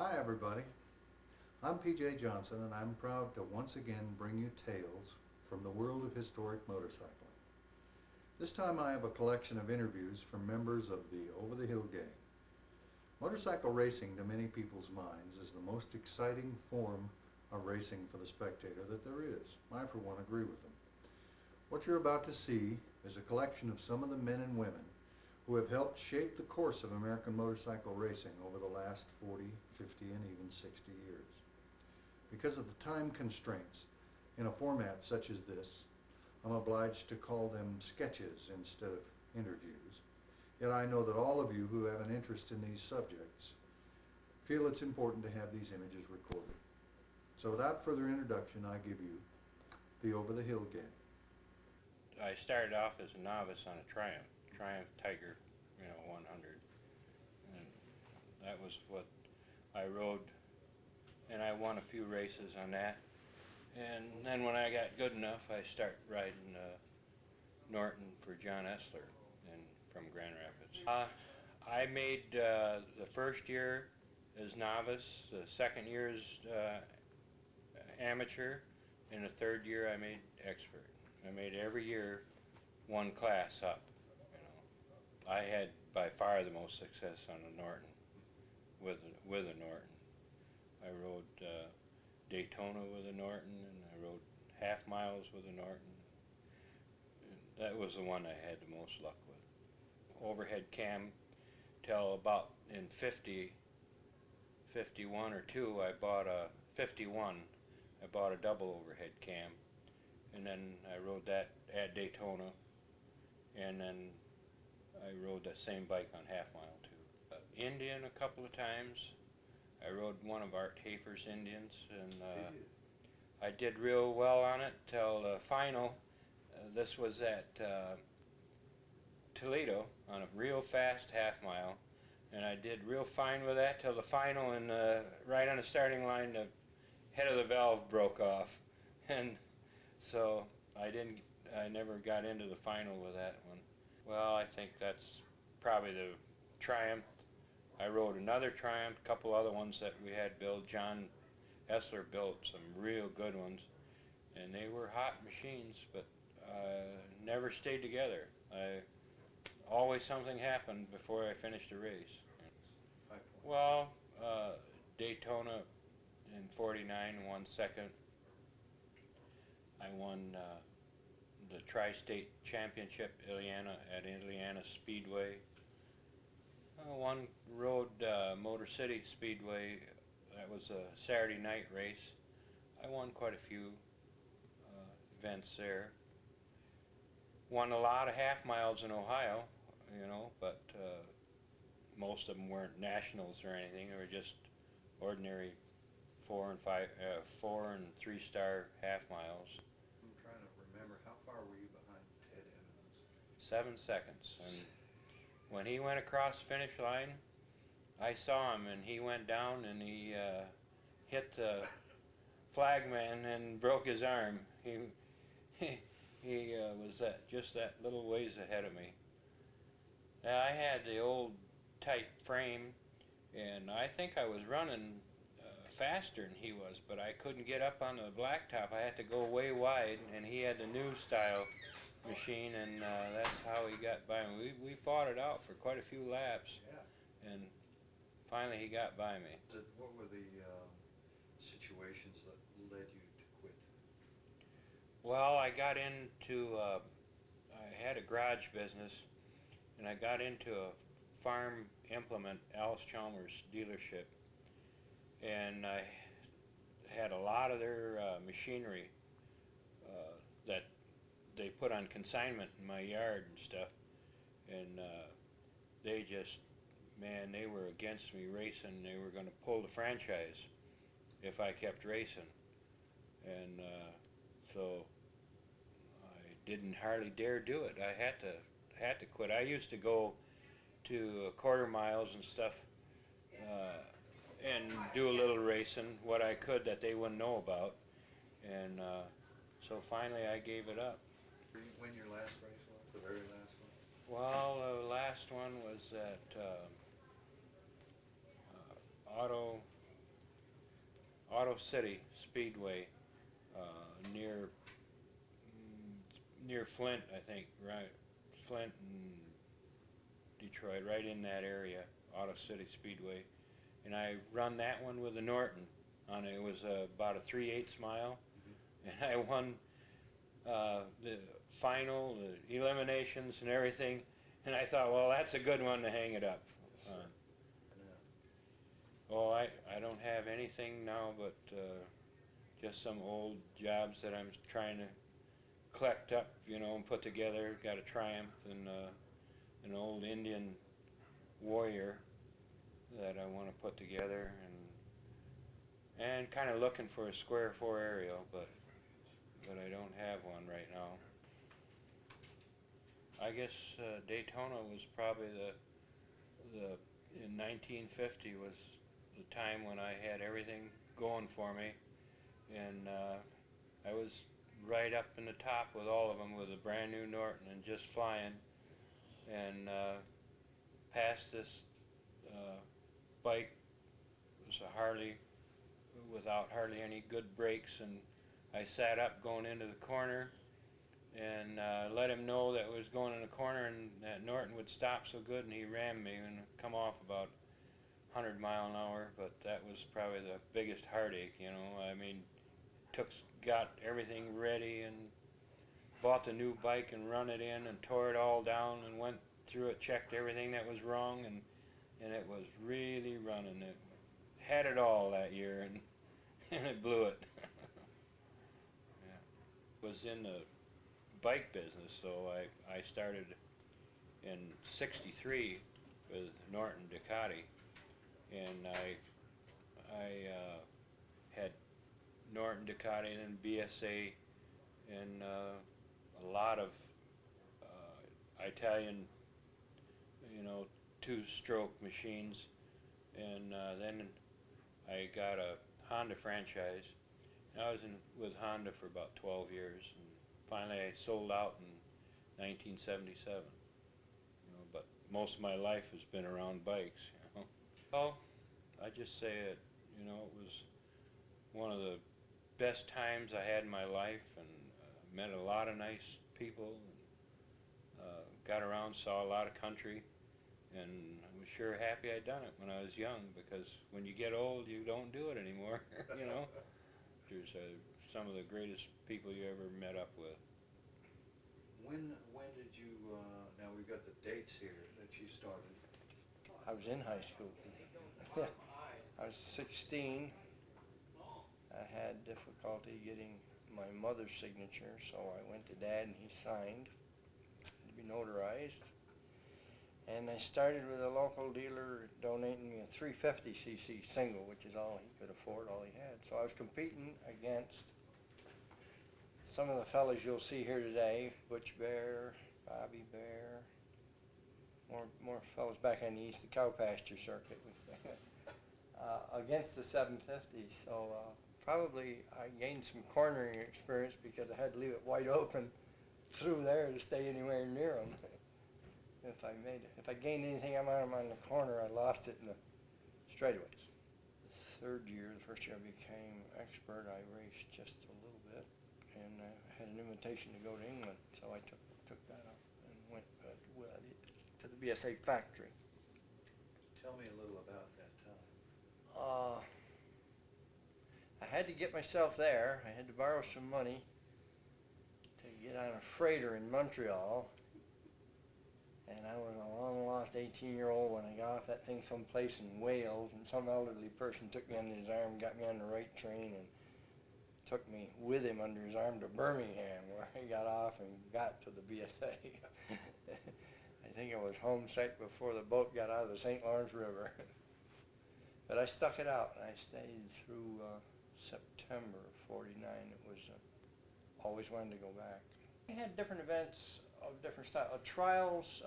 Hi everybody, I'm PJ Johnson and I'm proud to once again bring you tales from the world of historic motorcycling. This time I have a collection of interviews from members of the Over the Hill gang. Motorcycle racing, to many people's minds, is the most exciting form of racing for the spectator that there is. I, for one, agree with them. What you're about to see is a collection of some of the men and women who have helped shape the course of American motorcycle racing over the last 40, 50, and even 60 years. Because of the time constraints in a format such as this, I'm obliged to call them sketches instead of interviews. Yet I know that all of you who have an interest in these subjects feel it's important to have these images recorded. So without further introduction, I give you the Over the Hill gang. I started off as a novice on a Triumph Tiger, 100, and that was what I rode, and I won a few races on that. And then when I got good enough, I started riding Norton for John Essler from Grand Rapids. I made the first year as novice, the second year as amateur, and the third year I made expert. I made every year one class up. I had by far the most success on a Norton, with a Norton. I rode Daytona with a Norton, and I rode half miles with a Norton. And that was the one I had the most luck with. Overhead cam till about in 50, 51 or 2, I bought a 51. I bought a double overhead cam, and then I rode that at Daytona, and then I rode that same bike on half mile too. Indian a couple of times. I rode one of Art Hafer's Indians, and I did real well on it till the final. This was at Toledo on a real fast half mile, and I did real fine with that till the final, and right on the starting line the head of the valve broke off, and so I never got into the final with that one. Well, I think that's probably the Triumph. I rode another Triumph, a couple other ones that we had built. John Essler built some real good ones, and they were hot machines, but never stayed together. Always something happened before I finished a race. Well, Daytona in '49 won second. I won the Tri-State Championship at Indiana Speedway. One rode Motor City Speedway. That was a Saturday night race. I won quite a few events there. Won a lot of half miles in Ohio, but most of them weren't nationals or anything. They were just ordinary 4 and 3 star half miles. I'm trying to remember, how far were you behind Ted Evans? 7 seconds. And when he went across the finish line, I saw him, and he went down and he hit the flagman and broke his arm. He was just that little ways ahead of me. I had the old tight frame, and I think I was running faster than he was, but I couldn't get up on the blacktop. I had to go way wide, and he had the new style machine, and that's how he got by me. We fought it out for quite a few laps, and finally he got by me. What were the situations that led you to quit? Well, I got into, I had a garage business, and I got into a farm implement, Alice Chalmers dealership, and I had a lot of their machinery that they put on consignment in my yard and stuff, and they just, man, they were against me racing. They were going to pull the franchise if I kept racing, and so I didn't hardly dare do it. I had to quit. I used to go to quarter miles and stuff and do a little racing, what I could that they wouldn't know about, and so finally I gave it up. When your last race was? The very last one? Well, the last one was at Auto Auto City Speedway, near near Flint, I think, right? Flint and Detroit, right in that area, Auto City Speedway. And I run that one with a Norton on it. It was about a 3/8 mile, and I won the final, the eliminations and everything. And I thought, well, that's a good one to hang it up on. Oh, I don't have anything now but just some old jobs that I'm trying to collect up, and put together. Got a Triumph and an old Indian Warrior that I want to put together, and kind of looking for a square 4 aerial, but I don't have one right now. I guess Daytona was probably the in 1950 was the time when I had everything going for me, and I was right up in the top with all of them with a brand new Norton and just flying, and passed this bike. It was a Harley without hardly any good brakes, and I sat up going into the corner and let him know that it was going in the corner, and that Norton would stop so good, and he rammed me and come off about 100 mile an hour. But that was probably the biggest heartache, I mean, got everything ready and bought the new bike and run it in and tore it all down and went through it, checked everything that was wrong, and it was really running. It had it all that year, and it blew it. Yeah. Was in the bike business, so I started in '63 with Norton Ducati, and I had Norton Ducati and then BSA and a lot of Italian, two-stroke machines, and then I got a Honda franchise. I was with Honda for about 12 years, and finally I sold out in 1977. But most of my life has been around bikes. Well, I just say it. It was one of the best times I had in my life, and met a lot of nice people, and got around, saw a lot of country, and I was sure happy I'd done it when I was young, because when you get old, you don't do it anymore. There's some of the greatest people you ever met up with. When did you, now we've got the dates here that you started. I was in high school. I was 16. I had difficulty getting my mother's signature, so I went to Dad and he signed to be notarized. And I started with a local dealer donating me a 350cc single, which is all he could afford, all he had. So I was competing against some of the fellas you'll see here today, Butch Bear, Bobby Bear, more fellas back on the east, the cow pasture circuit, against the 750. So probably I gained some cornering experience because I had to leave it wide open through there to stay anywhere near them. If I gained anything on the corner, I lost it in the straightaways. The first year I became expert, I raced just a little bit, and I had an invitation to go to England, so I took that up and went to the BSA factory. Tell me a little about that time. I had to get myself there. I had to borrow some money to get on a freighter in Montreal. And I was a long-lost 18-year-old when I got off that thing someplace in Wales, and some elderly person took me under his arm, got me on the right train, and took me with him under his arm to Birmingham, where I got off and got to the BSA. I think I was home sight before the boat got out of the St. Lawrence River. But I stuck it out, and I stayed through September of '49. It was always wanted to go back. We had different events of different styles. Trials,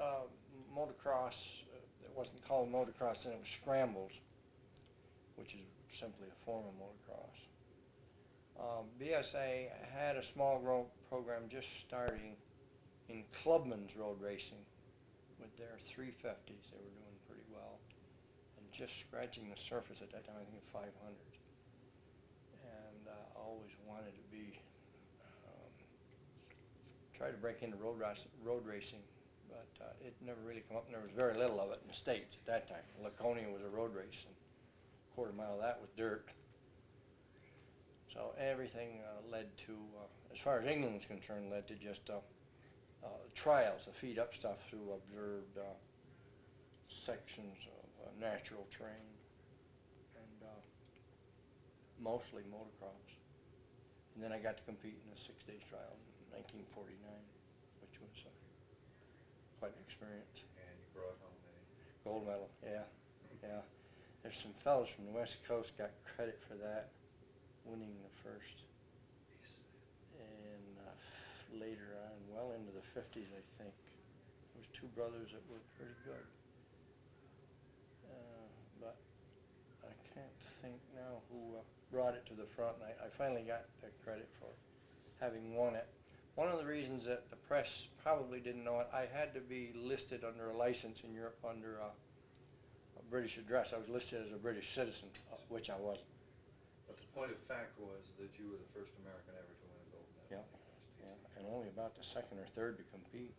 motocross, it wasn't called motocross then, it was scrambles, which is simply a form of motocross. BSA had a small program just starting in clubman's road racing with their 350s. They were doing pretty well and just scratching the surface at that time, I think of 500. and always wanted to be, try to break into road racing, but it never really come up, and there was very little of it in the States at that time. Laconia was a road race, and a quarter mile of that was dirt. So everything led to, as far as England was concerned, led to just trials, the feed up stuff through observed sections of natural terrain, and mostly motocross. And then I got to compete in the 6-day trial in 1949, which was quite an experience. And you brought home a Gold medal, yeah, yeah. There's some fellows from the West Coast got credit for that, winning the first. And later on, well into the 50s, I think, there was two brothers that were pretty good. But I can't think now who brought it to the front, and I finally got the credit for having won it. One of the reasons that the press probably didn't know it, I had to be listed under a license in Europe under a British address. I was listed as a British citizen, which I wasn't. But the point of fact was that you were the first American ever to win a gold medal. Yeah, yeah, and only about the second or third to compete.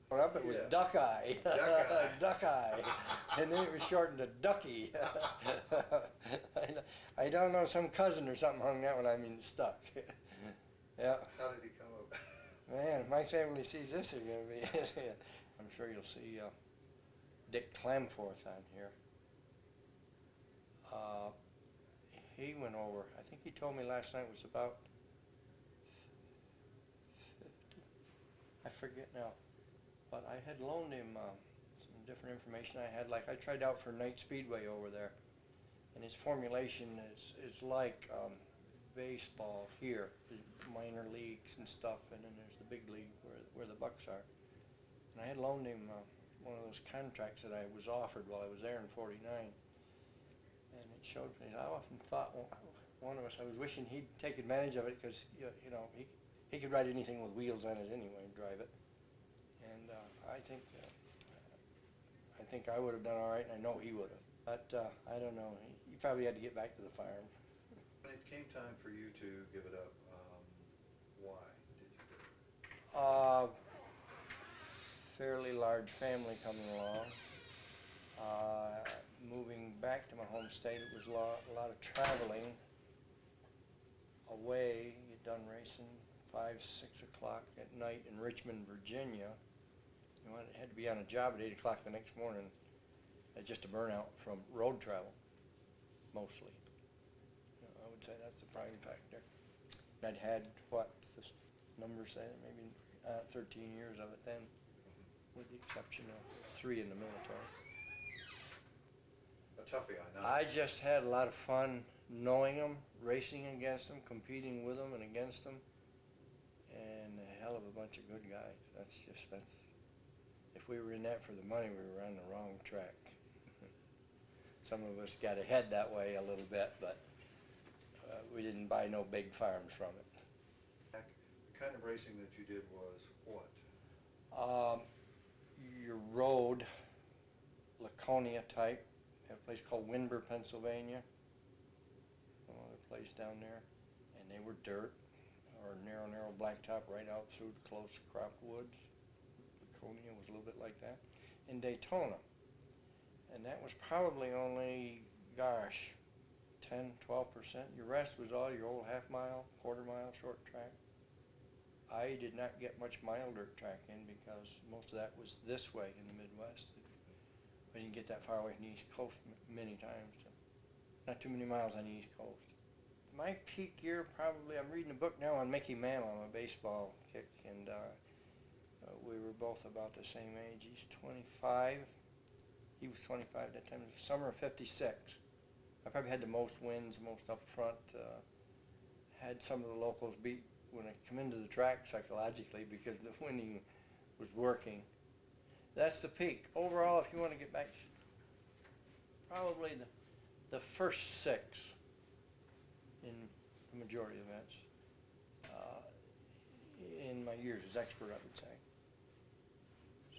Well, up it was Yeah. Duck Eye. Duck Eye. Duck Eye. And then it was shortened to Ducky. I don't know, some cousin or something hung that one, I mean, stuck. Yeah. How did he come up? Man, if my family sees this, they're going to be, I'm sure you'll see Dick Clamforth on here. He went over, I think he told me last night it was about 50, I forget now. But I had loaned him some different information I had. Like I tried out for Night Speedway over there, and his formulation is like baseball here, the minor leagues and stuff, and then there's the big league where the Bucks are. And I had loaned him one of those contracts that I was offered while I was there in '49, and it showed me. I often thought one of us, I was wishing he'd take advantage of it because you know he could ride anything with wheels on it anyway, drive it. And I think I would have done all right, and I know he would have. But I don't know. He probably had to get back to the farm. When it came time for you to give it up, why did you do it? Fairly large family coming along. Moving back to my home state, it was a lot of traveling away. You'd done racing 5, 6 o'clock at night in Richmond, Virginia. You know, I had to be on a job at 8 o'clock the next morning. Just a burnout from road travel, mostly. You know, I would say that's the prime factor. And I'd had, what, the numbers say, maybe 13 years of it then, with the exception of 3 in the military. A toughie, I know. I just had a lot of fun knowing them, racing against them, competing with them and against them, and a hell of a bunch of good guys. That's if we were in that for the money, we were on the wrong track. Some of us got ahead that way a little bit, but we didn't buy no big farms from it. The kind of racing that you did was what? Your road, Laconia type. We have a place called Windber, Pennsylvania. Some other place down there. And they were dirt, or narrow blacktop right out through the close crop woods. Laconia was a little bit like that. In Daytona. And that was probably only, gosh, 10, 12%. Your rest was all your old half mile, quarter mile, short track. I did not get much mile dirt track in because most of that was this way in the Midwest. We didn't get that far away from the East Coast many times. So not too many miles on the East Coast. My peak year probably, I'm reading a book now on Mickey Mantle. I'm a baseball kick, and we were both about the same age. He's 25. He was 25 that time. It was summer of '56. I probably had the most wins, most up front. Had some of the locals beat when I come into the track psychologically because the winning was working. That's the peak. Overall, if you want to get back, probably the first 6 in the majority of events in my years as expert, I would say.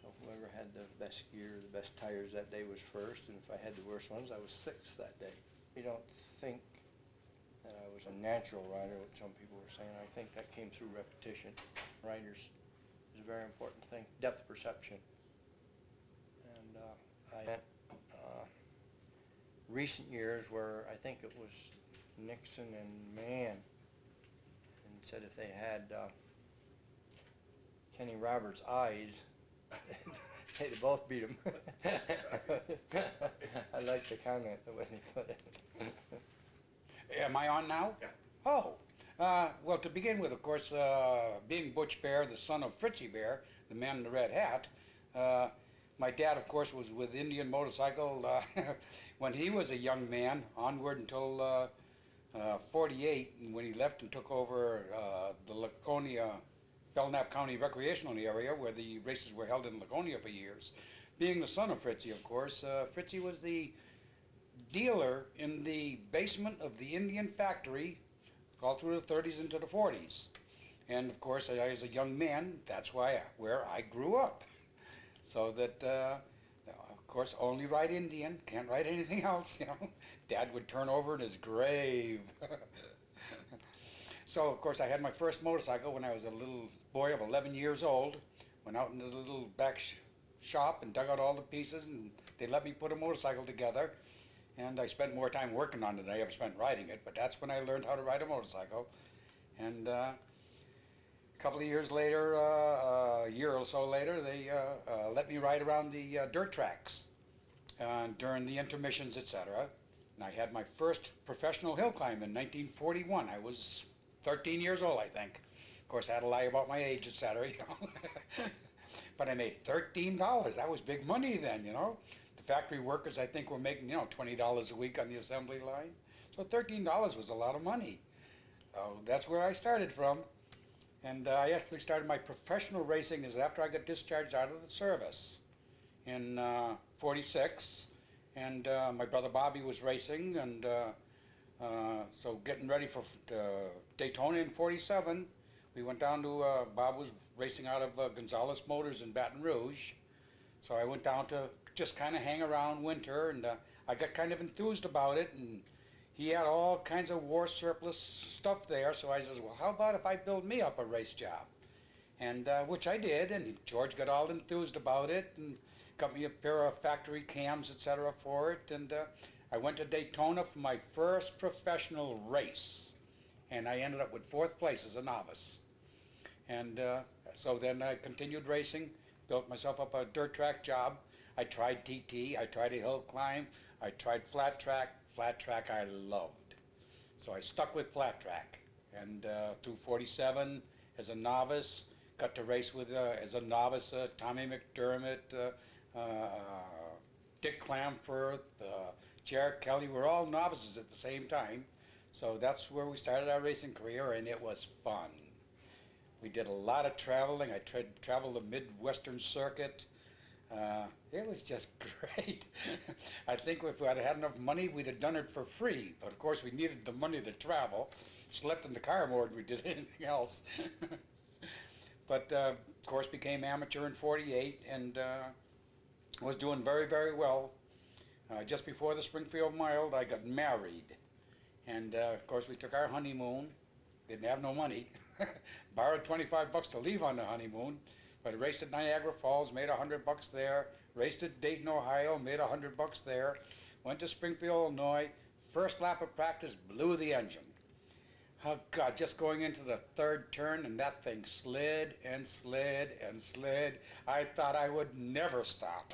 So whoever had the best gear, the best tires that day was first, and if I had the worst ones, I was 6th that day. You don't think that I was a natural rider, what some people were saying. I think that came through repetition. Riders is a very important thing, depth perception. And I spent recent years where I think it was Nixon and Mann, and said if they had Kenny Roberts' eyes, they'd have both beat him. I like the comment, the way they put it. Am I on now? Yeah. Oh, well, to begin with, of course, being Butch Bear, the son of Fritzie Bear, the man in the red hat, my dad, of course, was with Indian Motorcycle when he was a young man, onward until 48, and when he left and took over the Laconia, Belknap County recreational area, where the races were held in Laconia for years. Being the son of Fritzie, of course, Fritzie was the dealer in the basement of the Indian factory all through the 30s into the 40s. And of course, as a young man, that's where I grew up. So that, of course, only ride Indian, can't ride anything else, you know. Dad would turn over in his grave. So, of course, I had my first motorcycle when I was a little boy of 11 years old. Went out into the little back shop and dug out all the pieces, and they let me put a motorcycle together. And I spent more time working on it than I ever spent riding it, but that's when I learned how to ride a motorcycle. And a couple of years later, a year or so later, they let me ride around the dirt tracks during the intermissions, etc. And I had my first professional hill climb in 1941. I was 13 years old, I think. Of course, I had to lie about my age, etc. You know? But I made $13. That was big money then, you know. The factory workers, I think, were making, you know, $20 a week on the assembly line. So $13 was a lot of money. That's where I started from. And I actually started my professional racing is after I got discharged out of the service in 46. And my brother Bobby was racing, and so getting ready for Daytona in 47, we went down to, Bob was racing out of Gonzalez Motors in Baton Rouge. So I went down to just kind of hang around winter, and I got kind of enthused about it, and he had all kinds of war surplus stuff there, so I says, well, how about if I build me up a race job? And which I did, and George got all enthused about it, and got me a pair of factory cams, etc. for it, and I went to Daytona for my first professional race, and I ended up with 4th place as a novice. And so then I continued racing, built myself up a dirt track job. I tried TT, I tried a hill climb, I tried flat track. Flat track I loved. So I stuck with flat track, and through 47 as a novice, got to race with, as a novice, Tommy McDermott, Dick Clamforth, Jarrett Kelly. We're all novices at the same time. So that's where we started our racing career, and it was fun. We did a lot of traveling. I traveled the Midwestern circuit. It was just great. I think if we had had enough money, we'd have done it for free. But of course, we needed the money to travel. Slept in the car more than we did anything else. But of course, became amateur in 48 and was doing very, very well. Just before the Springfield Mile, I got married. And of course, we took our honeymoon. Didn't have no money. Borrowed $25 to leave on the honeymoon. But I raced at Niagara Falls, made $100 there. Raced at Dayton, Ohio, made $100 there. Went to Springfield, Illinois. First lap of practice, blew the engine. Oh God, just going into the 3rd turn, and that thing slid and slid and slid. I thought I would never stop.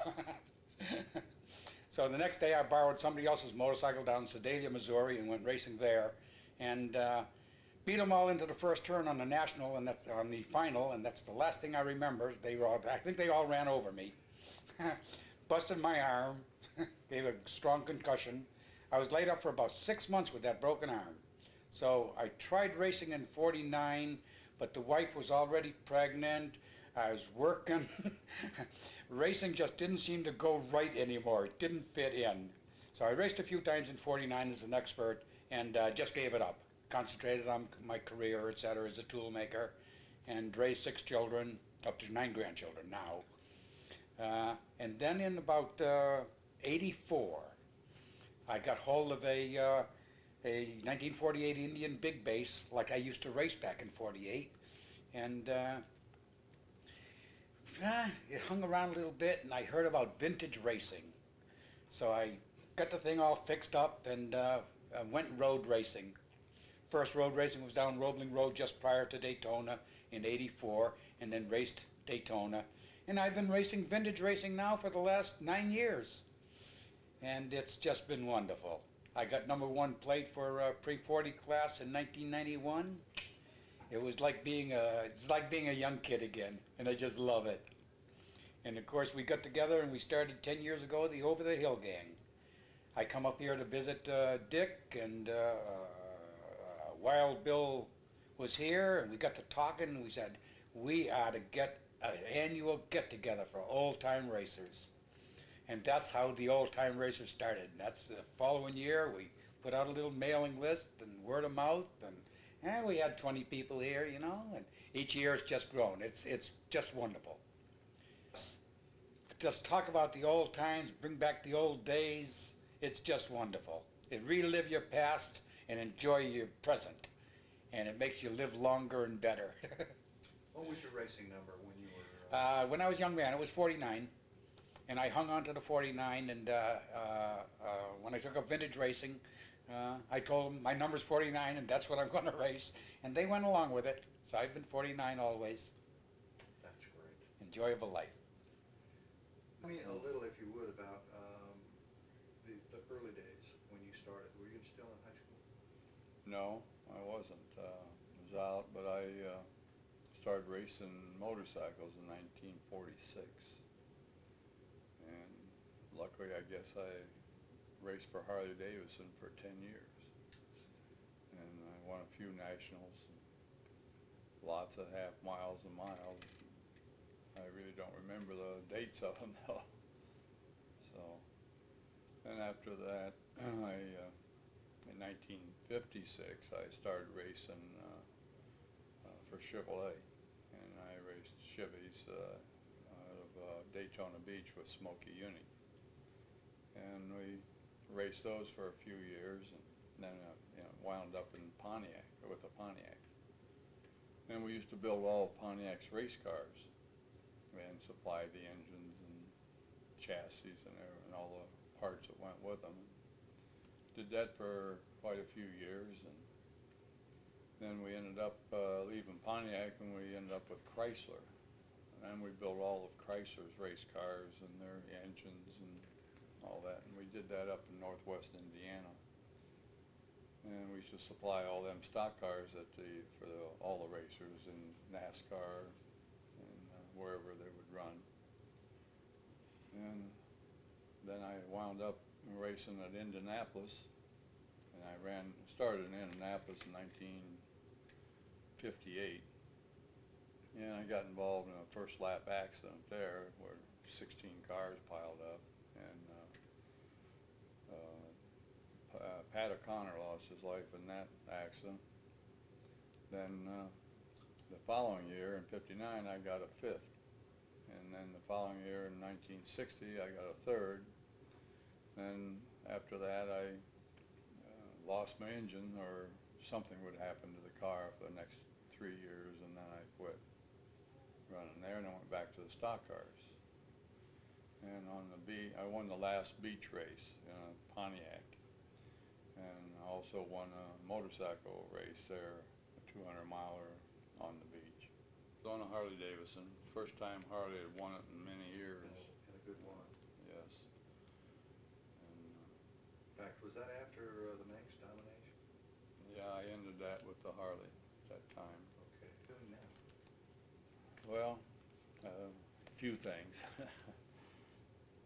So the next day I borrowed somebody else's motorcycle down in Sedalia, Missouri, and went racing there. And beat them all into the first turn on the national, and that's on the final, and that's the last thing I remember. I think they all ran over me. Busted my arm, gave a strong concussion. I was laid up for about 6 months with that broken arm. So I tried racing in 49, but the wife was already pregnant. I was working. Racing just didn't seem to go right anymore. It didn't fit in. So I raced a few times in 49 as an expert, and just gave it up. Concentrated on my career, etc., as a tool maker, and raised 6 children, up to 9 grandchildren now. And then in about 84, I got hold of a a 1948 Indian big base like I used to race back in 48. And it hung around a little bit, and I heard about vintage racing. So I got the thing all fixed up and went road racing. First road racing was down Roebling Road just prior to Daytona in '84, and then raced Daytona. And I've been racing vintage racing now for the last 9 years. And it's just been wonderful. I got #1 plate for pre-40 class in 1991. It was like it's like being a young kid again, and I just love it. And of course, we got together and we started 10 years ago the Over the Hill Gang. I come up here to visit Dick, and Wild Bill was here, and we got to talking, and we said, we ought to get an annual get-together for old-time racers. And that's how the old-time racers started. And that's the following year, we put out a little mailing list and word of mouth, and we had 20 people here, you know, and each year it's just grown. It's just wonderful. Just talk about the old times, bring back the old days. It's just wonderful. It relive your past and enjoy your present, and it makes you live longer and better. What was your racing number when you were? When I was a young man, it was 49, and I hung on to the 49. And when I took up vintage racing, I told them my number's 49, and that's what I'm going to race, and they went along with it. So I've been 49 always. That's great. Enjoyable life. Tell me a little, if you would, about the early days when you started. Were you still in high school? No, I wasn't. I was out, but I started racing motorcycles in 1946. And luckily, I guess I raced for Harley Davidson for 10 years. And I won a few nationals, and lots of half miles and miles. I really don't remember the dates of them though. So, and after that, in 1956, I started racing for Chevrolet, and I raced Chevys out of Daytona Beach with Smokey Uni, and we raced those for a few years, and then wound up in Pontiac with a Pontiac. And we used to build all Pontiac's race cars and supply the engines and chassis and all the parts that went with them. Did that for quite a few years, and then we ended up leaving Pontiac, and we ended up with Chrysler. And then we built all of Chrysler's race cars and their engines and all that, and we did that up in northwest Indiana. And we used to supply all them stock cars for all the racers in NASCAR and wherever they would run. And then I wound up racing at Indianapolis, and I started in Indianapolis in 1958. And I got involved in a first lap accident there where 16 cars piled up, and Pat O'Connor lost his life in that accident. Then the following year in '59 I got a 5th, and then the following year in 1960 I got a 3rd. Then after that I lost my engine, or something would happen to the car for the next 3 years, and then I quit running there, and I went back to the stock cars. And I won the last beach race in a Pontiac, and I also won a motorcycle race there, a 200-miler on the beach. It was on a Harley Davidson, first time Harley had won it in many years. And a good one. Yes. And In fact, was that after the Manx domination? yeah, I ended that with the Harley at that time. Okay. Doing now. Well, a few things.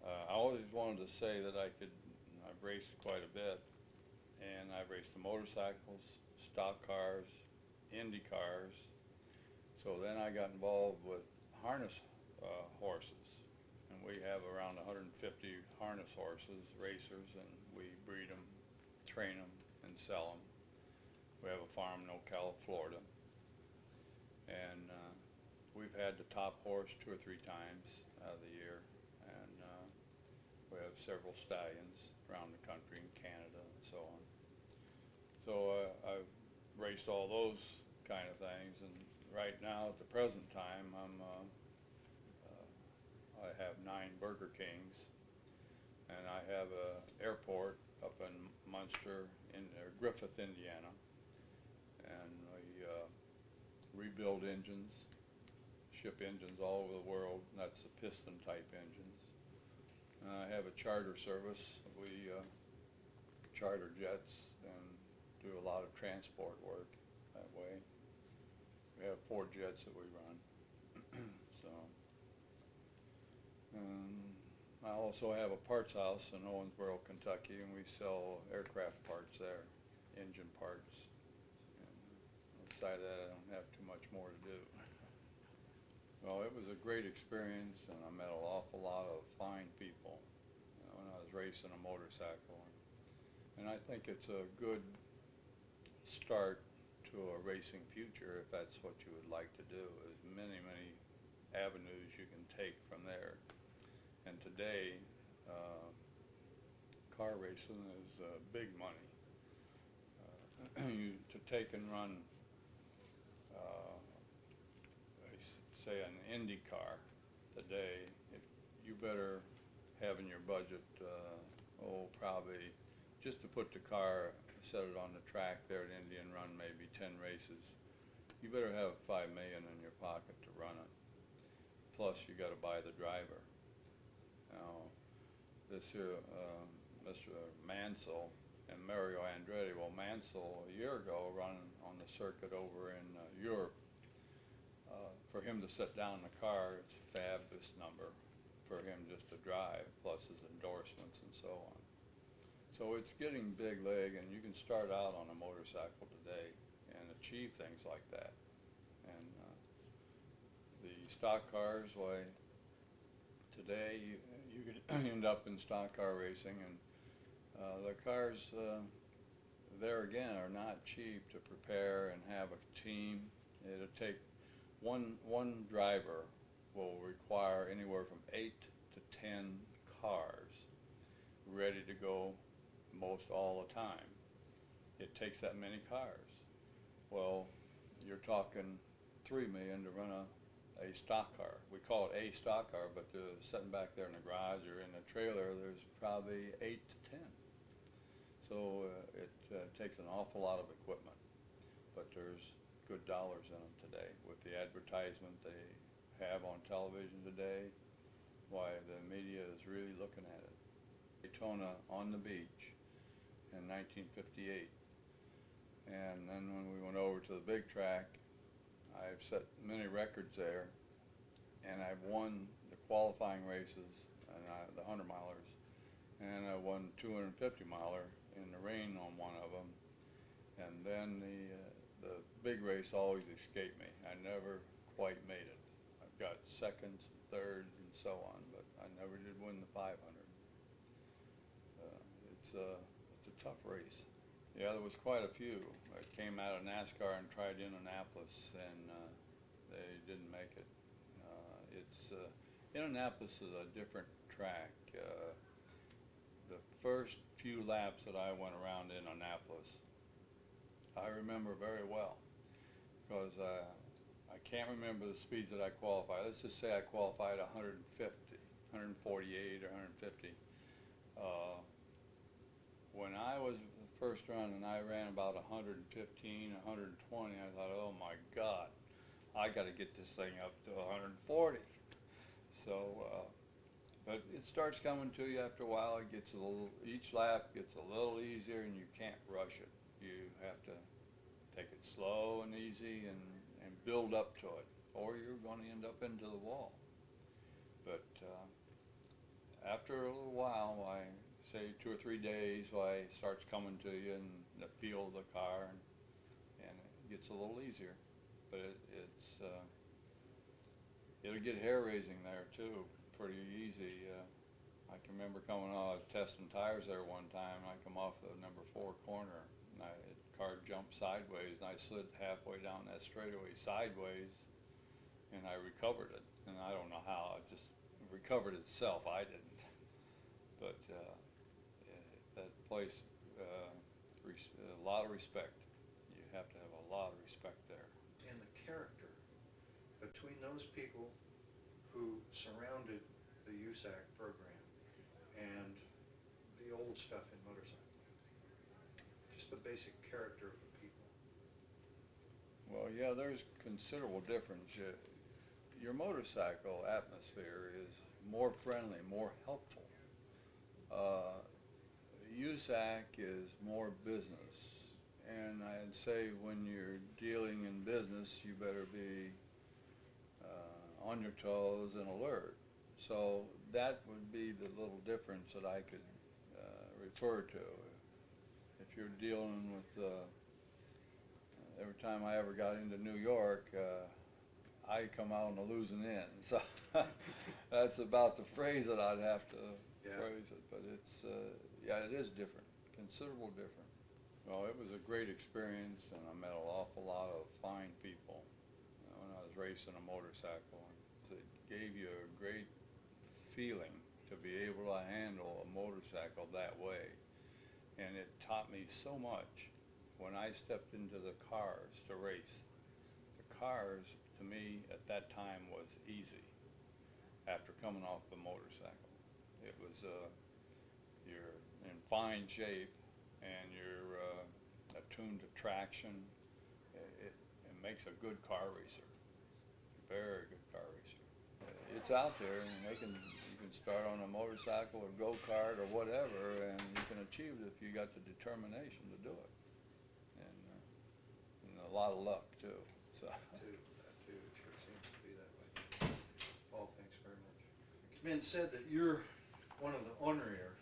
I always wanted to say that I've raced quite a bit, and I've raced the motorcycles, stock cars, Indy cars. So then I got involved with harness horses, and we have around 150 harness horses, racers, and we breed them, train them, and sell them. We have a farm in Ocala, Florida, and we've had the top horse 2 or 3 times out of the year, and we have several stallions around the country in Canada and so on. So I've raced all those kind of things, and right now at the present time I have 9 Burger Kings, and I have a airport up in Munster, in Griffith, Indiana, and we rebuild engines, ship engines all over the world. And that's the piston type engines. I have a charter service. We charter jets and do a lot of transport work that way. We have 4 jets that we run. So, I also have a parts house in Owensboro, Kentucky, and we sell aircraft parts there, engine parts. And outside of that, I don't have too much more to do. Well, it was a great experience, and I met an awful lot of fine people when I was racing a motorcycle. And I think it's a good start to a racing future if that's what you would like to do. There's many, many avenues you can take from there. And today, car racing is big money. To take and run, say an Indy car today, you better have in your budget, probably just to put the car, set it on the track there at Indy and run maybe 10 races. You better have $5 million in your pocket to run it. Plus, you got to buy the driver. Now, this here, Mr. Mansell and Mario Andretti. Well, Mansell a year ago running on the circuit over in Europe. For him to sit down in the car, it's a fabulous number for him just to drive, plus his endorsements and so on. So it's getting big leg, and you can start out on a motorcycle today and achieve things like that. And the stock cars, why, today you could end up in stock car racing, and the cars, there again, are not cheap to prepare and have a team. It'll take one driver will require anywhere from 8 to 10 cars ready to go most all the time. It takes that many cars. Well, you're talking $3 million to run a stock car. We call it a stock car, but sitting back there in the garage or in a trailer, there's probably 8 to 10. So it takes an awful lot of equipment, but there's good dollars in them today with the advertisement they have on television today. Why, the media is really looking at it. Daytona on the beach in 1958, and then when we went over to the big track, I've set many records there, and I've won the qualifying races and the 100 milers, and I won 250 miler in the rain on one of them, and then the big race always escaped me. I never quite made it. I've got seconds, thirds, and so on, but I never did win the 500. It's a tough race. Yeah, there was quite a few that came out of NASCAR and tried Indianapolis, and they didn't make it. Indianapolis is a different track. The first few laps that I went around Indianapolis, I remember very well, because I can't remember the speeds that I qualified. Let's just say I qualified 150, 148 or 150. When I was first run and I ran about 115, 120, I thought, oh my God, I got to get this thing up to 140. So, but it starts coming to you after a while. It gets each lap gets a little easier, and you can't rush it. You have to take it slow and easy and build up to it, or you're going to end up into the wall. But after a little while, say 2 or 3 days, it starts coming to you, and the feel of the car, and it gets a little easier. But it'll get hair raising there too, pretty easy. I can remember coming on, I was testing tires there one time, and I come off the number 4 corner, and the car jumped sideways, and I slid halfway down that straightaway sideways, and I recovered it. And I don't know how, it just recovered itself. I didn't. But that place a lot of respect. You have to have a lot of respect there. And the character between those people who surrounded the USAC program and the old stuff in motorcycling. Just the basic character of the people. Well, yeah, there's considerable difference. Your motorcycle atmosphere is more friendly, more helpful. USAC is more business, and I'd say when you're dealing in business, you better be on your toes and alert. So that would be the little difference that I could refer to. If you're dealing with, every time I ever got into New York, I come out on a losing end. So that's about the phrase that I'd have to phrase it. But it's, yeah, it is different, considerable different. Well, it was a great experience, and I met an awful lot of fine people when I was racing a motorcycle. It gave you a great feeling to be able to handle a motorcycle that way. And it taught me so much when I stepped into the cars to race. The cars, to me, at that time was easy after coming off the motorcycle. It was, you're in fine shape and you're attuned to traction. It makes a good car racer, very good car racer. It's out there, and you can start on a motorcycle or go-kart or whatever, and you can achieve it if you got the determination to do it. And a lot of luck too. So. That too, it sure seems to be that way. Paul, thanks very much. It's been said that you're one of the ornerier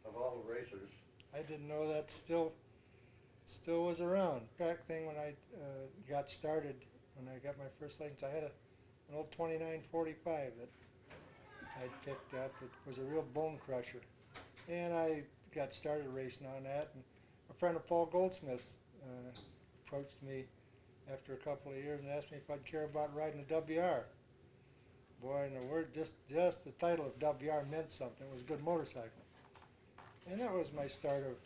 of all the racers. I didn't know that still was around. Back then when I got started, when I got my first license, I had an old 2945 that I picked up. It was a real bone crusher. And I got started racing on that. And a friend of Paul Goldsmith's approached me after a couple of years and asked me if I'd care about riding a WR. Boy, and the word, just the title of WR meant something. It was a good motorcycle. And that was my start of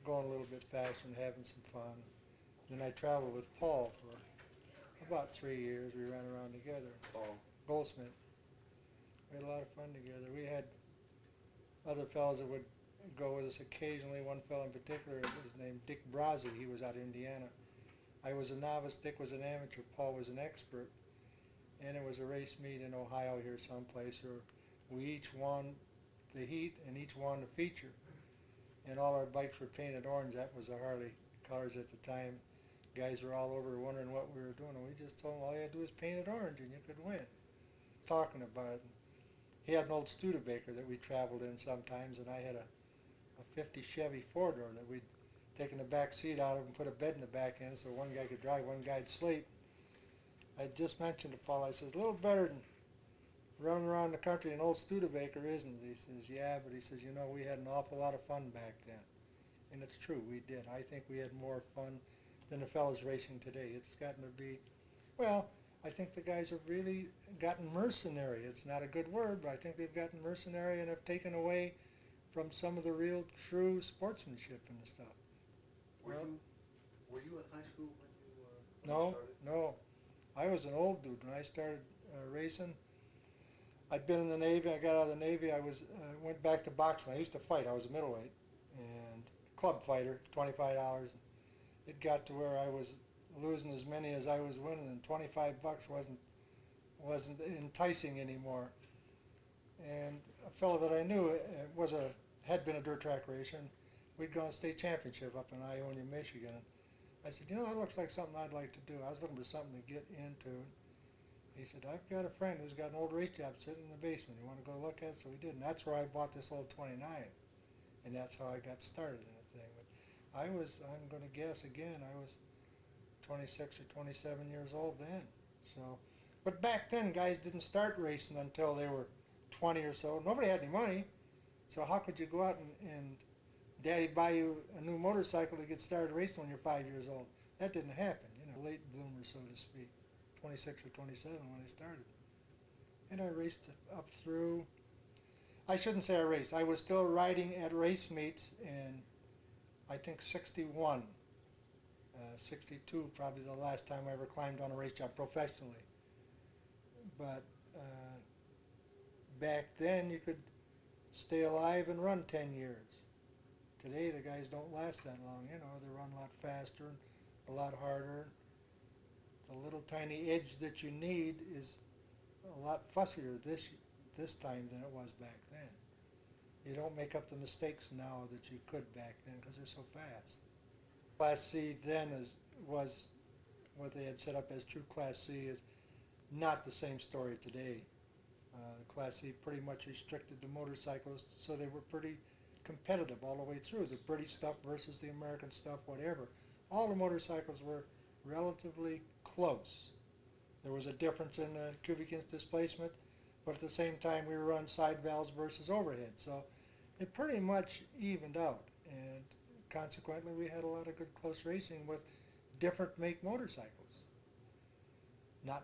going a little bit faster and having some fun. Then I traveled with Paul for about 3 years. We ran around together. Paul. Goldsmith. We had a lot of fun together. We had other fellows that would go with us occasionally. One fellow in particular was named Dick Brazzi. He was out of Indiana. I was a novice. Dick was an amateur. Paul was an expert. And it was a race meet in Ohio here someplace where we each won the heat and each won the feature. And all our bikes were painted orange. That was the Harley colors at the time. Guys were all over wondering what we were doing, and we just told them all you had to do is paint it orange and you could win. Talking about it. He had an old Studebaker that we traveled in sometimes, and I had a 50 Chevy four-door that we'd taken the back seat out of and put a bed in the back end so one guy could drive, one guy'd sleep. I just mentioned to Paul, I says, a little better than running around the country in an old Studebaker, isn't it? He says, yeah, but he says, you know, we had an awful lot of fun back then. And it's true, we did. I think we had more fun than the fellas racing today. It's gotten to be, well, I think the guys have really gotten mercenary. It's not a good word, but I think they've gotten mercenary and have taken away from some of the real true sportsmanship and the stuff. Were you in high school when you No, started? no. I was an old dude when I started racing. I'd been in the Navy. I got out of the Navy. I went back to boxing. I used to fight. I was a middleweight and club fighter, $25. It got to where I was losing as many as I was winning, and $25 wasn't enticing anymore. And a fellow that I knew had been a dirt track racer, and we'd gone state championship up in Ionia, Michigan. I said, you know, that looks like something I'd like to do. I was looking for something to get into. He said, I've got a friend who's got an old race job sitting in the basement. You want to go look at it? So we did, and that's where I bought this old 29. And that's how I got started in the thing. But I'm going to guess again, I was 26 or 27 years old then. So, but back then, guys didn't start racing until they were 20 or so. Nobody had any money. So how could you go out and Daddy buy you a new motorcycle to get started racing when you're 5 years old? That didn't happen, you know, late bloomer, so to speak. 26 or 27 when I started. And I raced up through, I shouldn't say I raced, I was still riding at race meets and I think 61, 62 probably the last time I ever climbed on a race job professionally. But back then you could stay alive and run 10 years. Today the guys don't last that long, you know, they run a lot faster, a lot harder. The little tiny edge that you need is a lot fussier this time than it was back then. You don't make up the mistakes now that you could back then because they're so fast. Class C then was what they had set up as true Class C is not the same story today. Class C pretty much restricted to motorcyclists, so they were pretty competitive all the way through. The British stuff versus the American stuff, whatever. All the motorcycles were relatively close. There was a difference in cubic inch displacement, but at the same time we were on side valves versus overhead, so it pretty much evened out, and consequently we had a lot of good close racing with different make motorcycles. Not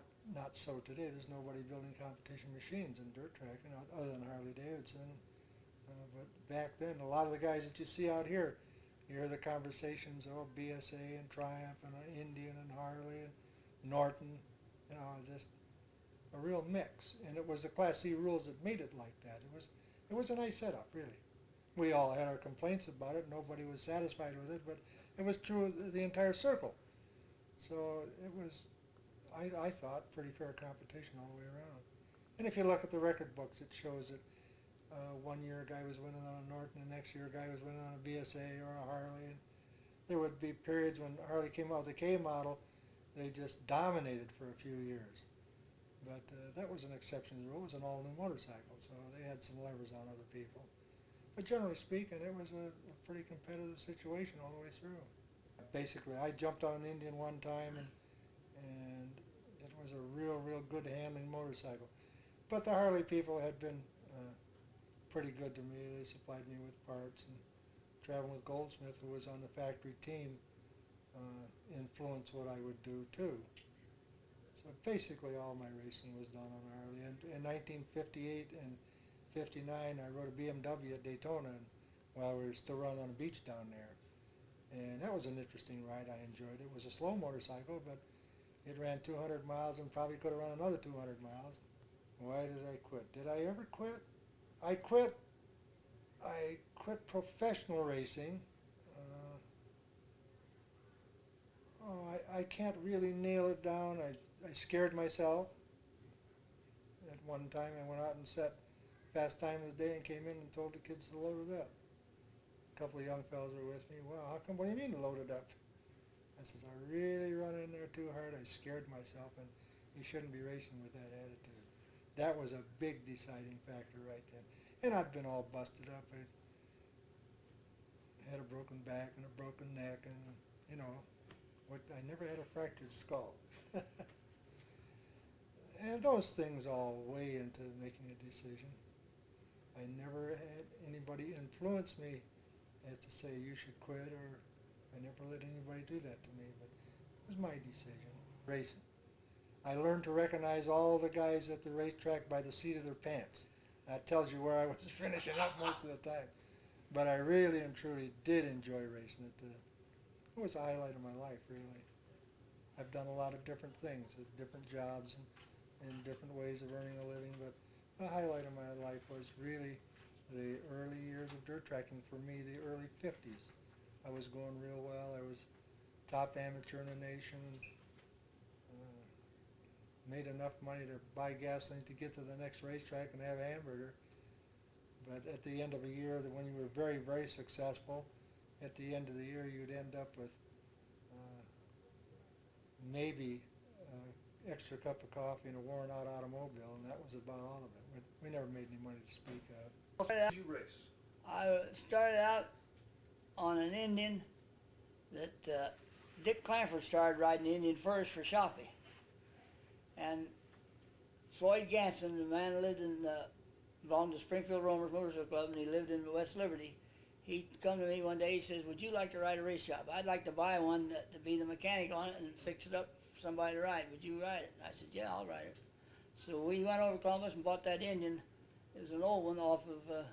so today. There's nobody building competition machines in dirt track, you know, other than Harley Davidson. But back then, a lot of the guys that you see out here, you hear the conversations, oh, BSA and Triumph and Indian and Harley and Norton, you know, just a real mix. And it was the Class C rules that made it like that. It was a nice setup, really. We all had our complaints about it. Nobody was satisfied with it, but it was true of the entire circle. So it was, I thought, pretty fair competition all the way around. And if you look at the record books, it shows that one year a guy was winning on a Norton, the next year a guy was winning on a BSA or a Harley. And there would be periods when Harley came out with the K model, they just dominated for a few years. But that was an exception to the rule. It was an all-new motorcycle, so they had some levers on other people. But generally speaking, it was a pretty competitive situation all the way through. Basically, I jumped on an Indian one time, and it was a real good handling motorcycle. But the Harley people had been pretty good to me. They supplied me with parts, and traveling with Goldsmith, who was on the factory team, influenced what I would do too. So basically all my racing was done on Harley. And in 1958 and 59, I rode a BMW at Daytona while we were still running on the beach down there. And that was an interesting ride. I enjoyed it. It was a slow motorcycle, but it ran 200 miles and probably could have run another 200 miles. Why did I quit? Did I ever quit? I quit professional racing. I can't really nail it down. I scared myself. At one time I went out and set fast time of the day and came in and told the kids to load it up. A couple of young fellas were with me. Well, how come, what do you mean load it up? I says, I really run in there too hard. I scared myself, and you shouldn't be racing with that attitude. That was a big deciding factor right then. And I'd been all busted up. I had a broken back and a broken neck, and, you know, I never had a fractured skull. And those things all weigh into making a decision. I never had anybody influence me as to say you should quit, or I never let anybody do that to me, but it was my decision, racing. I learned to recognize all the guys at the racetrack by the seat of their pants. That tells you where I was finishing up most of the time. But I really and truly did enjoy racing. It was a highlight of my life, really. I've done a lot of different things, different jobs and different ways of earning a living, but the highlight of my life was really the early years of dirt tracking for me, the early 50s. I was going real well. I was top amateur in the nation. Made enough money to buy gasoline to get to the next racetrack and have a hamburger. But at the end of a year, when you were very, very successful, at the end of the year you'd end up with maybe an extra cup of coffee and a worn out automobile, and that was about all of it. We never made any money to speak of. How did you race? I started out on an Indian that Dick Clanford started riding Indian first for Shoppy. And Floyd Ganson, the man who lived belonged to Springfield Roamers Motorcycle Club, and he lived in West Liberty. He come to me one day, he says, would you like to ride a race shop? I'd like to buy one to be the mechanic on it and fix it up for somebody to ride. Would you ride it? And I said, yeah, I'll ride it. So we went over to Columbus and bought that Indian. It was an old one off of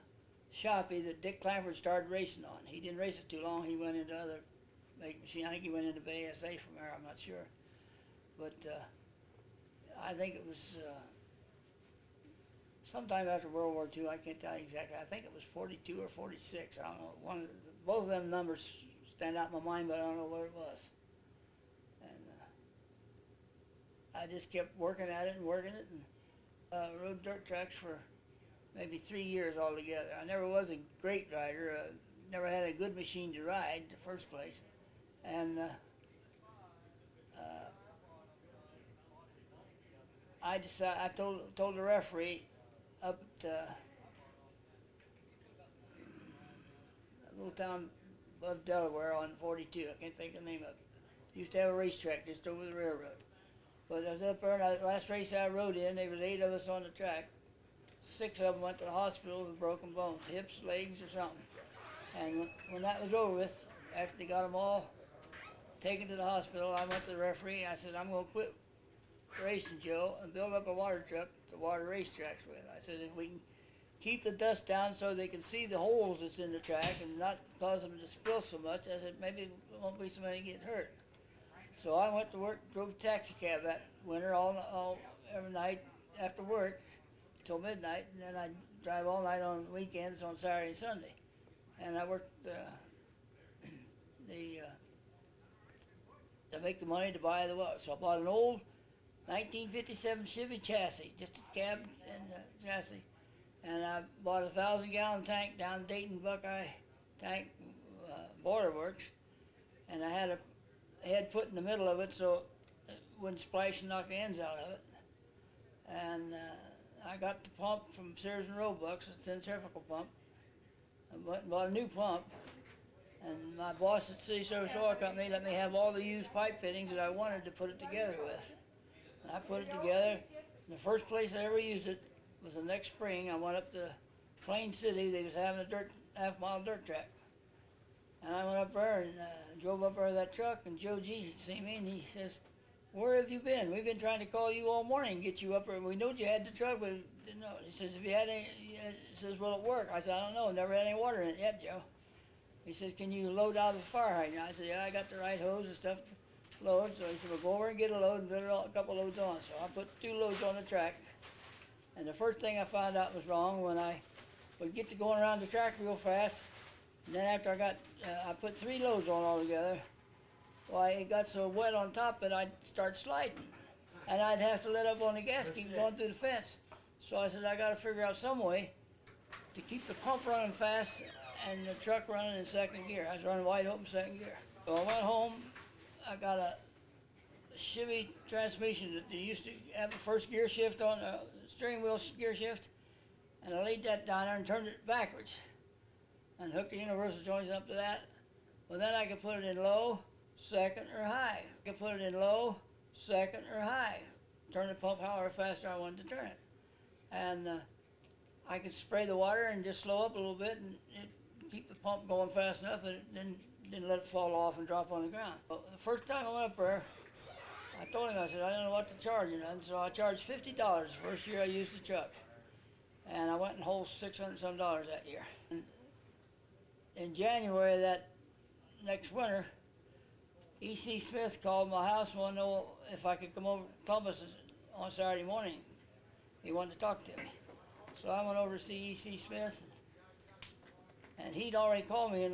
Shoppy that Dick Clanford started racing on. He didn't race it too long. He went into other make machine. I think he went into BASA from there. I'm not sure, but I think it was sometime after World War II. I can't tell you exactly. I think it was 42 or 46. I don't know. Both of them numbers stand out in my mind, but I don't know what it was. And I just kept working at it and working it, and rode dirt tracks for maybe 3 years altogether. I never was a great rider. Never had a good machine to ride in the first place, and I decided. I told the referee up at a little town above Delaware on 42. I can't think of the name of it. Used to have a racetrack just over the railroad. But I was up there, and last race I rode in, there was 8 of us on the track. 6 of them went to the hospital with broken bones, hips, legs, or something. And when that was over with, after they got them all taken to the hospital, I went to the referee. I said, I'm going to quit racing, Joe, and build up a water truck to water racetracks with. I said, if we can keep the dust down so they can see the holes that's in the track and not cause them to spill so much, I said, maybe there won't be so many getting hurt. So I went to work, drove a taxi cab that winter every night after work till midnight, and then I'd drive all night on weekends on Saturday and Sunday. And I worked to make the money to buy the water. So I bought an old 1957 Chevy chassis, just a cab and chassis. And I bought a 1,000-gallon tank down Dayton Buckeye Tank Boiler Works. And I had a head put in the middle of it so it wouldn't splash and knock the ends out of it. And I got the pump from Sears and Roebuck's, a centrifugal pump. I bought a new pump. And my boss at City Service Oil Company let me have all the used pipe fittings that I wanted to put it together with. And I put it together. And the first place I ever used it was the next spring. I went up to Plain City. They was having a half-mile dirt track. And I went up there and drove up there with that truck, and Joe G seen me, and he says, where have you been? We've been trying to call you all morning and get you up there. We know you had the truck, but didn't know. He says, have you had any, he says, will it work? I said, I don't know, never had any water in it yet, Joe. He says, can you load out of the fire hydrant? I said, yeah, I got the right hose and stuff to load. So he said, well, go over and get a load and put a couple loads on. So I put 2 loads on the track. And the first thing I found out was wrong when I would get to going around the track real fast. And then after I put 3 loads on altogether, well, it got so wet on top that I'd start sliding. And I'd have to let up on the gas, keep going through the fence. So I said, I got to figure out some way to keep the pump running fast and the truck running in second gear. I was running wide open second gear. So I went home, I got a Chevy transmission that they used to have a first gear shift on, a steering wheel gear shift, and I laid that down there and turned it backwards and hooked the universal joints up to that. Well, then I could put it in low, second, or high. I could put it in low, second, or high. Turn the pump however fast I wanted to turn it. And I could spray the water and just slow up a little bit and keep the pump going fast enough that it didn't let it fall off and drop on the ground. Well, the first time I went up there, I told him, I said, I don't know what to charge you, and so I charged $50 the first year I used the truck. And I went and hauled $600 some that year. And in January of that next winter, E.C. Smith called my house and wanted to know if I could come over to Columbus on Saturday morning. He wanted to talk to me. So I went over to see E.C. Smith, and he'd already called me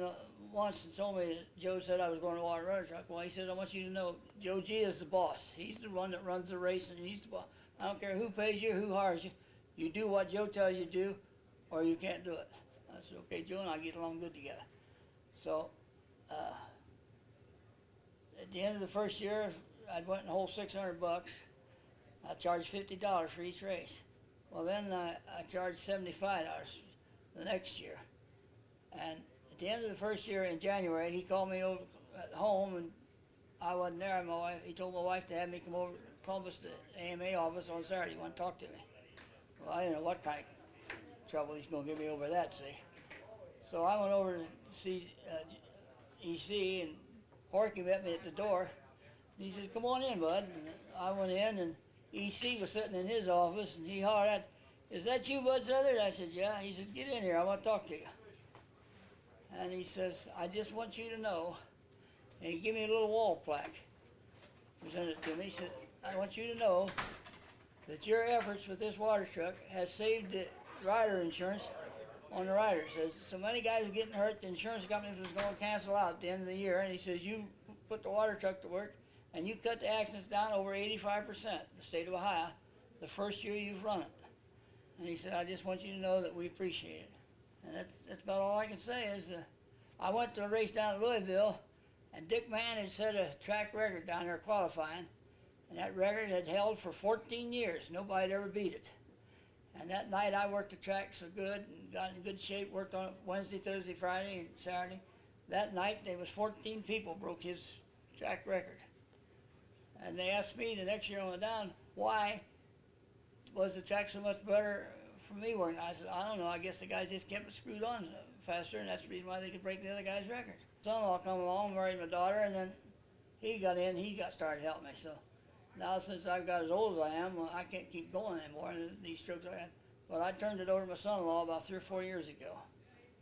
once and told me that Joe said I was going to water rudder truck. Well, he said, I want you to know, Joe G is the boss. He's the one that runs the race, and he's the boss. I don't care who pays you, who hires you. You do what Joe tells you to do, or you can't do it. I said, okay, Joe and I get along good together. So at the end of the first year, I went and hauled $600. I charged $50 for each race. Well, then I charged $75 the next year. And at the end of the first year in January, he called me over at home, and I wasn't there. He told my wife to have me come over to Columbus, the AMA office on Saturday. He wanted to talk to me. Well, I didn't know what kind of trouble he's going to give me over that, see. So I went over to see EC, and Porky met me at the door. And he says, come on in, bud. And I went in, and EC was sitting in his office, and he hollered out, "Is that you, Bud Southern?" I said, "Yeah." He says, "Get in here, I want to talk to you." And he says, "I just want you to know," and he gave me a little wall plaque, presented it to me. He said, "I want you to know that your efforts with this water truck has saved the rider insurance on the riders. Says so many guys are getting hurt, the insurance companies was going to cancel out at the end of the year." And he says, "You put the water truck to work, and you cut the accidents down over 85%, the state of Ohio, the first year you've run it." And he said, "I just want you to know that we appreciate it." And that's about all I can say is, I went to a race down at Louisville, and Dick Mann had set a track record down there qualifying, and that record had held for 14 years. Nobody had ever beat it. And that night I worked the track so good and got in good shape, worked on it Wednesday, Thursday, Friday, and Saturday. That night there was 14 people broke his track record. And they asked me the next year on the down, why was the track so much better for me working? I said, "I don't know, I guess the guys just kept it screwed on faster, and that's the reason why they could break the other guy's record." Son-in-law come along, married my daughter, and then he got in, he got started helping me. So now since I've got as old as I am, well, I can't keep going anymore, and these strokes I had. But I turned it over to my son-in-law about 3 or 4 years ago,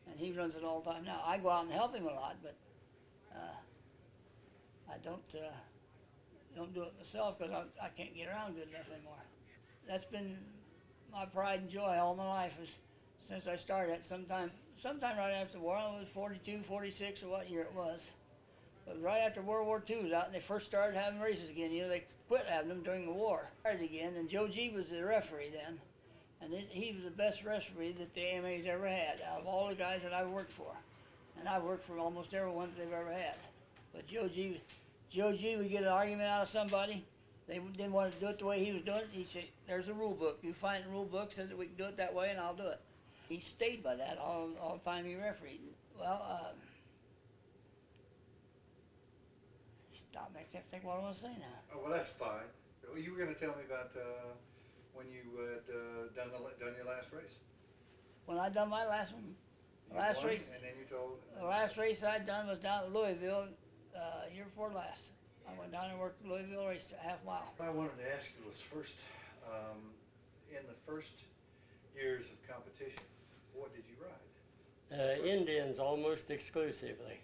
and he runs it all the time now. I go out and help him a lot, but I don't do it myself because I can't get around good enough anymore. That's been my pride and joy all my life is since I started it. Sometime right after the war, I was 42, 46 or what year it was. But right after World War II was out and they first started having races again, you know, they quit having them during the war. Started again, and Joe G was the referee then. And he was the best referee that the AMA's ever had out of all the guys that I've worked for. And I've worked for almost everyone that they've ever had. But Joe G would get an argument out of somebody. They didn't want to do it the way he was doing it. He'd say, "There's a rule book. You find the rule book, says that we can do it that way, and I'll do it." He stayed by that all the time he refereed. Well, stop me. I can't think what I want to say now. Oh, well, that's fine. You were going to tell me about when you had done your last race. When I done my last one, You last won, race, and then you told. the last race I done was down at Louisville, year before last. I went down and worked the Louisville race, a half mile. What I wanted to ask you was first, in the first years of competition, what did you ride? Indians almost exclusively.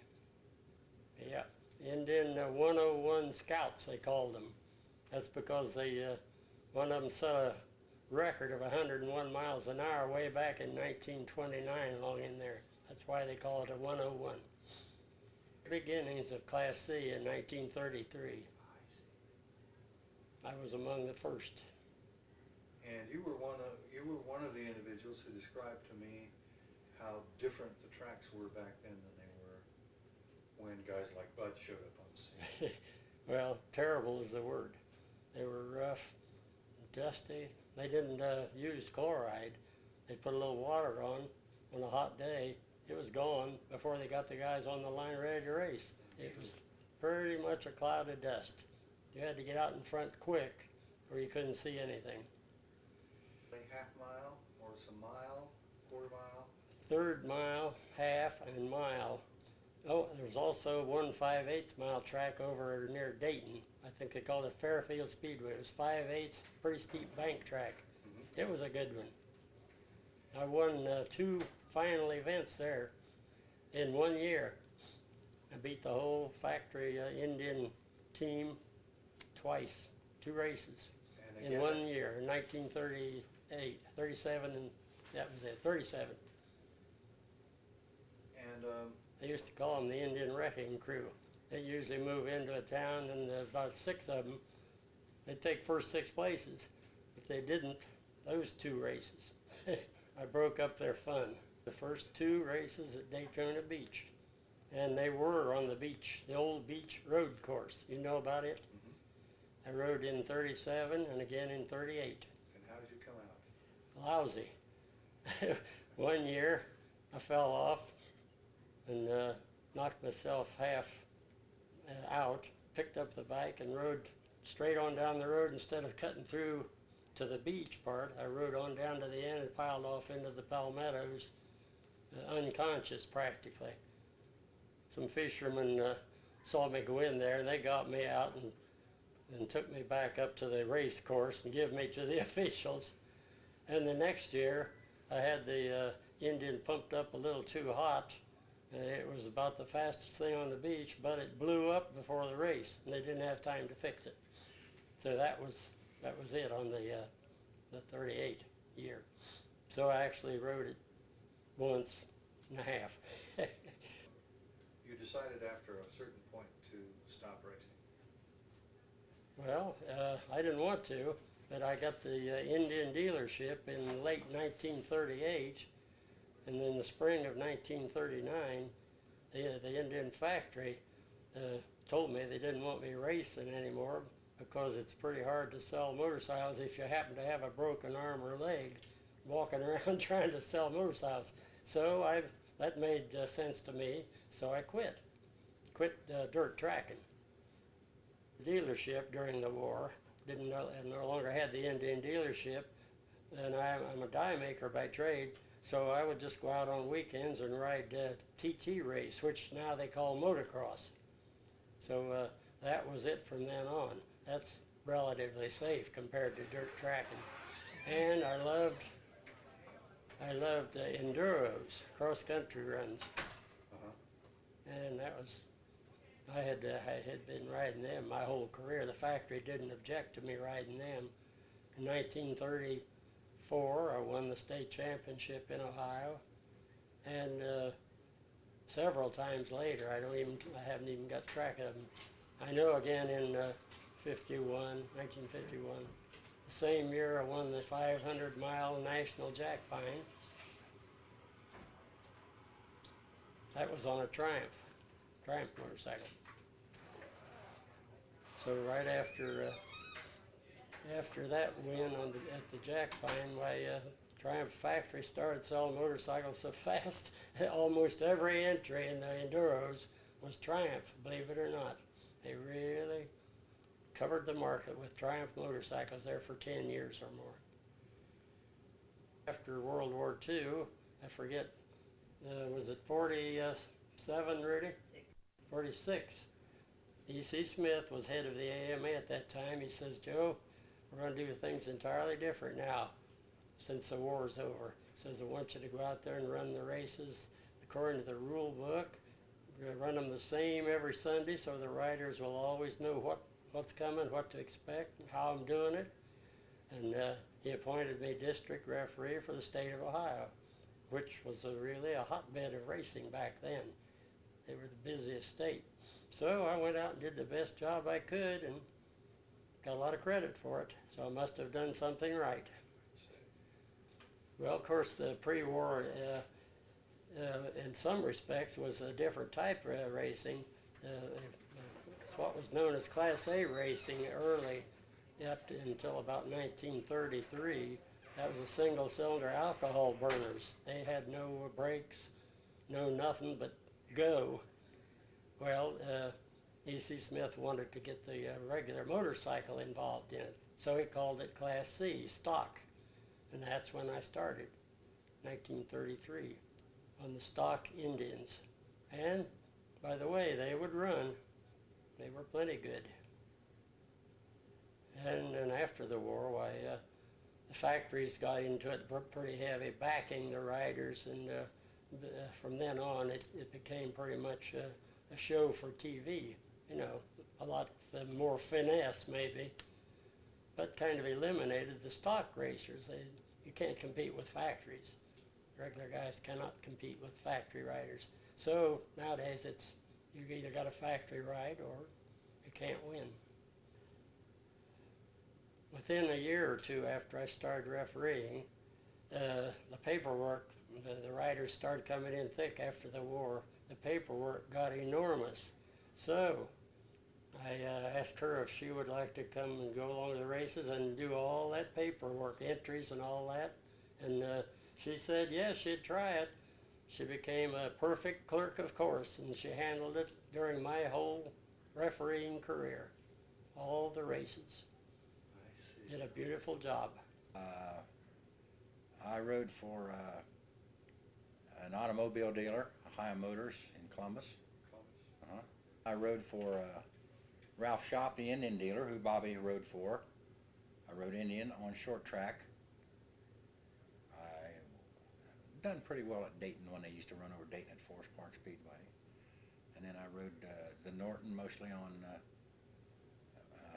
Yeah, Indian 101 Scouts they called them. That's because one of them set a record of 101 miles an hour way back in 1929 along in there. That's why they call it a 101. Beginnings of Class C in 1933. I was among the first. And you were one of the individuals who described to me how different the tracks were back then than they were when guys like Bud showed up on the scene. Well, terrible is the word. They were rough, dusty. They didn't use chloride. They put a little water on a hot day. It was gone before they got the guys on the line ready to race. It was pretty much a cloud of dust. You had to get out in front quick or you couldn't see anything. A half mile, or some mile, quarter mile? Third mile, half, and mile. Oh, there was also 1 5/8 mile track over near Dayton. I think they called it Fairfield Speedway. It was 5/8, pretty steep bank track. It was a good one. I won 2 final events there in 1 year. I beat the whole factory Indian team twice, 2 races And in 1 year, in 1938, 37, and that was it, 37. And They used to call them the Indian Wrecking Crew. They usually move into a town, and about 6 of them, they'd take first 6 places, but they didn't those 2 races. I broke up their fun. The first 2 races at Daytona Beach, and they were on the beach, the old beach road course. You know about it? I rode in 37 and again in 38. and how did you come out? Lousy. 1 year I fell off and knocked myself half out, picked up the bike and rode straight on down the road. Instead of cutting through to the beach part, I rode on down to the end and piled off into the palmettos, unconscious practically. Some fishermen saw me go in there and they got me out and took me back up to the race course and give me to the officials. And the next year, I had the Indian pumped up a little too hot. It was about the fastest thing on the beach, but it blew up before the race, and they didn't have time to fix it. So that was it on the 38 year. So I actually rode it once and a half. You decided after a certain point to stop racing. Well, I didn't want to, but I got the Indian dealership in late 1938, and in the spring of 1939, the Indian factory told me they didn't want me racing anymore because it's pretty hard to sell motorcycles if you happen to have a broken arm or leg walking around trying to sell motorcycles. So that made sense to me, so I quit dirt tracking. The dealership during the war no longer had the Indian dealership, and I'm a die maker by trade, so I would just go out on weekends and ride TT race, which now they call motocross. So that was it from then on. That's relatively safe compared to dirt tracking. And I loved enduros, cross-country runs. And that was, I had been riding them my whole career. The factory didn't object to me riding them. In 1934, I won the state championship in Ohio, and several times later, I haven't even got track of them. I know again in 1951, the same year I won the 500-mile National Jack Pine. That was on a Triumph motorcycle. So right after that win at the Jack Pine, my Triumph factory started selling motorcycles so fast that almost every entry in the enduros was Triumph, believe it or not. They really covered the market with Triumph motorcycles there for 10 years or more. After World War II, I forget, was it 47, Rudy? 46. E.C. Smith was head of the AMA at that time. He says, Joe, we're going to do things entirely different now since the war's over. He says, I want you to go out there and run the races according to the rule book. We're going to run them the same every Sunday so the riders will always know what's coming, what to expect, and how I'm doing it. And he appointed me district referee for the state of Ohio, which was really a hotbed of racing back then. They were the busiest state. So I went out and did the best job I could and got a lot of credit for it. So I must have done something right. Well, of course, the pre-war, in some respects, was a different type of racing. It's what was known as Class A racing early, up until about 1933. That was a single-cylinder alcohol burners. They had no brakes, no nothing but go. Well, E.C. Smith wanted to get the regular motorcycle involved in it, so he called it Class C, stock. And that's when I started, 1933, on the stock Indians. And, by the way, they would run. They were plenty good. And then after the war, why, the factories got into it pretty heavy, backing the riders, and from then on, it became pretty much a show for TV. You know, a lot more finesse maybe, but kind of eliminated the stock racers. You can't compete with factories. Regular guys cannot compete with factory riders. So nowadays you've either got a factory ride or you can't win. Within a year or two after I started refereeing, the paperwork, the riders started coming in thick after the war. The paperwork got enormous. So I asked her if she would like to come and go along to the races and do all that paperwork, entries and all that. And she said yes, she'd try it. She became a perfect clerk of course, and she handled it during my whole refereeing career. All the races. I see. Did a beautiful job. I rode for an automobile dealer, Ohio Motors in Columbus. I rode for Ralph Shop, the Indian dealer, who Bobby rode for. I rode Indian on short track. done pretty well at Dayton when they used to run over Dayton at Forest Park Speedway. And then I rode the Norton mostly on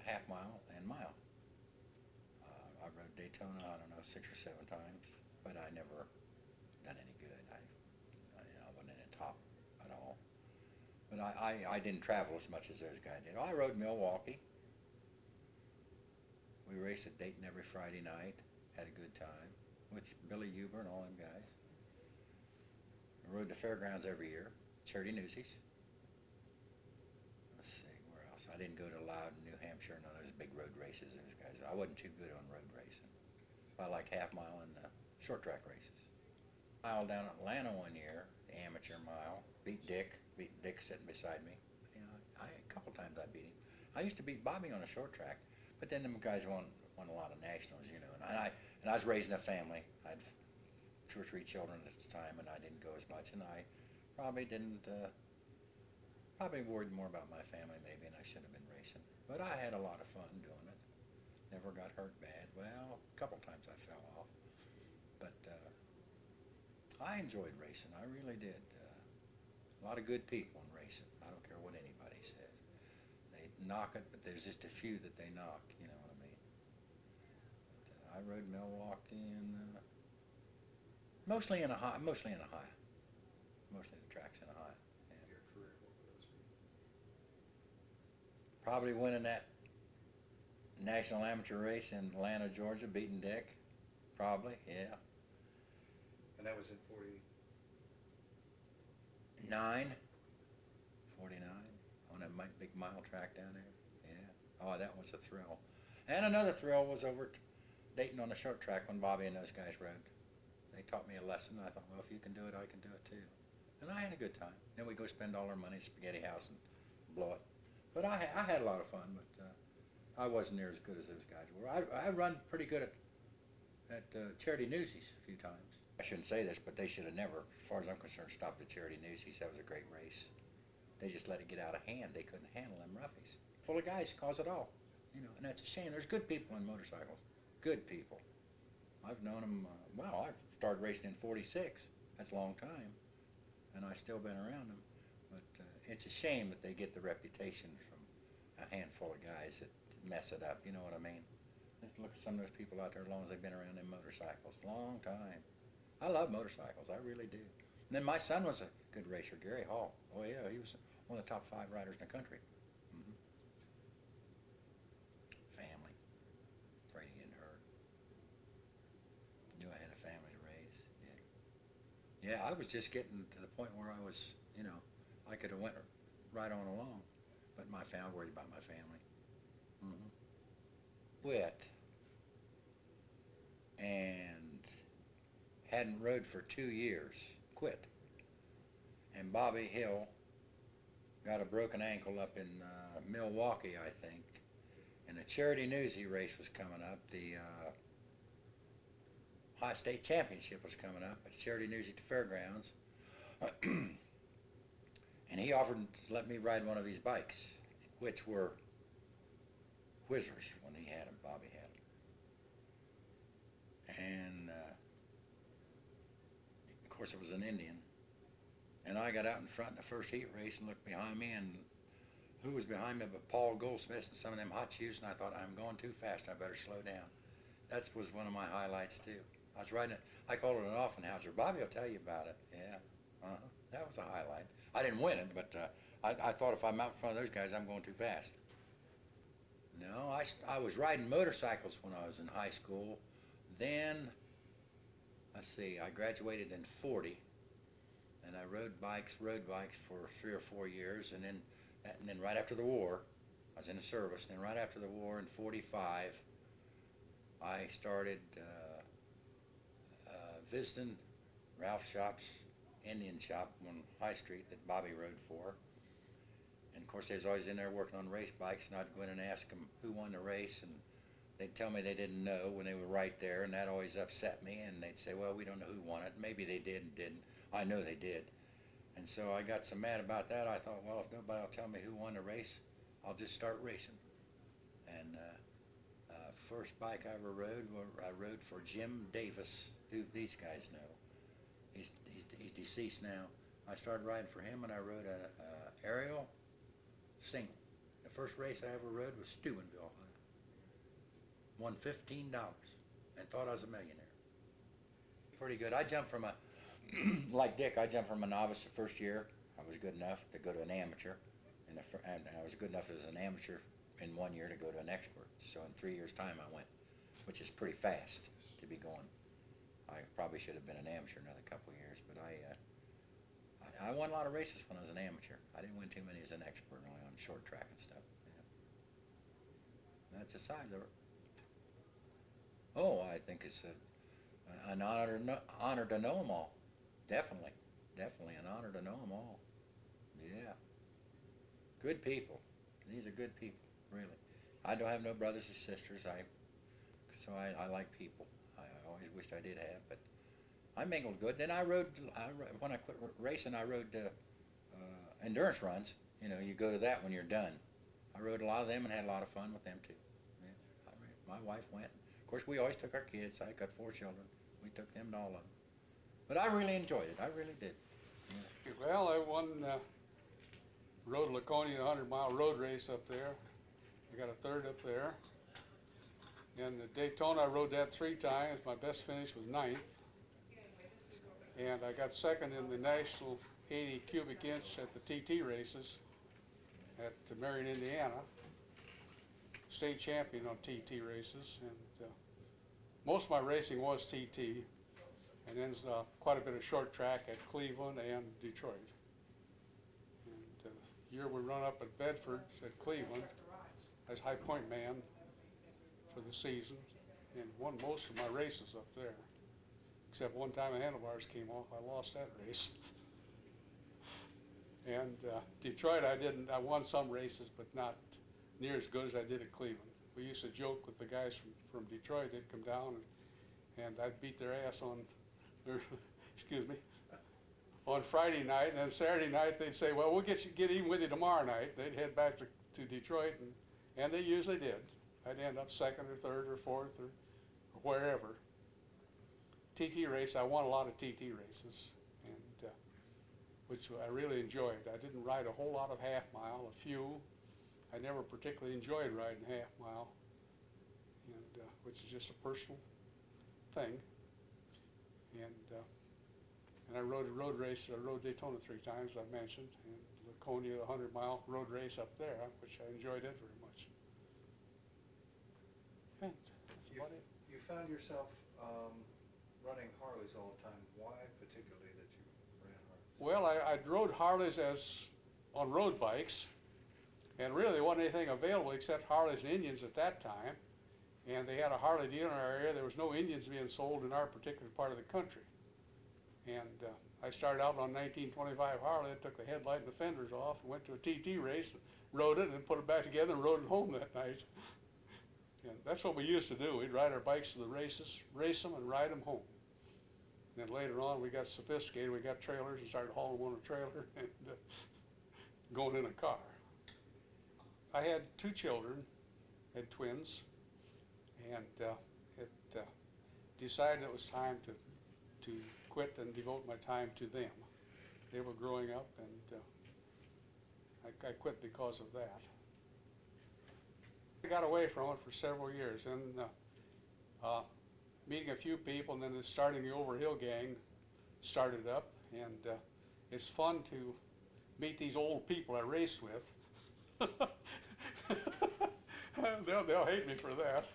half mile and mile. I rode Daytona, I don't know, 6 or 7 times, but I never done any good. I wasn't in the top at all. But I didn't travel as much as those guys did. I rode Milwaukee. We raced at Dayton every Friday night, had a good time with Billy Huber and all them guys. I rode the fairgrounds every year, Charity Newsies. Let's see, where else? I didn't go to Loudon, New Hampshire, and all those big road races, those guys. I wasn't too good on road racing. I like half mile and short track races. Mile down at Atlanta one year, the amateur mile, beat Dick sitting beside me. You know, a couple times I beat him. I used to beat Bobby on a short track, but then them guys won a lot of nationals, you know. And I was raising a family. I had 2 or 3 children at the time, and I didn't go as much, and I probably didn't. Probably worried more about my family maybe, and I should have been racing. But I had a lot of fun doing it. Never got hurt bad. Well, a couple times I fell off, but I enjoyed racing. I really did. A lot of good people in racing. I don't care what anybody says. They knock it, but there's just a few that they knock. You know what I mean? But, I rode Milwaukee and mostly in Ohio. Mostly the tracks in Ohio. Yeah. Probably winning that national amateur race in Atlanta, Georgia, beating Dick. Probably, yeah. And that was in 49 on that big mile track down there. Yeah. Oh, that was a thrill. And another thrill was over at Dayton on the short track when Bobby and those guys rode. They taught me a lesson. I thought, well, if you can do it, I can do it too. And I had a good time. Then we go spend all our money at Spaghetti House and blow it. But I had a lot of fun, but I wasn't near as good as those guys were. I run pretty good at Charity Newsies a few times. I shouldn't say this, but they should have never, as far as I'm concerned, stopped at Charity Newsies. That was a great race. They just let it get out of hand. They couldn't handle them roughies. Full of guys cause it all, you know, and that's a shame. There's good people in motorcycles, good people. I've known them, I started racing in 46. That's a long time, and I've still been around them. But it's a shame that they get the reputation from a handful of guys that mess it up, you know what I mean? Let's look at some of those people out there as long as they've been around them motorcycles. Long time. I love motorcycles, I really do. And then my son was a good racer, Gary Hall. Oh yeah, he was one of the top 5 riders in the country. Family. Afraid of getting hurt. Knew I had a family to raise. Yeah, I was just getting to the point where I was, you know, I could have went right on along. But I worried about my family. Quit. And hadn't rode for 2 years. Quit. And Bobby Hill got a broken ankle up in Milwaukee, I think. And the Charity Newsie race was coming up. The High State Championship was coming up at Charity Newsie at the fairgrounds. And he offered to let me ride one of his bikes, which were Whizzers when he had them, Bobby had them. And of course it was an Indian. And I got out in front in the first heat race and looked behind me, and who was behind me but Paul Goldsmith and some of them hot shoes, and I thought, I'm going too fast, I better slow down. That was one of my highlights too. I was riding it, I called it an Offenhauser. Bobby will tell you about it. Yeah, that was a highlight. I didn't win it, but I thought if I'm out in front of those guys, I'm going too fast. No, I was riding motorcycles when I was in high school. Then, let's see, I graduated in 40, and I rode bikes for 3 or 4 years, and then right after the war, I was in the service, and then right after the war in 45, I started visiting Ralph Shop's Indian shop on High Street that Bobby rode for. And of course, they was always in there working on race bikes, and I'd go in and ask them who won the race, and they'd tell me they didn't know when they were right there, and that always upset me, and they'd say, well, we don't know who won it. Maybe they did and didn't. I know they did. And so I got so mad about that, I thought, well, if nobody will tell me who won the race, I'll just start racing. And first bike I ever rode, I rode for Jim Davis, who these guys know. He's deceased now. I started riding for him, and I rode a aerial single. The first race I ever rode was Steubenville. Won $15 and thought I was a millionaire. Pretty good. I jumped from like Dick, I jumped from a novice the first year. I was good enough to go to an amateur, and I was good enough as an amateur in 1 year to go to an expert. So in 3 years' time I went, which is pretty fast to be going. I probably should have been an amateur another couple of years, but I won a lot of races when I was an amateur. I didn't win too many as an expert, only on short track and stuff. Yeah. That's the size of it. Oh, I think it's an honor to know them all. Definitely an honor to know them all. Yeah. Good people. These are good people, really. I don't have no brothers or sisters. So I like people. I always wished I did have, but I mingled good. Then when I quit racing, I rode endurance runs. You know, you go to that when you're done. I rode a lot of them and had a lot of fun with them too. Yeah. My wife went. Of course, we always took our kids. I got 4 children. We took them to all of them. But I really enjoyed it. I really did. Yeah. Well, I rode Laconia 100-mile road race up there. I got a 3rd up there. And the Daytona, I rode that 3 times. My best finish was 9th. And I got 2nd in the national 80 cubic inch at the TT races at Marion, Indiana. State champion on TT races. And most of my racing was TT. And then quite a bit of short track at Cleveland and Detroit. And the year we run up at Bedford at Cleveland, I was high point man for the season and won most of my races up there. Except one time the handlebars came off, I lost that race. And Detroit, I won some races, but not near as good as I did at Cleveland. We used to joke with the guys from Detroit. They'd come down and I'd beat their ass on on Friday night, and then Saturday night they'd say, well, we'll get even with you tomorrow night. They'd head back to Detroit, and they usually did. I'd end up 2nd or 3rd or 4th or wherever. TT race, I won a lot of TT races, and which I really enjoyed. I didn't ride a whole lot of half mile, a few. I never particularly enjoyed riding half mile, and which is just a personal thing. And I rode a road race. I rode Daytona 3 times, I mentioned, and Laconia, the 100-mile road race up there, which I enjoyed it very much. And that's about it. You found yourself running Harleys all the time. Why particularly that you ran Harleys? Well, I rode Harleys on road bikes, and really there wasn't anything available except Harleys and Indians at that time. And they had a Harley dealer in our area. There was no Indians being sold in our particular part of the country. And I started out on 1925 Harley. I took the headlight and the fenders off and went to a TT race, rode it, and put it back together and rode it home that night. And that's what we used to do. We'd ride our bikes to the races, race them, and ride them home. And then later on, we got sophisticated. We got trailers and started hauling one on a trailer and going in a car. I had 2 children, had twins. And it decided it was time to quit and devote my time to them. They were growing up, and I quit because of that. I got away from it for several years, and meeting a few people, and then starting the Overhill gang started up, and it's fun to meet these old people I raced with. They'll hate me for that.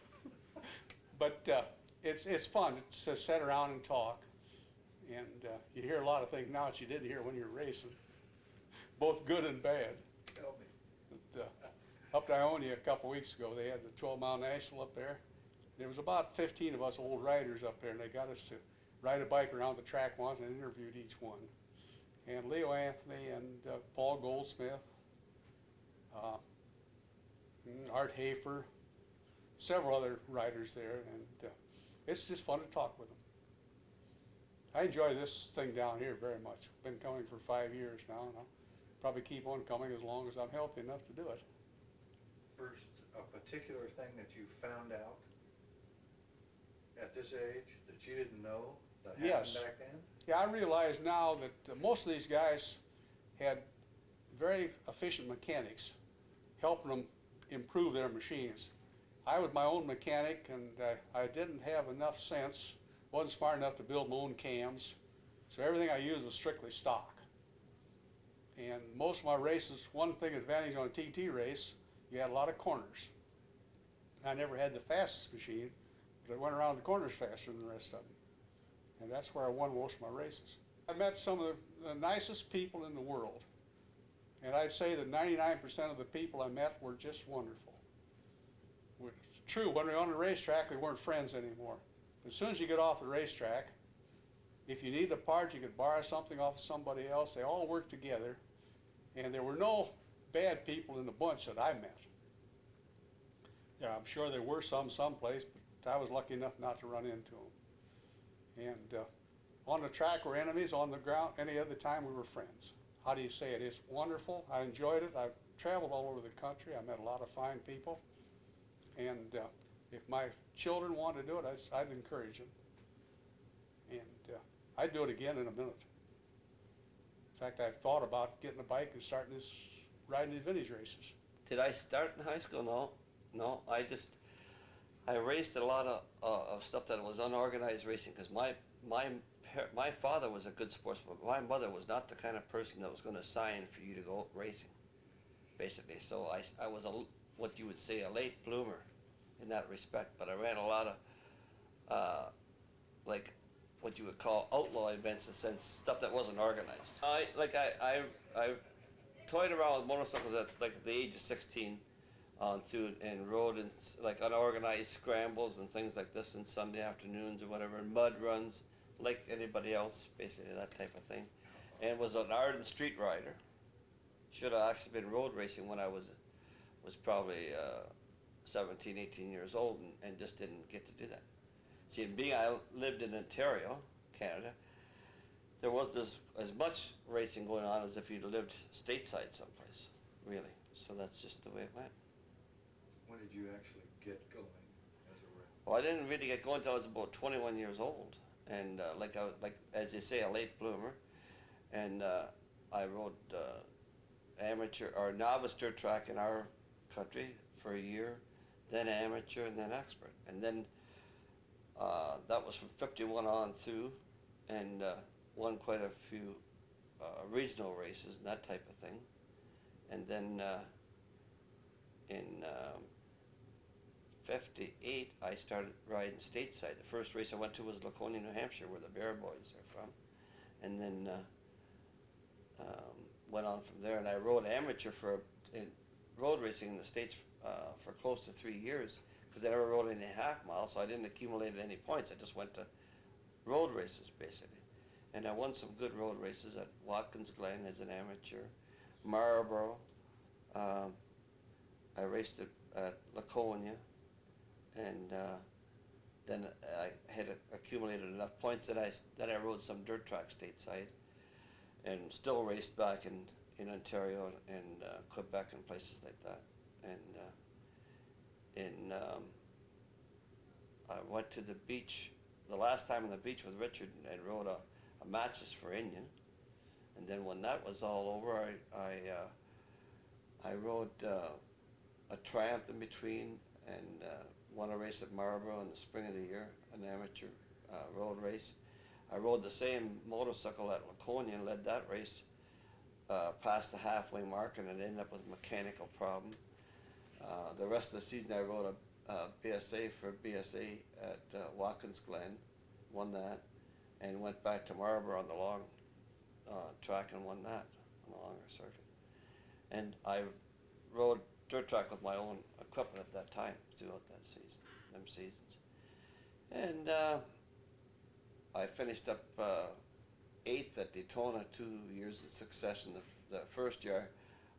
But it's fun to sit around and talk, and you hear a lot of things now that you didn't hear when you were racing, both good and bad. Tell me. But, up to Ionia a couple weeks ago, they had the 12-mile national up there. There was about 15 of us old riders up there, and they got us to ride a bike around the track once and interviewed each one. And Leo Anthony and Paul Goldsmith, Art Hafer, several other riders there, and it's just fun to talk with them. I enjoy this thing down here very much. Been coming for 5 years now, and I'll probably keep on coming as long as I'm healthy enough to do it. First, a particular thing that you found out at this age that you didn't know that happened Yes. back then? Yeah, I realize now that most of these guys had very efficient mechanics helping them improve their machines. I was my own mechanic, and I didn't have enough sense, wasn't smart enough to build my own cams, so everything I used was strictly stock. And most of my races, one thing advantage on a TT race, you had a lot of corners. I never had the fastest machine, but it went around the corners faster than the rest of them. And that's where I won most of my races. I met some of the nicest people in the world. And I'd say that 99% of the people I met were just wonderful. It's true, when we were on the racetrack, we weren't friends anymore. As soon as you get off the racetrack, if you needed a part, you could borrow something off of somebody else. They all worked together. And there were no bad people in the bunch that I met. Yeah, I'm sure there were some someplace, but I was lucky enough not to run into them. And on the track we're enemies, on the ground any other time we were friends. How do you say it? It's wonderful. I enjoyed it. I've traveled all over the country. I met a lot of fine people. And if my children want to do it, I'd encourage them. And I'd do it again in a minute. In fact, I've thought about getting a bike and starting riding these vintage races. Did I start in high school? No. I raced a lot of stuff that was unorganized racing because my father was a good sportsman. My mother was not the kind of person that was going to sign for you to go racing, basically. So I was what you would say a late bloomer in that respect. But I ran a lot of like what you would call outlaw events, in a sense, stuff that wasn't organized. I toyed around with motorcycles at like the age of 16 on through and rode in like unorganized scrambles and things like this in Sunday afternoons or whatever, and mud runs like anybody else, basically that type of thing. And was an ardent street rider. Should have actually been road racing when I was probably 17, 18 years old and just didn't get to do that. See, being I lived in Ontario, Canada, there wasn't as much racing going on as if you'd lived stateside someplace, really. So that's just the way it went. When did you actually get going as a race? Well, I didn't really get going until I was about 21 years old, and like as you say, a late bloomer. And I rode amateur or novice dirt track in our country for a year, then amateur, and then expert, and then that was from 51 on through, and won quite a few regional races and that type of thing. And then in 58, I started riding stateside. The first race I went to was Laconia, New Hampshire, where the Bear Boys are from. And then went on from there, and I rode amateur in road racing in the States for close to 3 years, because I never rode any half mile, so I didn't accumulate any points. I just went to road races, basically. And I won some good road races at Watkins Glen as an amateur, Marlborough. I raced at Laconia, and then I had accumulated enough points that I rode some dirt track stateside, and still raced back in Ontario and Quebec and places like that. And I went to the beach, the last time on the beach with Richard, and rode a matches for Indian. And then when that was all over, I rode a Triumph in between, and won a race at Marlborough in the spring of the year, an amateur road race. I rode the same motorcycle at Laconia and led that race past the halfway mark, and it ended up with a mechanical problem. The rest of the season I rode a BSA for BSA at Watkins Glen, won that, and went back to Marlborough on the long track and won that on the longer circuit. And I rode dirt track with my own equipment at that time throughout that season, them seasons. And I finished up 8th at Daytona 2 years in succession. The first year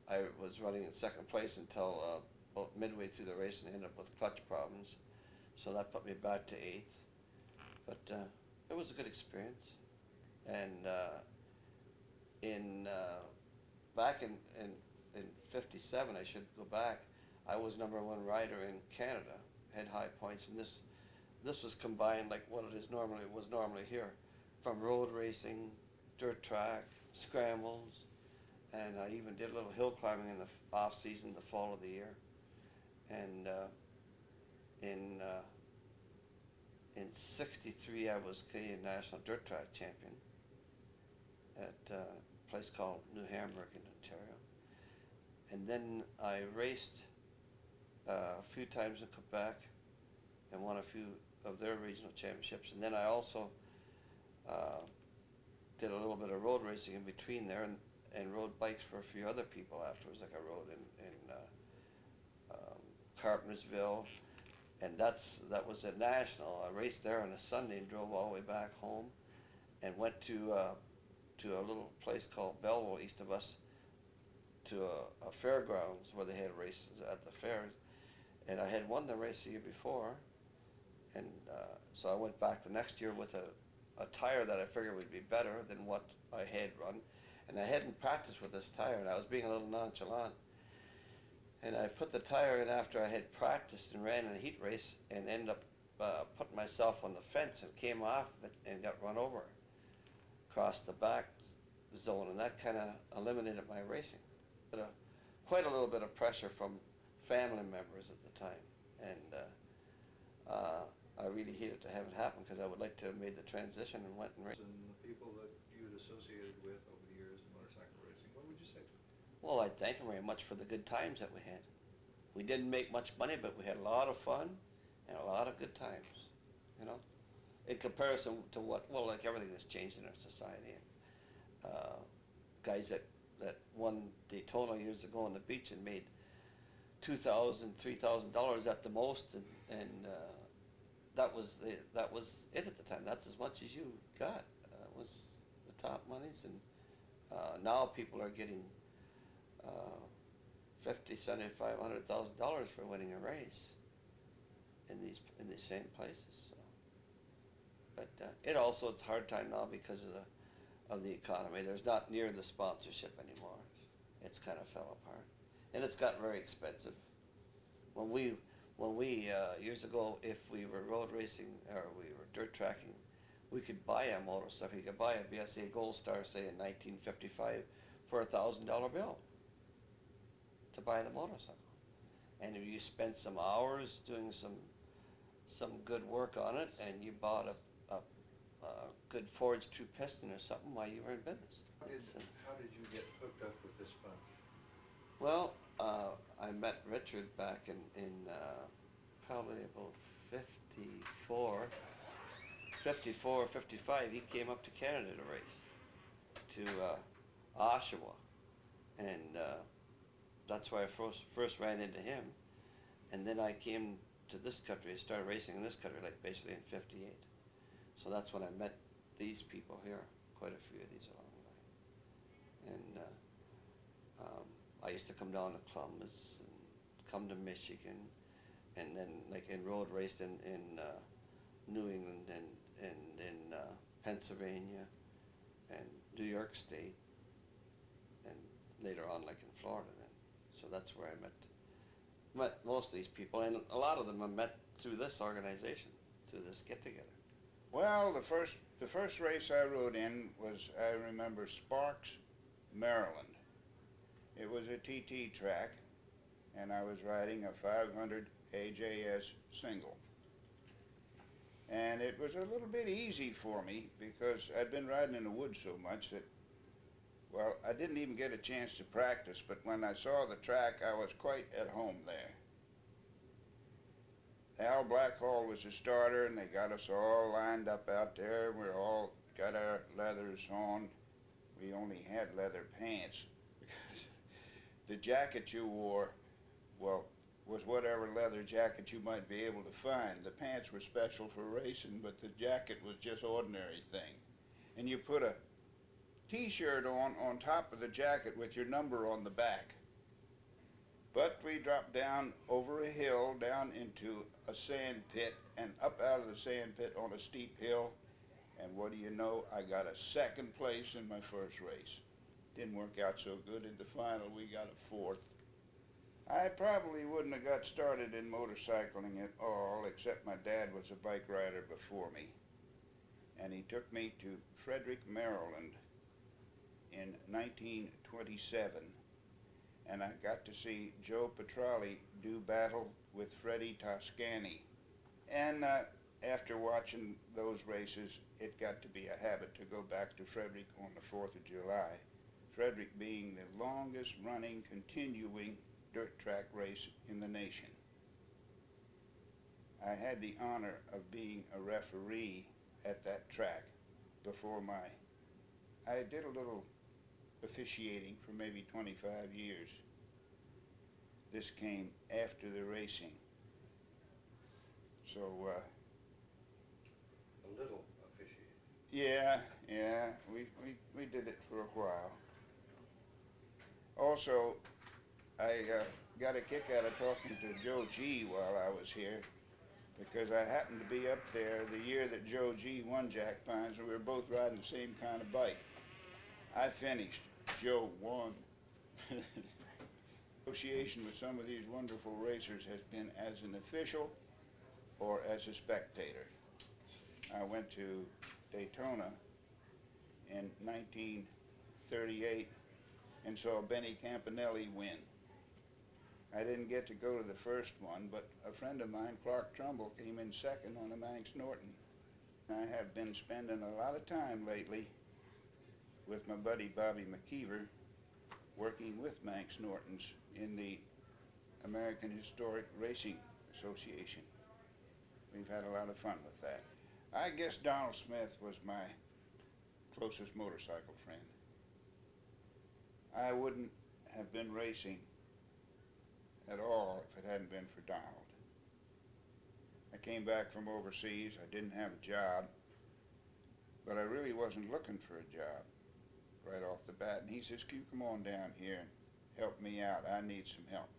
I was running in second place until about midway through the race, and ended up with clutch problems. So that put me back to 8th. But it was a good experience. And back in 57, I should go back, I was #1 rider in Canada, had high points, and this was combined like what was normally here. from road racing, dirt track, scrambles, and I even did a little hill climbing in the off season, the fall of the year. And in '63, I was Canadian National Dirt Track Champion at a place called New Hamburg in Ontario. And then I raced a few times in Quebec and won a few of their regional championships. And then I also did a little bit of road racing in between there, and rode bikes for a few other people afterwards. Like I rode in Carpentersville, and that was a national. I raced there on a Sunday and drove all the way back home, and went to a little place called Belleville east of us, to a fairgrounds where they had races at the fairs, and I had won the race the year before, and so I went back the next year with a tire that I figured would be better than what I had run, and I hadn't practiced with this tire, and I was being a little nonchalant, and I put the tire in after I had practiced and ran in a heat race, and ended up putting myself on the fence and came off it and got run over across the back zone, and that kind of eliminated my racing. But quite a little bit of pressure from family members at the time, and I really hated to have it happen because I would like to have made the transition and went and raced. And the people that you'd associated with over the years in motorcycle racing, what would you say to them? Well, I thank them very much for the good times that we had. We didn't make much money, but we had a lot of fun and a lot of good times, you know, in comparison to like everything that's changed in our society. Guys that won Daytona years ago on the beach and made $2,000, $3,000 at the most, and that was it at the time. That's as much as you got. Was the top monies, and now people are getting $50,000, $75,000, $100,000 for winning a race in these same places. So. But it's a hard time now because of the economy. There's not near the sponsorship anymore. It's kind of fell apart, and it's gotten very expensive. When we years ago, if we were road racing or we were dirt tracking, we could buy a motorcycle. You could buy a BSA Gold Star, say in 1955, for $1,000 bill to buy the motorcycle. And if you spent some hours doing some good work on it, and you bought a good forged true piston or something, why, you were in business. How did you get hooked up with this bike? Well, I met Richard back in probably about 54, 55. He came up to Canada to race, to Oshawa, and that's where I first ran into him. And then I came to this country, started racing in this country, like basically in '58. So that's when I met these people here, quite a few of these along the way. And I used to come down to Columbus and come to Michigan, and then like in road raced in New England and in Pennsylvania and New York State, and later on like in Florida then. So that's where I met most of these people, and a lot of them I met through this organization, through this get-together. Well, the first race I rode in was, I remember, Sparks, Maryland. It was a TT track, and I was riding a 500 AJS single. And it was a little bit easy for me because I'd been riding in the woods so much that, well, I didn't even get a chance to practice, but when I saw the track, I was quite at home there. Al Blackhall was the starter, and they got us all lined up out there. We all got our leathers on. We only had leather pants because the jacket you wore, well, was whatever leather jacket you might be able to find. The pants were special for racing, but the jacket was just ordinary thing. And you put a t-shirt on top of the jacket with your number on the back. But we dropped down over a hill, down into a sand pit, and up out of the sand pit on a steep hill. And what do you know? I got a second place in my first race. Didn't work out so good in the final. We got a fourth. I probably wouldn't have got started in motorcycling at all, except my dad was a bike rider before me. and he took me to Frederick, Maryland in 1927, and I got to see Joe Petrali do battle with Freddie Toscani. And after watching those races, it got to be a habit to go back to Frederick on the 4th of July. Frederick being the longest running continuing dirt track race in the nation. I had the honor of being a referee at that track before I did a little officiating for maybe 25 years. This came after the racing. So, A little officiating. yeah, we did it for a while. Also, I got a kick out of talking to Joe G while I was here, because I happened to be up there the year that Joe G won Jack Pines, and we were both riding the same kind of bike. I finished, Joe won. Association with some of these wonderful racers has been as an official or as a spectator. I went to Daytona in 1938 and saw Benny Campanelli win. I didn't get to go to the first one, but a friend of mine, Clark Trumbull, came in second on the Manx Norton. I have been spending a lot of time lately with my buddy Bobby McKeever, working with Manx Nortons in the American Historic Racing Association. We've had a lot of fun with that. I guess Donald Smith was my closest motorcycle friend. I wouldn't have been racing at all if it hadn't been for Donald. I came back from overseas, I didn't have a job, but I really wasn't looking for a job right off the bat, and he says, "You come on down here and help me out, I need some help."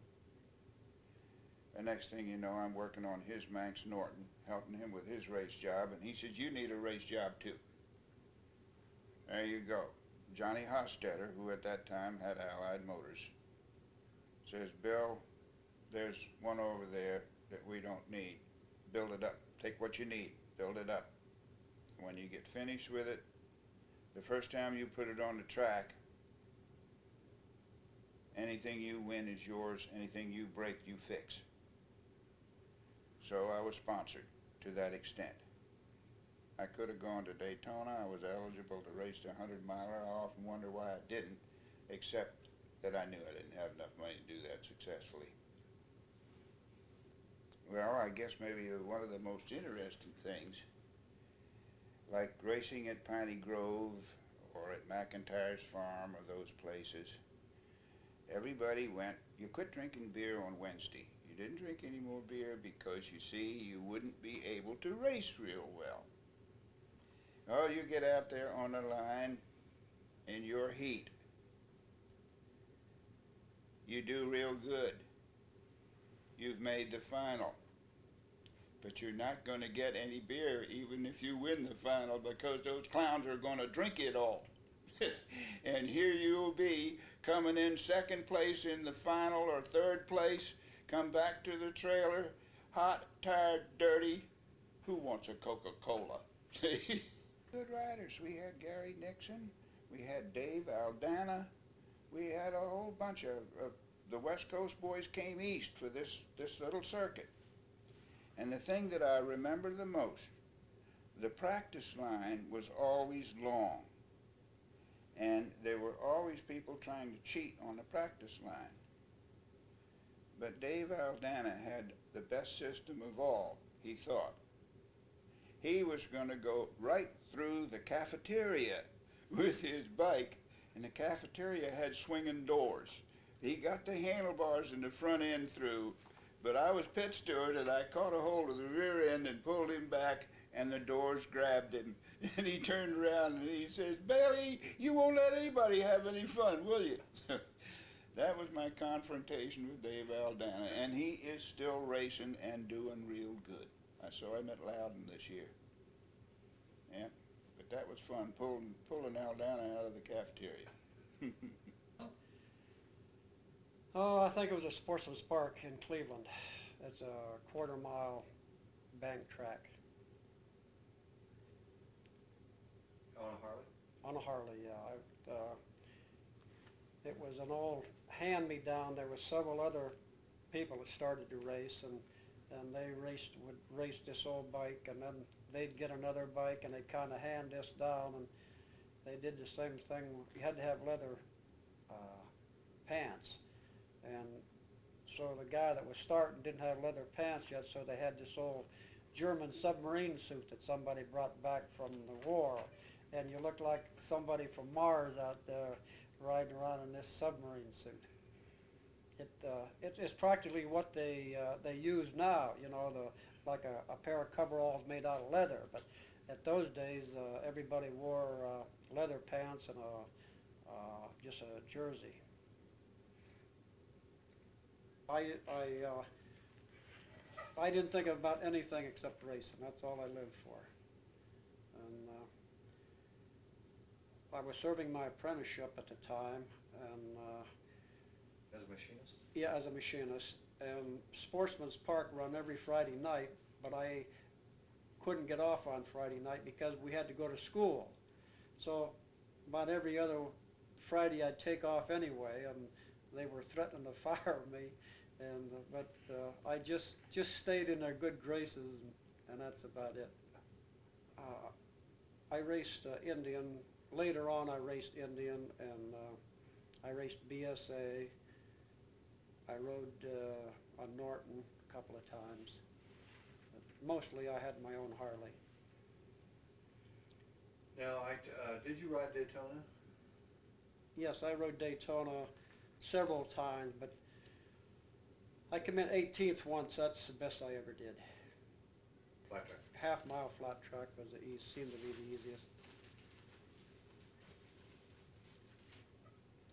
The next thing you know, I'm working on his Manx Norton, helping him with his race job, and he says, "You need a race job too." There you go. Johnny Hostetter, who at that time had Allied Motors, says, "Bill, there's one over there that we don't need. Build it up. Take what you need, build it up. When you get finished with it, the first time you put it on the track, anything you win is yours, anything you break, you fix." So I was sponsored to that extent. I could have gone to Daytona. I was eligible to race the 100-miler. I often wonder why I didn't, except that I knew I didn't have enough money to do that successfully. Well, I guess maybe one of the most interesting things, like racing at Piney Grove or at McIntyre's Farm or those places, everybody went, you quit drinking beer on Wednesday. You didn't drink any more beer because, you see, you wouldn't be able to race real well. Oh, you get out there on the line in your heat. You do real good. You've made the final. But you're not going to get any beer even if you win the final, because those clowns are going to drink it all. And here you'll be coming in second place in the final or third place, come back to the trailer, hot, tired, dirty. Who wants a Coca-Cola? Good riders. We had Gary Nixon, we had Dave Aldana, we had a whole bunch of the West Coast boys came east for this little circuit. And the thing that I remember the most, the practice line was always long. And there were always people trying to cheat on the practice line. But Dave Aldana had the best system of all, he thought. He was going to go right through the cafeteria with his bike, and the cafeteria had swinging doors. He got the handlebars and the front end through, but I was pit steward and I caught a hold of the rear end and pulled him back, and the doors grabbed him. And he turned around and he says, "Bailey, you won't let anybody have any fun, will you?" That was my confrontation with Dave Aldana, and he is still racing and doing real good. I saw him at Loudon this year. Yeah, but that was fun, pulling Aldana out of the cafeteria. Oh, I think it was a Sportsman's Park in Cleveland. It's a quarter-mile bank track. On a Harley? On a Harley, yeah. It was an old hand-me-down. There were several other people that started to race, and they would race this old bike, and then they'd get another bike, and they'd kind of hand this down, and they did the same thing. You had to have leather pants, and so the guy that was starting didn't have leather pants yet, so they had this old German submarine suit that somebody brought back from the war, and you looked like somebody from Mars out there riding around in this submarine suit. It's practically what they use now, you know, like a pair of coveralls made out of leather. But at those days, everybody wore leather pants and just a jersey. I didn't think about anything except racing. That's all I lived for. And I was serving my apprenticeship at the time, and As a machinist? yeah, as a machinist. And Sportsman's Park run every Friday night, but I couldn't get off on Friday night because we had to go to school. So about every other Friday I'd take off anyway, and they were threatening to fire me. And but I just stayed in their good graces, and that's about it. I raced Indian. Later on, I raced Indian, and I raced BSA. I rode on Norton a couple of times. But mostly, I had my own Harley. Now, did you ride Daytona? Yes, I rode Daytona several times, but I came in 18th once. That's the best I ever did. Flat track. Half-mile flat track was seemed to be the easiest.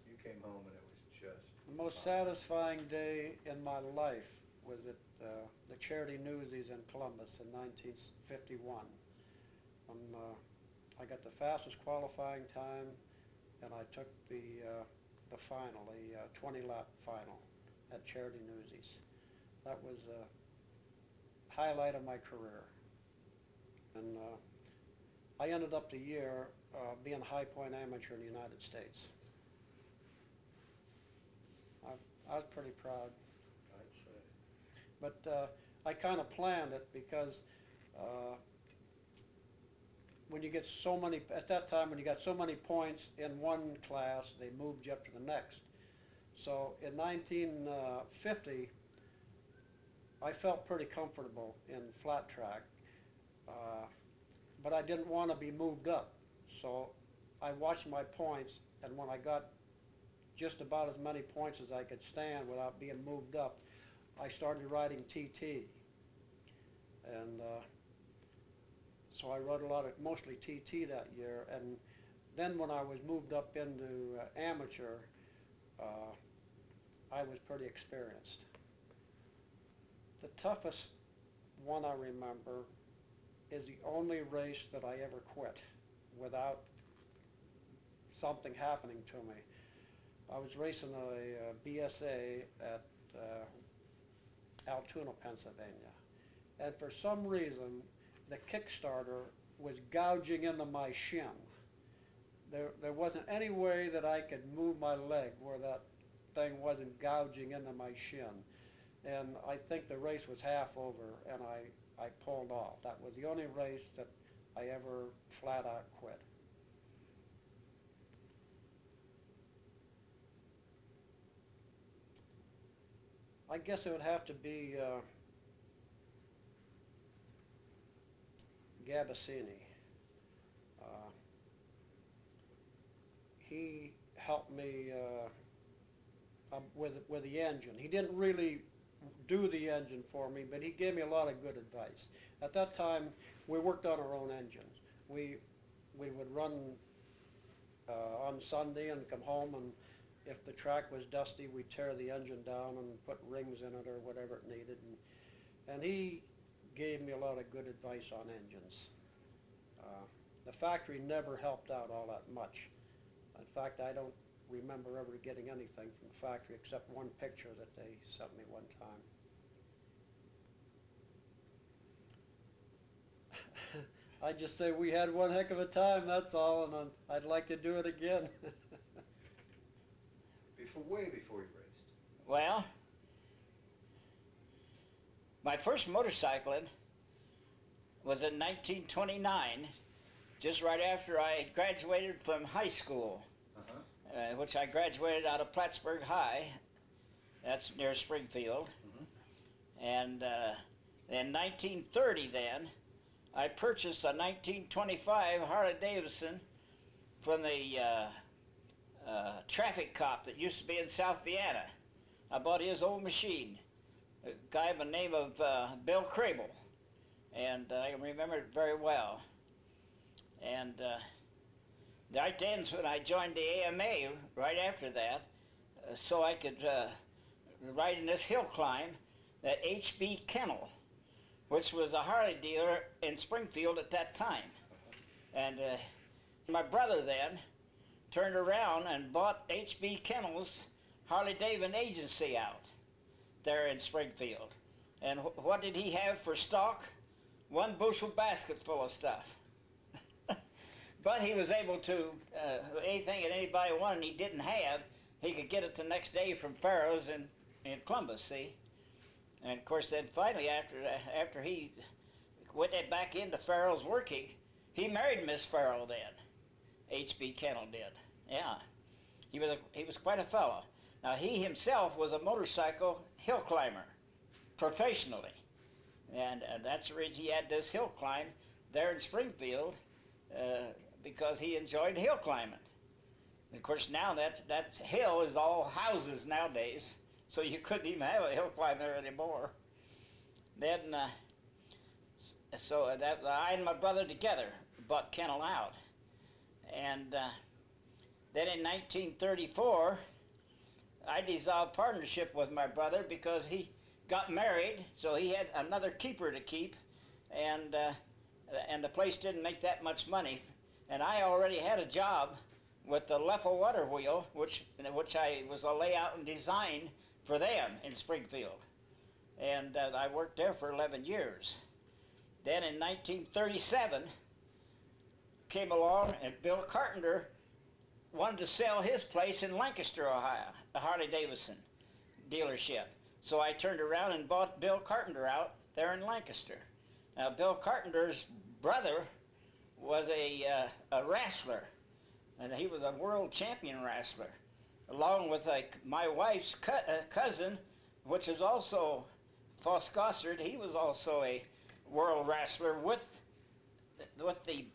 You came home and it was just... The most satisfying day in my life was at the Charity Newsies in Columbus in 1951. When I got the fastest qualifying time, and I took the final, the 20-lap final at Charity Newsies. That was a highlight of my career. And I ended up the year being High Point Amateur in the United States. I was pretty proud. I'd say. But I kind of planned it because when you get so many, at that time when you got so many points in one class, they moved you up to the next. So in 1950, I felt pretty comfortable in flat track, but I didn't want to be moved up. So I watched my points, and when I got just about as many points as I could stand without being moved up, I started riding TT. And so I rode mostly TT that year. And then when I was moved up into amateur, I was pretty experienced. The toughest one I remember is the only race that I ever quit without something happening to me. I was racing a BSA at Altoona, Pennsylvania. And for some reason, the Kickstarter was gouging into my shin. There wasn't any way that I could move my leg where that thing wasn't gouging into my shin. And I think the race was half over, and I pulled off. That was the only race that I ever flat out quit. I guess it would have to be Gabasini. He helped me with the engine. He didn't really do the engine for me, but he gave me a lot of good advice. At that time, we worked on our own engines. We would run on Sunday and come home, and if the track was dusty, we'd tear the engine down and put rings in it or whatever it needed. And he gave me a lot of good advice on engines. The factory never helped out all that much. In fact, I don't remember ever getting anything from the factory except one picture that they sent me one time. I just say we had one heck of a time, that's all, and I'd like to do it again. Way before you raced. Well, my first motorcycling was in 1929, just right after I graduated from high school, which I graduated out of Plattsburgh High. That's near Springfield. And in 1930 then, I purchased a 1925 Harley Davidson from the traffic cop that used to be in South Vienna. I bought his old machine, a guy by the name of Bill Crable, and I remember it very well. And right then's when I joined the AMA right after that, so I could ride in this hill climb that H.B. Kennel, which was a Harley dealer in Springfield at that time. And my brother then turned around and bought H.B. Kennel's Harley Davidson agency out there in Springfield. And what did he have for stock? 1 bushel basket full of stuff. But he was able to, anything that anybody wanted he didn't have, he could get it the next day from Farrell's in Columbus, see? And of course then finally after he went back into Farrell's working, he married Miss Farrell then. H.B. Kennel did, yeah. He was quite a fellow. Now he himself was a motorcycle hill climber, professionally. And that's the reason he had this hill climb there in Springfield, because he enjoyed hill climbing. And of course now that hill is all houses nowadays, so you couldn't even have a hill climb there anymore. Then, so that I and my brother together bought Kennel out. And then in 1934, I dissolved partnership with my brother because he got married, so he had another keeper to keep, and the place didn't make that much money. And I already had a job with the Leffel Water Wheel, which I was a layout and design for them in Springfield. And I worked there for 11 years. Then in 1937, came along and Bill Carpenter wanted to sell his place in Lancaster, Ohio, the Harley Davidson dealership. So I turned around and bought Bill Carpenter out there in Lancaster. Now Bill Carpenter's brother was a wrestler, and he was a world champion wrestler, along with my wife's cousin, which is also Foss Gossard. He was also a world wrestler with the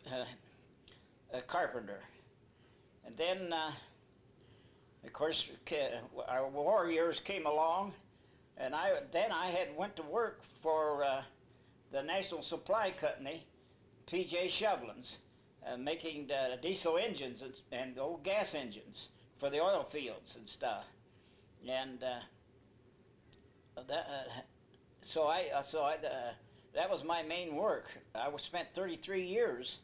Carpenter. And then, of course, our war years came along, and then I had went to work for the National Supply Company, P.J. Shovelins, making diesel engines and old gas engines for the oil fields and stuff. And that was my main work. I spent 33 years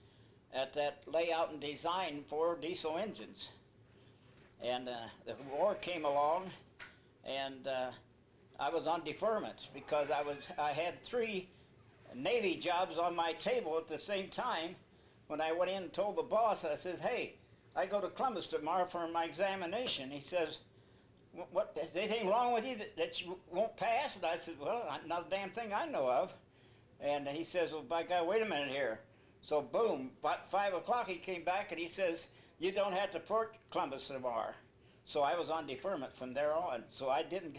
at that layout and design for diesel engines. And the war came along, and I was on deferment because I had 3 Navy jobs on my table at the same time. When I went in and told the boss, I said, "Hey, I go to Columbus tomorrow for my examination." He says, "What, is anything wrong with you that you won't pass?" And I said, "Well, not a damn thing I know of." And he says, "Well, by God, wait a minute here." So boom, about 5 o'clock he came back and he says, "You don't have to port Columbus tomorrow." So I was on deferment from there on. So I didn't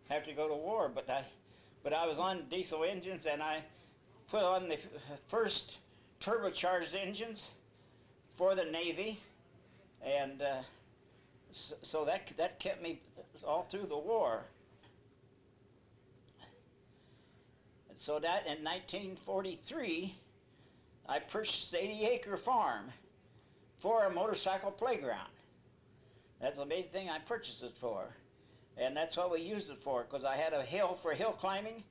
have to go to war, but I was on diesel engines, and I put on the first turbocharged engines for the Navy, and so that kept me all through the war. And so that in 1943, I purchased an 80-acre farm for a motorcycle playground. That's the main thing I purchased it for. And that's what we used it for, because I had a hill for hill climbing,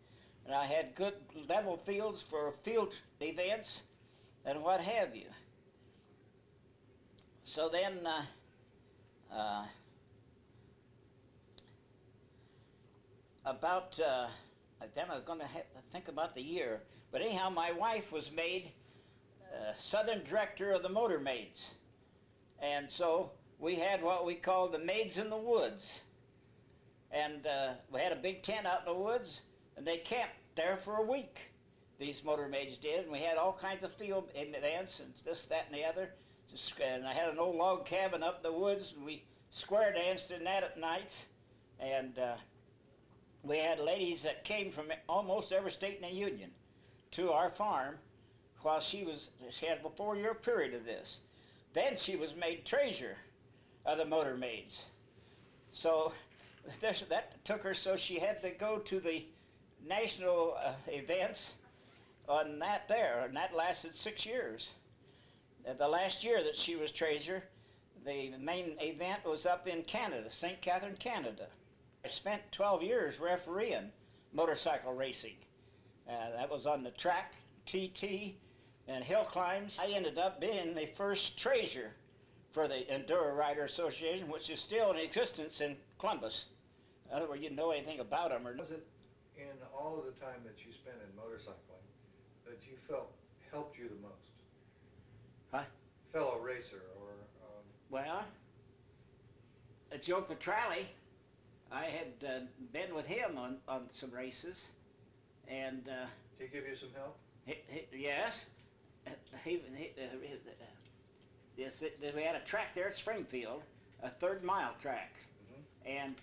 and I had good level fields for field events and what have you. So then, then I was going to think about the year. But anyhow, my wife was made southern director of the Motor Maids. And so we had what we called the Maids in the Woods. And we had a big tent out in the woods, and they camped there for a week. These motor maids did, and we had all kinds of field events and this, that, and the other. And I had an old log cabin up in the woods, and we square danced in that at nights. And we had ladies that came from almost every state in the Union to our farm while she had a 4-year period of this. Then she was made treasurer of the motor maids. So that took her so she had to go to the national events on that there, and that lasted 6 years. The last year that she was treasurer, the main event was up in Canada, St. Catherine, Canada. I spent 12 years refereeing motorcycle racing. That was on the track, TT, and hill climbs. I ended up being the first treasurer for the Enduro Rider Association, which is still in existence in Columbus. In other words, you know anything about them or not. Was it in all of the time that you spent in motorcycling that you felt helped you the most? Huh? Fellow racer or... Well, Joe Petrali, I had been with him on some races, and... Did he give you some help? Yes. Yes, we had a track there at Springfield, a 3rd mile track, and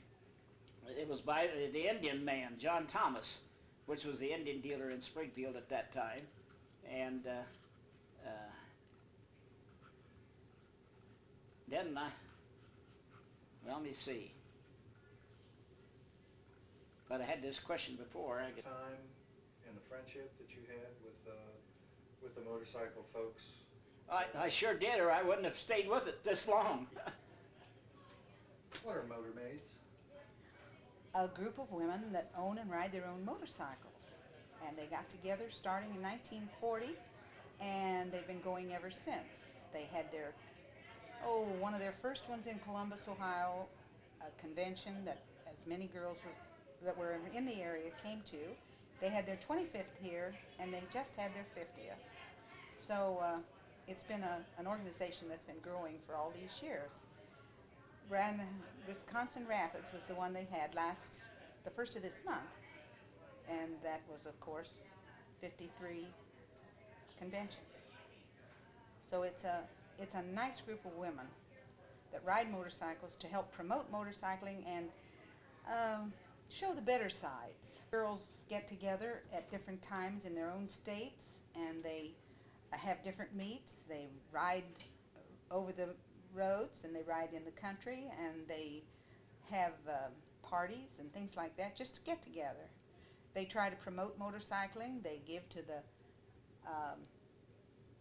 it was by the Indian man, John Thomas, which was the Indian dealer in Springfield at that time, and then well, let me see. But I had this question before. Time and the friendship that you had with the motorcycle folks? I sure did, or I wouldn't have stayed with it this long. What are motor maids? A group of women that own and ride their own motorcycles. And they got together starting in 1940, and they've been going ever since. They had one of their first ones in Columbus, Ohio, a convention that as many girls that were in the area came to. They had their 25th here, and they just had their 50th. So it's been an organization that's been growing for all these years. Wisconsin Rapids was the one they had the first of this month, and that was, of course, 53 conventions. So it's a nice group of women that ride motorcycles to help promote motorcycling and show the better sides. Girls get together at different times in their own states, and they have different meets. They ride over the roads, and they ride in the country, and they have parties and things like that just to get together. They try to promote motorcycling. They give to the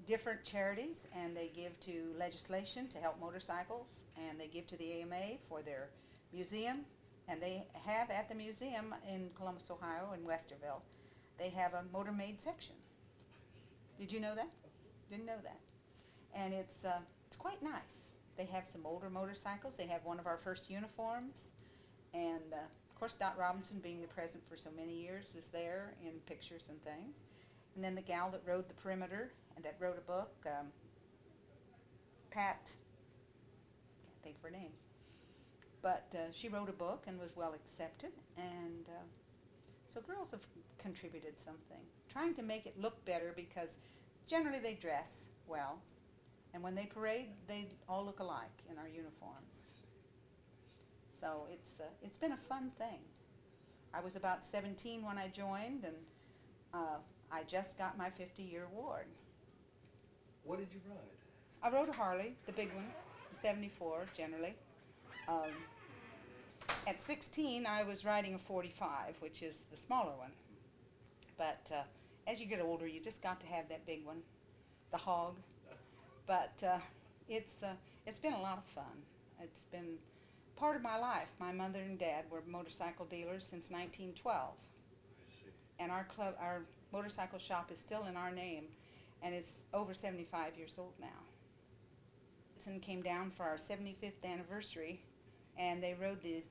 different charities, and they give to legislation to help motorcycles, and they give to the AMA for their museum. And they have at the museum in Columbus, Ohio, in Westerville, they have a motor maid section. Did you know that? Didn't know that. And it's quite nice. They have some older motorcycles. They have one of our first uniforms. And of course, Dot Robinson, being the president for so many years, is there in pictures and things. And then the gal that rode the perimeter and that wrote a book, Pat, can't think of her name. But she wrote a book and was well accepted, and so girls have contributed something, trying to make it look better because generally they dress well, and when they parade, they all look alike in our uniforms. So it's been a fun thing. I was about 17 when I joined, and I just got my 50-year award. What did you ride? I rode a Harley, the big one, the 74 generally. At 16, I was riding a 45, which is the smaller one. But as you get older, you just got to have that big one, the hog. But it's been a lot of fun. It's been part of my life. My mother and dad were motorcycle dealers since 1912. I see. And our motorcycle shop is still in our name, and it's over 75 years old now. And came down for our 75th anniversary, and they rode the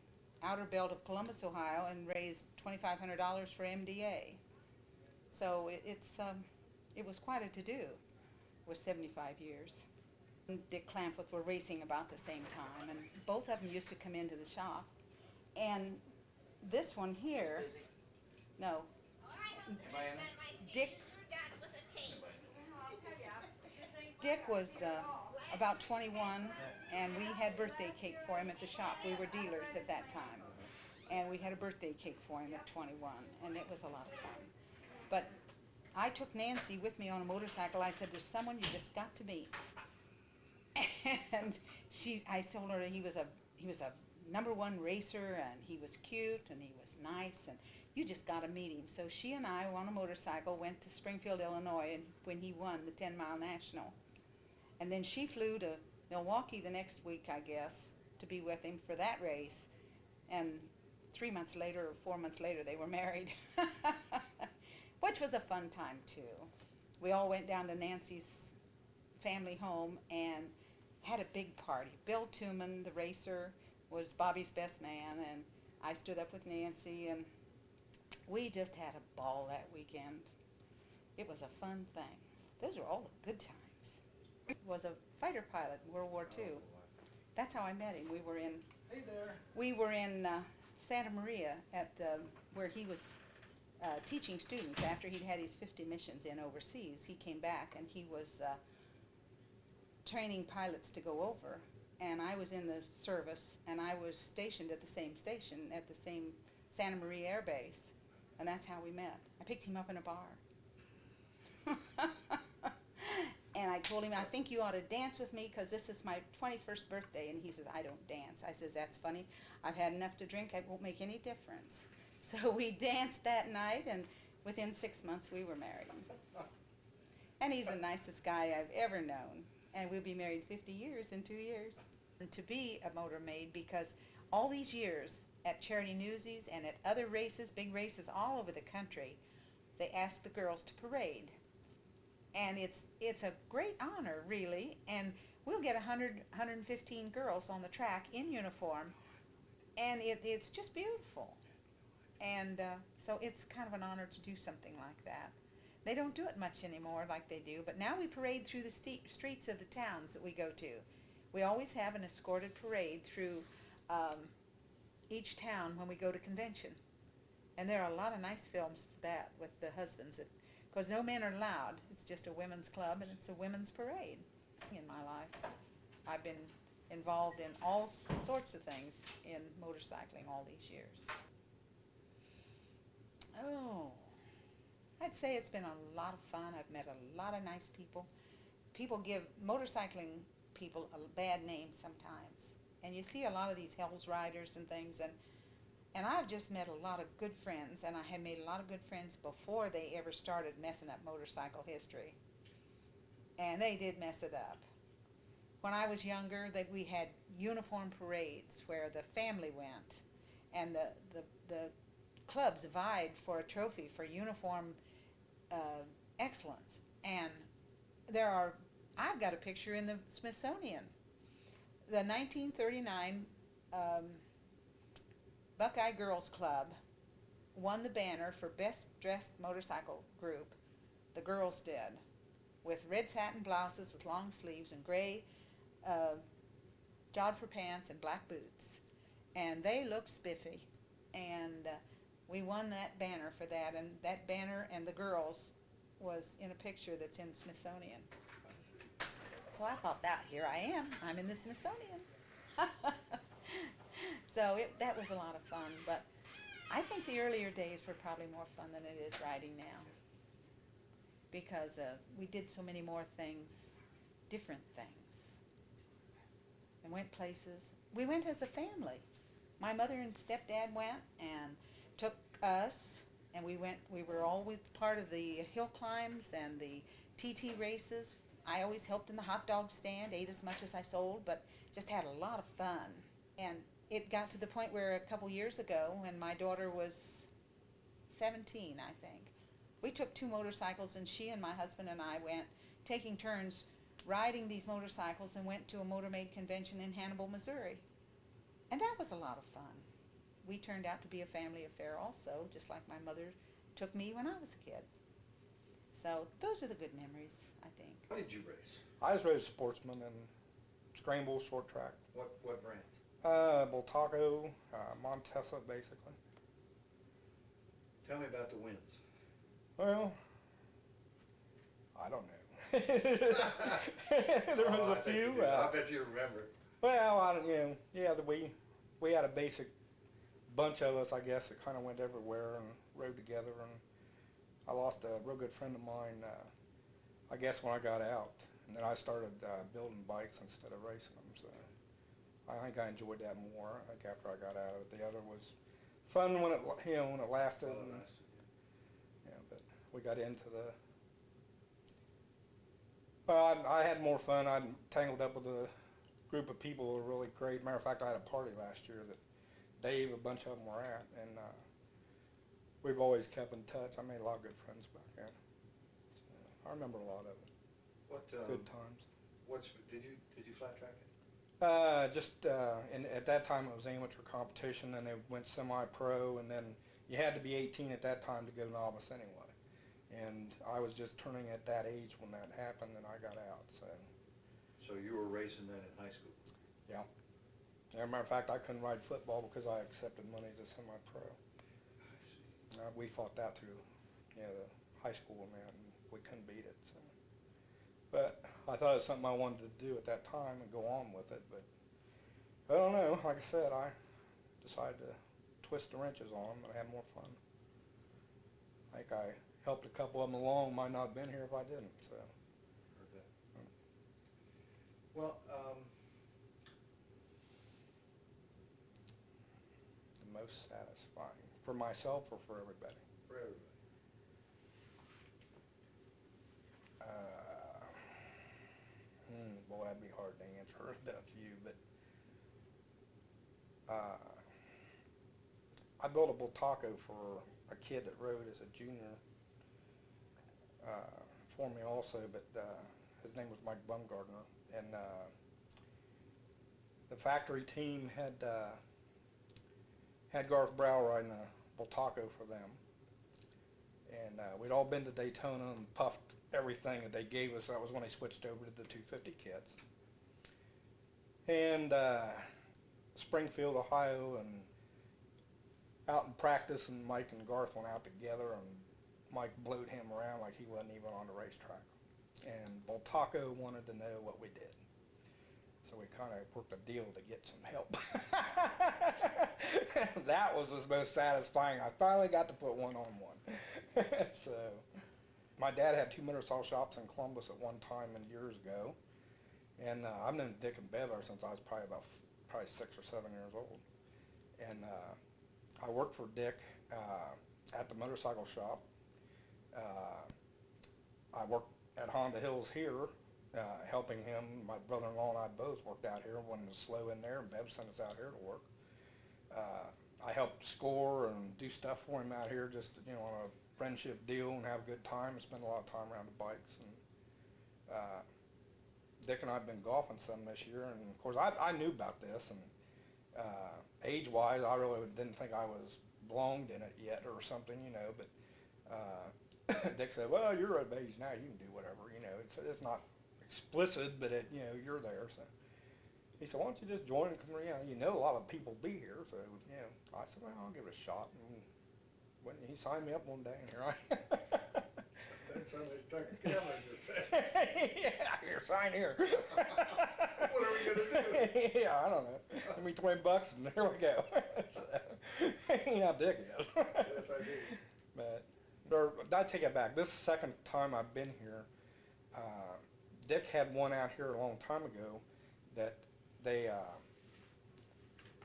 outer belt of Columbus, Ohio, and raised $2,500 for MDA. So it was quite a to-do. was 75 years. Dick Clamforth were racing about the same time, and both of them used to come into the shop. And this one here, no, Dick was about 21, and we had birthday cake for him at the shop. We were dealers at that time, and we had a birthday cake for him at 21, and it was a lot of fun. But I took Nancy with me on a motorcycle. I said, there's someone you just got to meet. And I told her he was a #1 racer, and he was cute, and he was nice, and you just got to meet him. So she and I, on a motorcycle, went to Springfield, Illinois, and when he won the 10-mile national. And then she flew to Milwaukee the next week, I guess, to be with him for that race. And 3 months later, or 4 months later, they were married, which was a fun time, too. We all went down to Nancy's family home and had a big party. Bill Tooman, the racer, was Bobby's best man, and I stood up with Nancy, and we just had a ball that weekend. It was a fun thing. Those were all the good times. He was a fighter pilot in World War II. That's how I met him. We were in Santa Maria at where he was teaching students after he'd had his 50 missions in overseas. He came back, and he was training pilots to go over, and I was in the service, and I was stationed at the same station at the same Santa Maria Air Base, and that's how we met. I picked him up in a bar. And I told him, I think you ought to dance with me because this is my 21st birthday. And he says, I don't dance. I says, that's funny. I've had enough to drink. It won't make any difference. So we danced that night, and within 6 months we were married. And he's the nicest guy I've ever known. And we'll be married 50 years in 2 years. And to be a motor maid, because all these years at Charity Newsies and at other races, big races all over the country, they ask the girls to parade. And it's a great honor, really, and we'll get 100, 115 girls on the track in uniform, and it's just beautiful. And so it's kind of an honor to do something like that. They don't do it much anymore like they do, but now we parade through the streets of the towns that we go to. We always have an escorted parade through each town when we go to convention. And there are a lot of nice films for that with the husbands, because no men are allowed. It's just a women's club, and it's a women's parade. In my life, I've been involved in all sorts of things in motorcycling all these years. Oh, I'd say it's been a lot of fun. I've met a lot of nice people. People give motorcycling people a bad name sometimes. And you see a lot of these Hells Riders and things, and I've just met a lot of good friends, and I had made a lot of good friends before they ever started messing up motorcycle history. And they did mess it up. When I was younger, we had uniform parades where the family went, and the clubs vied for a trophy for uniform excellence. And I've got a picture in the Smithsonian. The 1939 Buckeye Girls Club won the banner for Best Dressed Motorcycle Group. The girls did, with red satin blouses with long sleeves and gray jodhpur pants and black boots. And they looked spiffy. And we won that banner for that. And that banner and the girls was in a picture that's in Smithsonian. So I thought, here I am. I'm in the Smithsonian. So that was a lot of fun, but I think the earlier days were probably more fun than it is riding now, because we did so many more things, different things, and went places. We went as a family. My mother and stepdad went and took us, and we were all part of the hill climbs and the TT races. I always helped in the hot dog stand, ate as much as I sold, but just had a lot of fun. And it got to the point where a couple years ago, when my daughter was 17, I think, we took 2 motorcycles, and she and my husband and I went, taking turns riding these motorcycles, and went to a Motor Maid convention in Hannibal, Missouri. And that was a lot of fun. We turned out to be a family affair also, just like my mother took me when I was a kid. So those are the good memories. I think. What did you race? I was raised a sportsman and scramble, short track. What brands? Bultaco, Montesa, basically. Tell me about the wins. Well, I don't know. There Oh, was I a think you few. do. I bet you remember. Well, I don't, yeah, we had a basic bunch of us, I guess, that kind of went everywhere and rode together. And I lost a real good friend of mine, I guess, when I got out. And then I started building bikes instead of racing them. So I think I enjoyed that more. I think after I got out of it, the other was fun when it when it lasted. Oh, And, nice. yeah, but we got into the. Well, I had more fun. I tangled up with a group of people who were really great. Matter of fact, I had a party last year that Dave, a bunch of them were at, and we've always kept in touch. I made a lot of good friends back then. So, I remember a lot of it. What Good times. did you flat track it? And at that time it was amateur competition, and it went semi-pro, and then you had to be 18 at that time to go novice anyway. And I was just turning at that age when that happened, and I got out. So you were racing then in high school? Yeah. As a matter of fact, I couldn't ride football because I accepted money as a semi-pro. We fought that through, the high school and that, and we couldn't beat it. So. But I thought it was something I wanted to do at that time and go on with it. But I don't know. Like I said, I decided to twist the wrenches on them and have more fun. I think I helped a couple of them along. Might not have been here if I didn't. So. Heard that. Well, The most satisfying for myself or for everybody. for everybody. Boy, that'd be hard to answer. There's been a few, but I built a Bultaco for a kid that rode as a junior for me also, but his name was Mike Bumgardner, and the factory team had Garth Brow riding a Bultaco for them, and we'd all been to Daytona and puffed everything that they gave us. That was when they switched over to the 250 kits. And Springfield, Ohio, and out in practice, and Mike and Garth went out together, and Mike blowed him around like he wasn't even on the racetrack. And Bultaco wanted to know what we did. So we kind of worked a deal to get some help. That was the most satisfying. I finally got to put one on one. So my dad had 2 motorcycle shops in Columbus at one time and years ago. And I've known Dick and Bev ever since I was probably 6 or 7 years old. And I worked for Dick at the motorcycle shop. I worked at Honda Hills here, helping him. My brother-in-law and I both worked out here when it was slow in there, and Bev sent us out here to work. I helped score and do stuff for him out here, just on a friendship deal, and have a good time and spend a lot of time around the bikes. And Dick and I have been golfing some this year, and of course I knew about this, and age-wise I really didn't think I was belonged in it yet or something, but Dick said, well, you're of age now, you can do whatever, it's not explicit, but you're there. So he said, why don't you just join and come around? A lot of people be here, so I said, well, I'll give it a shot. And when he signed me up one day, and here I am. That's how they took a camera in your face. Yeah, here, sign here. What are we gonna do? Yeah, I don't know. Give me $20 and there we go. You know how Dick is. Yes, I do. But I take it back. This second time I've been here, Dick had one out here a long time ago that they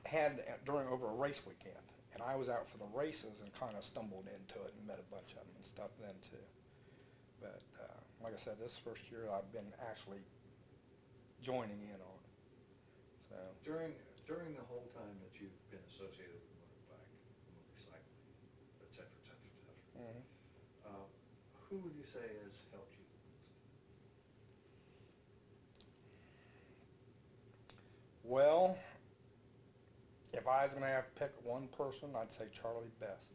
had over a race weekend. And I was out for the races and kind of stumbled into it and met a bunch of them and stuff then too. But like I said, this first year I've been actually joining in on it. So During the whole time that you've been associated with motorcycling, et cetera, et cetera, et cetera, mhm. Who would you say has helped you the most? Well, if I was going to have to pick one person, I'd say Charlie Best.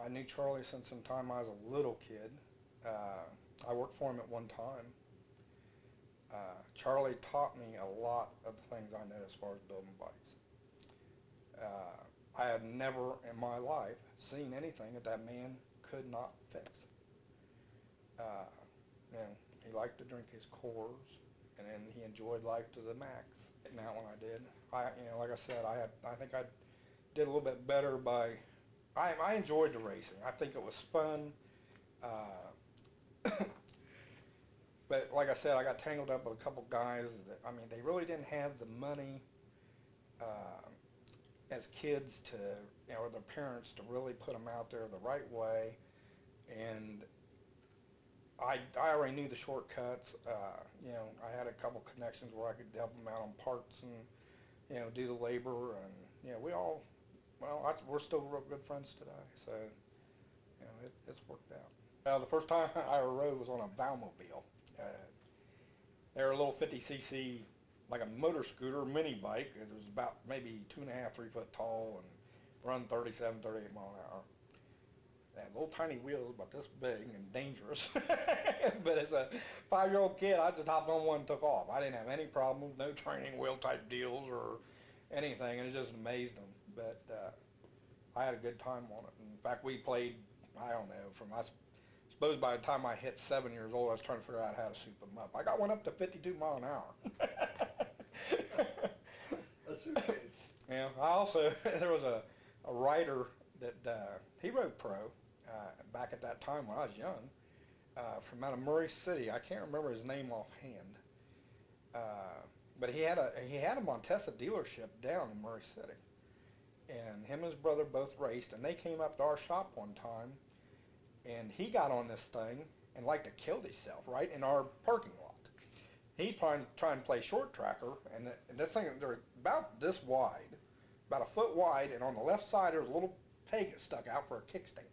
I knew Charlie since the time I was a little kid. I worked for him at one time. Charlie taught me a lot of the things I know as far as building bikes. I had never in my life seen anything that that man could not fix. You know, he liked to drink his Coors, and then he enjoyed life to the max. Now when I did, you know, like I said, I think I did a little bit better by, I enjoyed the racing. I think it was fun. But like I said, I got tangled up with a couple guys that, I mean, they really didn't have the money as kids to, you know, or their parents to really put them out there the right way. And I already knew the shortcuts. You know, I had a couple connections where I could help them out on parts and, you know, do the labor. And, you know, we all, well, we're still real good friends today. So, you know, it's worked out. The first time I ever rode was on a Valmobile. They were a little 50cc, like a motor scooter mini bike. It was about maybe 2.5, 3 foot tall and run 37, 38 mile an hour. They had little tiny wheels about this big and dangerous. But as a 5-year-old kid, I just hopped on one and took off. I didn't have any problems, no training wheel type deals or anything, and it just amazed them. But I had a good time on it. In fact, we played, I don't know, I suppose by the time I hit 7 years old, I was trying to figure out how to soup them up. I got one up to 52 mile an hour. A suitcase. Yeah, I also, there was a rider that, he rode pro back at that time when I was young, from out of Murray City. I can't remember his name offhand. But he had a Montesa dealership down in Murray City. And him and his brother both raced, and they came up to our shop one time, and he got on this thing and like to kill himself right in our parking lot. He's trying to play short tracker, and this thing, they're about this wide, about a foot wide, and on the left side there's a little peg that stuck out for a kickstand.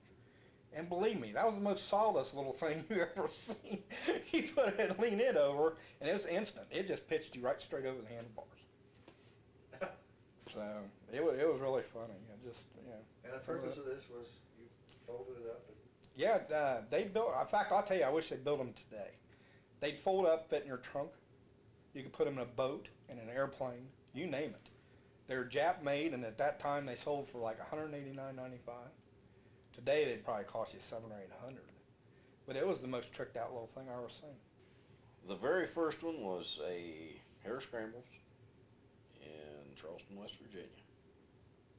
And believe me, that was the most solidest little thing you ever seen. He put it, leaned it over, and it was instant. It just pitched you right straight over the handlebars. So it was really funny. It just, you know. And the purpose of this was you folded it up and... Yeah, they built, in fact, I'll tell you, I wish they'd build them today. They'd fold up, fit in your trunk. You could put them in a boat, in an airplane, you name it. They're Jap made, and at that time they sold for like $189.95. Today they'd probably cost you $700 or $800. But it was the most tricked out little thing I ever seen. The very first one was a Hare Scrambles in Charleston, West Virginia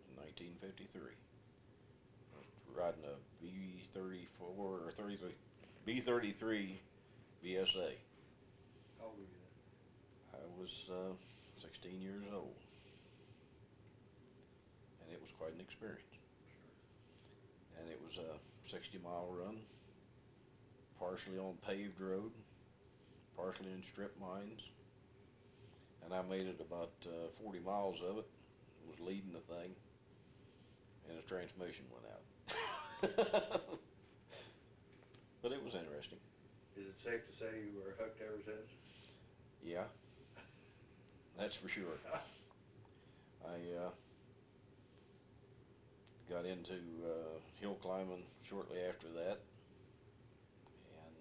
in 1953. I was riding a B-34 or 33, B-33 BSA. How old were you then? I was 16 years old, and it was quite an experience. And it was a 60-mile run, partially on paved road, partially in strip mines, and I made it about 40 miles of it, was leading the thing, and the transmission went out. But it was interesting. Is it safe to say you were hooked ever since? Yeah, that's for sure. I got into hill climbing shortly after that, and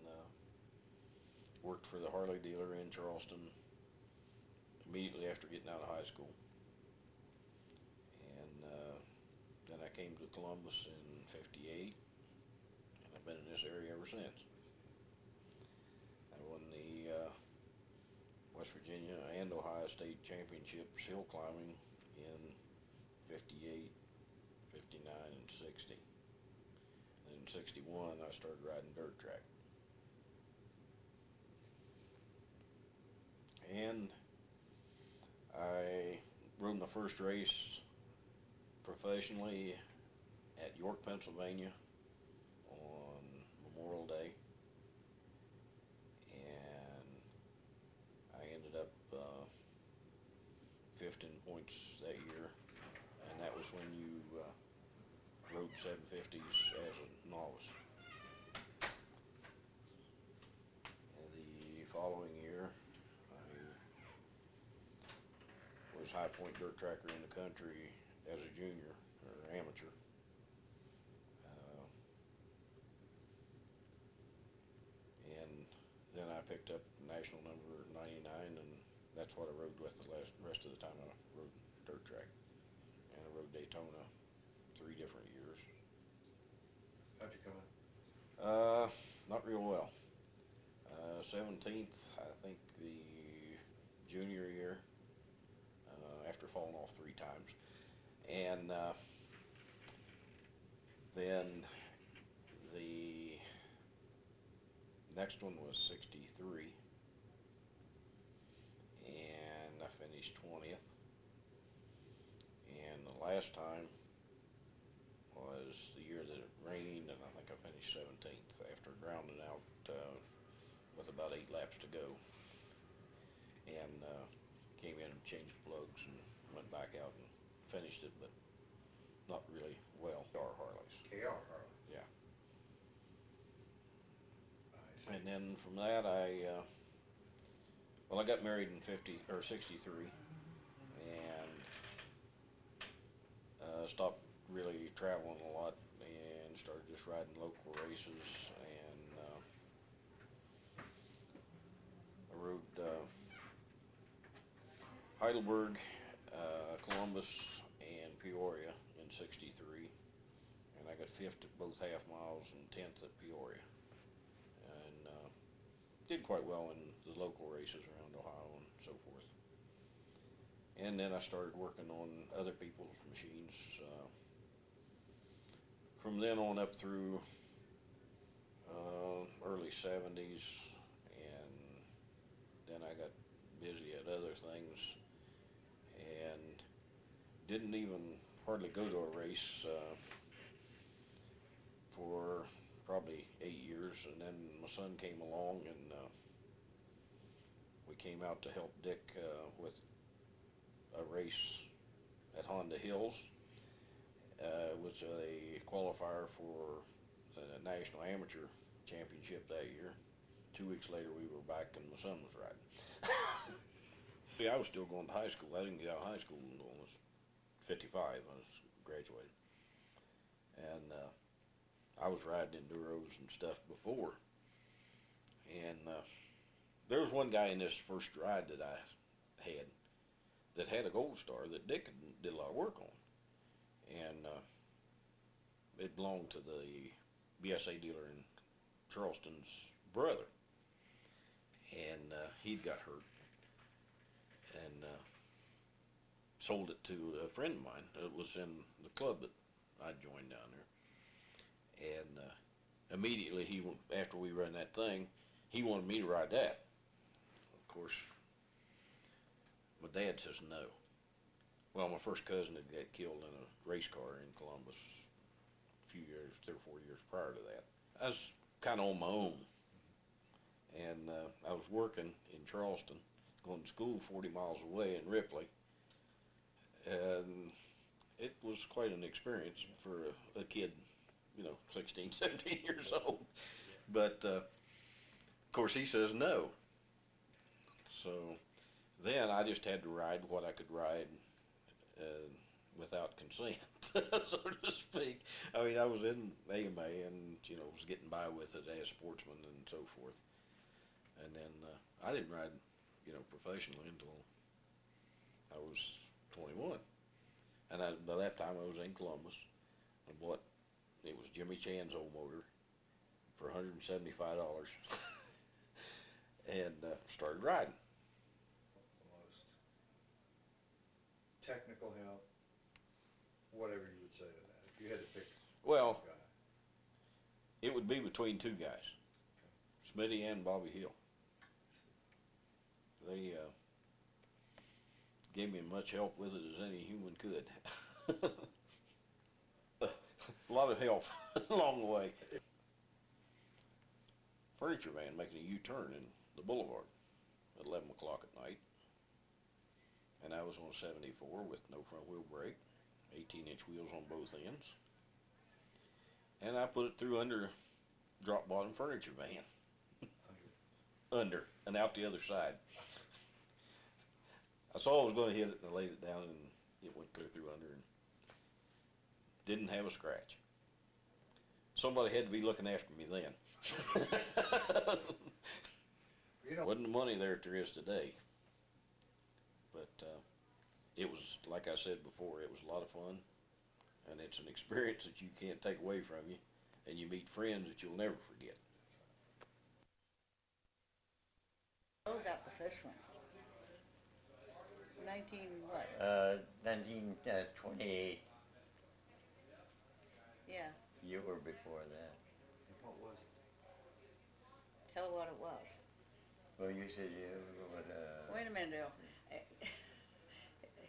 worked for the Harley dealer in Charleston immediately after getting out of high school. And then I came to Columbus in '58, and I've been in this area ever since. I won the West Virginia and Ohio State Championships hill climbing in '58, '59, and '60. And in '61, I started riding dirt track. And I rode my first race professionally at York, Pennsylvania on Memorial Day. And I ended up 5th in points that year. And that was when you rode 750s as a novice. And the following year, I was high point dirt tracker in the country as a junior or amateur. picked up national number 99, and that's what I rode with the rest of the time I rode dirt track. And I rode Daytona 3 different years. How'd you come in? Not real well. 17th, I think the junior year, after falling off 3 times. And then the next one was 63, and I finished 20th. And the last time was the year that it rained, and I think I finished 17th after grounding out with about 8 laps to go. And came in and changed plugs and went back out and finished it, but not really well. KR Harleys. KR Harley. Yeah. I see. And then from that, I got married in 63, and stopped really traveling a lot and started just riding local races. And I rode Heidelberg, Columbus, and Peoria in 63, and I got 5th at both half miles and 10th at Peoria, and did quite well in the local races around Ohio and so forth. And then I started working on other people's machines from then on up through early 70s, and then I got busy at other things and didn't even hardly go to a race for probably 8 years, and then my son came along, and we came out to help Dick with a race at Honda Hills. It was a qualifier for the National Amateur Championship that year. 2 weeks later we were back and my son was riding. See, I was still going to high school. I didn't get out of high school until I was 55. I was graduated. And I was riding enduros and stuff before. And there was one guy in this first ride that I had that had a Gold Star that Dick did a lot of work on. And it belonged to the BSA dealer in Charleston's brother. And he'd got hurt and sold it to a friend of mine. It was in the club that I joined down there. And immediately after we ran that thing, he wanted me to ride that. Of course, my dad says no. Well, my first cousin had got killed in a race car in Columbus a few years, 3 or 4 years prior to that. I was kind of on my own. And I was working in Charleston, going to school 40 miles away in Ripley. And it was quite an experience for a kid, 16, 17 years old. But, of course, he says no. So then I just had to ride what I could ride without consent, so to speak. I mean, I was in AMA and, was getting by with it as a sportsman and so forth. And then I didn't ride, professionally until I was 21. And by that time I was in Columbus. I bought, it was Jimmy Chan's old motor for $175 and started riding. The most technical help, whatever you would say to that, if you had to pick Well, a guy. it would be between 2 guys, Smitty and Bobby Hill. They gave me as much help with it as any human could. A lot of help along the way. Furniture van making a U-turn in the boulevard at 11 o'clock at night. And I was on 74 with no front wheel brake, 18-inch wheels on both ends. And I put it through under drop bottom furniture van. Under and out the other side. I saw I was going to hit it and I laid it down and it went clear through under and didn't have a scratch. Somebody had to be looking after me then. You know, Wasn't the money there that there is today. But it was, like I said before, it was a lot of fun. And it's an experience that you can't take away from you. And you meet friends that you'll never forget. Earl got the first one. 19 what? 1928. Yeah, You were before that. what was it? tell what it was. Well, you said you would, Wait a minute, Earl.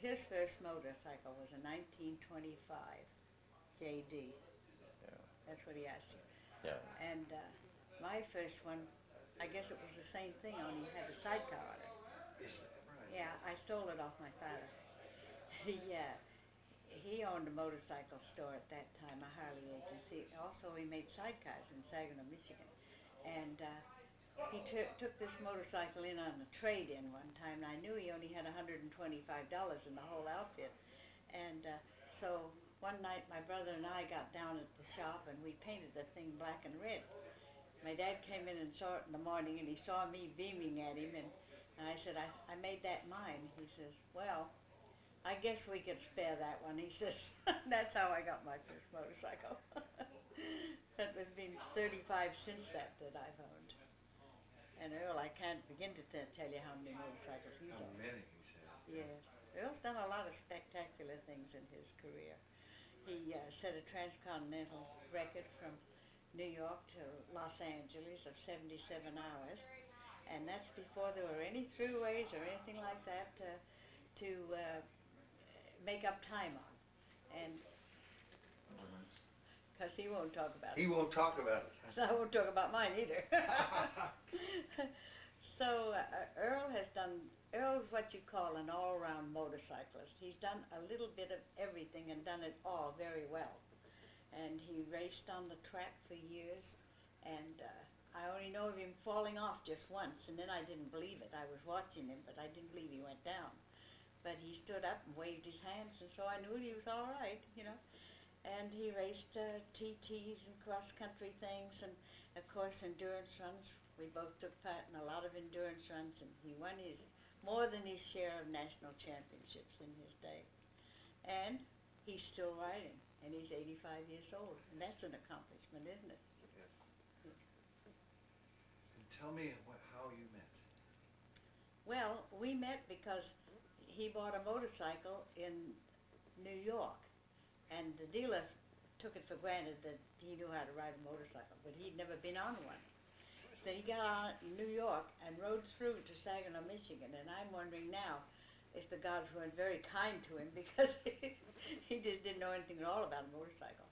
His first motorcycle was a 1925 JD. Yeah. That's what he asked you. Yeah. And my first one, I guess it was the same thing, only it had a sidecar on it. Is that right? Yeah, I stole it off my father. He owned a motorcycle store at that time, a Harley agency. Also, he made sidecars in Saginaw, Michigan. And he took this motorcycle in on a trade-in one time, and I knew he only had $125 in the whole outfit. And so one night, my brother and I got down at the shop, and we painted the thing black and red. My dad came in and saw it in the morning, and he saw me beaming at him, and I said, I made that mine. He says, well, I guess we could spare that one. He says, that's how I got my first motorcycle. That was been 35 since that I've owned. And Earl, I can't begin to tell you how many motorcycles he's How owned. many, you said? Yes. Earl's done a lot of spectacular things in his career. He set a transcontinental record from New York to Los Angeles of 77 hours. And that's before there were any throughways or anything like that to make up time on. And because he won't talk about He it. won't talk about it. I won't talk about mine either. So Earl's what you call an all-round motorcyclist. He's done a little bit of everything and done it all very well. And he raced on the track for years, and I only know of him falling off just once, and then I didn't believe it. I was watching him, but I didn't believe he went down. But he stood up and waved his hands, and so I knew he was all right, you know. And he raced TTs and cross-country things, and of course endurance runs. We both took part in a lot of endurance runs, and he won more than his share of national championships in his day. And he's still riding, and he's 85 years old, and that's an accomplishment, isn't it? Tell me how you met. Well, we met because he bought a motorcycle in New York, and the dealer took it for granted that he knew how to ride a motorcycle, but he'd never been on one. So he got on it in New York and rode through to Saginaw, Michigan, and I'm wondering now if the gods weren't very kind to him because he just didn't know anything at all about a motorcycle.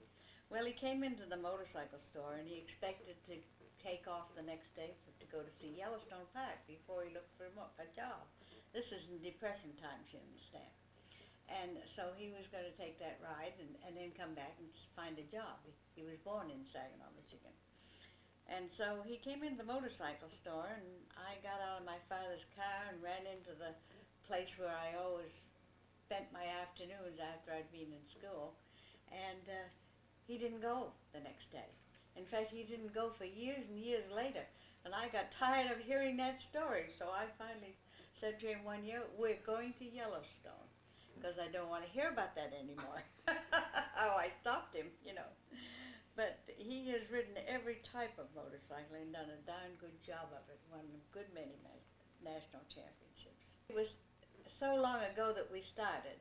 Well, he came into the motorcycle store and he expected to take off the next day to go to see Yellowstone Park before he looked for a job. This is in Depression times, you understand. And so he was going to take that ride and then come back and find a job. He was born in Saginaw, Michigan. And so he came into the motorcycle store, and I got out of my father's car and ran into the place where I always spent my afternoons after I'd been in school. And he didn't go the next day. In fact, he didn't go for years and years later. And I got tired of hearing that story, so I finally said to him one year, we're going to Yellowstone, because I don't want to hear about that anymore. Oh, I stopped him, you know. But he has ridden every type of motorcycle and done a darn good job of it, won a good many national championships. It was so long ago that we started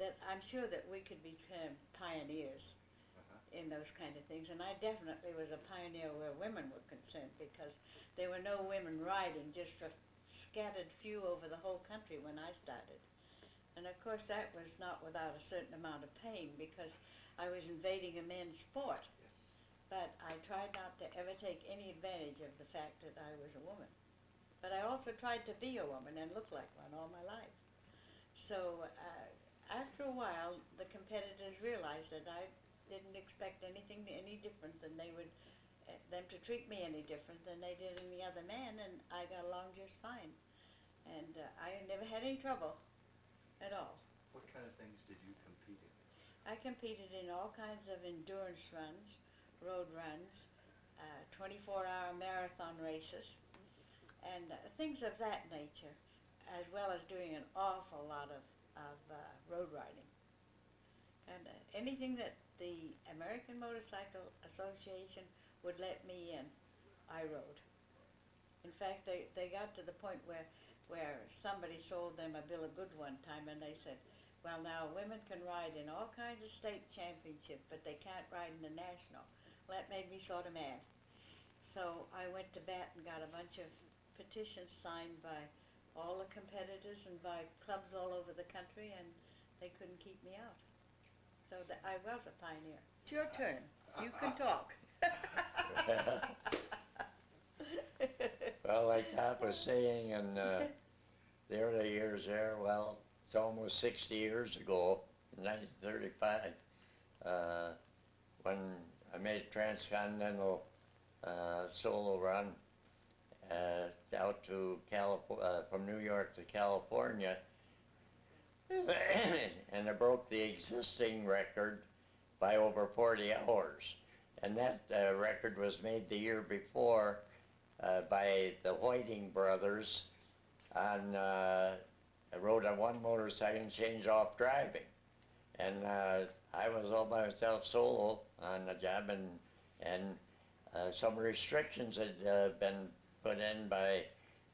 that I'm sure that we could become pioneers in those kind of things. And I definitely was a pioneer where women were concerned, because there were no women riding, just a scattered few over the whole country when I started. And of course that was not without a certain amount of pain, because I was invading a men's sport. But I tried not to ever take any advantage of the fact that I was a woman. But I also tried to be a woman and look like one all my life. So after a while, the competitors realized that I didn't expect anything any different than them to treat me any different than they did any other man, and I got along just fine. And I never had any trouble at all. What kind of things did you compete in? I competed in all kinds of endurance runs, road runs, 24-hour marathon races, and things of that nature, as well as doing an awful lot of road riding. And anything that the American Motorcycle Association would let me in, I rode. In fact, they got to the point where somebody sold them a bill of goods one time, and they said, well, now women can ride in all kinds of state championships, but they can't ride in the national. Well, that made me sort of mad. So I went to bat and got a bunch of petitions signed by all the competitors and by clubs all over the country, and they couldn't keep me out. So I was a pioneer. It's your turn. You can talk. Well, like Doc was saying, in the early years there, well, it's almost 60 years ago, in 1935, when I made a transcontinental solo run out to from New York to California, and I broke the existing record by over 40 hours. And that record was made the year before by the Whiting brothers on, I rode on one motorcycle and changed off driving. And I was all by myself solo on the job, and some restrictions had been put in by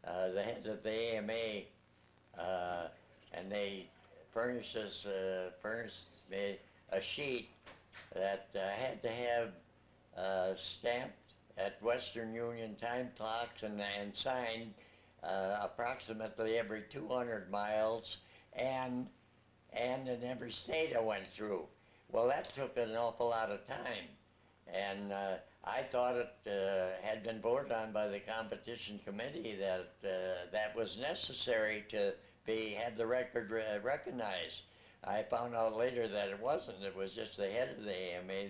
the head of the AMA, and they furnished me a sheet that had to have stamped at Western Union time clocks and signed approximately every 200 miles and in every state I went through. Well, that took an awful lot of time, and I thought it had been voted on by the competition committee that that was necessary to have the record recognized. I found out later that it wasn't. It was just the head of the AMA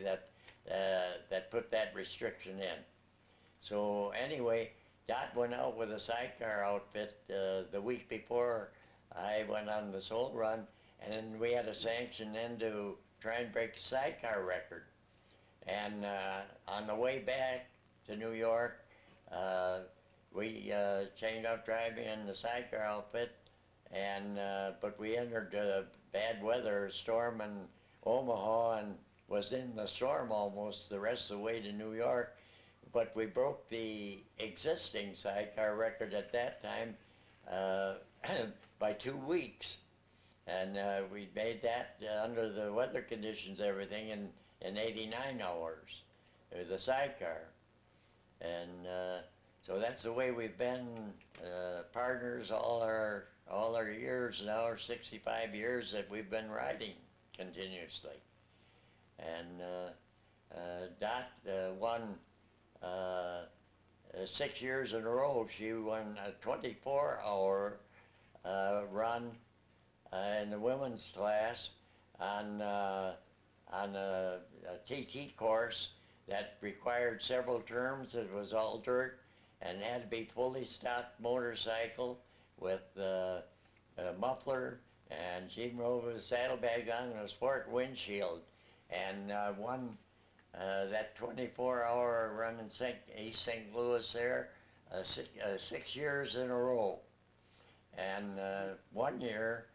that put that restriction in. So anyway, Dot went out with a sidecar outfit the week before I went on the sole run, and we had a sanction then to try and break the sidecar record. And on the way back to New York, we changed out driving in the sidecar outfit, and but we entered bad weather, storm in Omaha, and was in the storm almost the rest of the way to New York. But we broke the existing sidecar record at that time by 2 weeks. And we made that under the weather conditions, everything, in 89 hours with the sidecar. And so that's the way we've been partners all our years now, our 65 years that we've been riding continuously. And Dot won 6 years in a row. She won a 24-hour run in the women's class on a TT course that required several turns. It was all dirt and had to be fully stocked motorcycle with a muffler, and she rode with a saddlebag on and a sport windshield, and won that 24-hour run in East St. Louis there 6 years in a row. And 1 year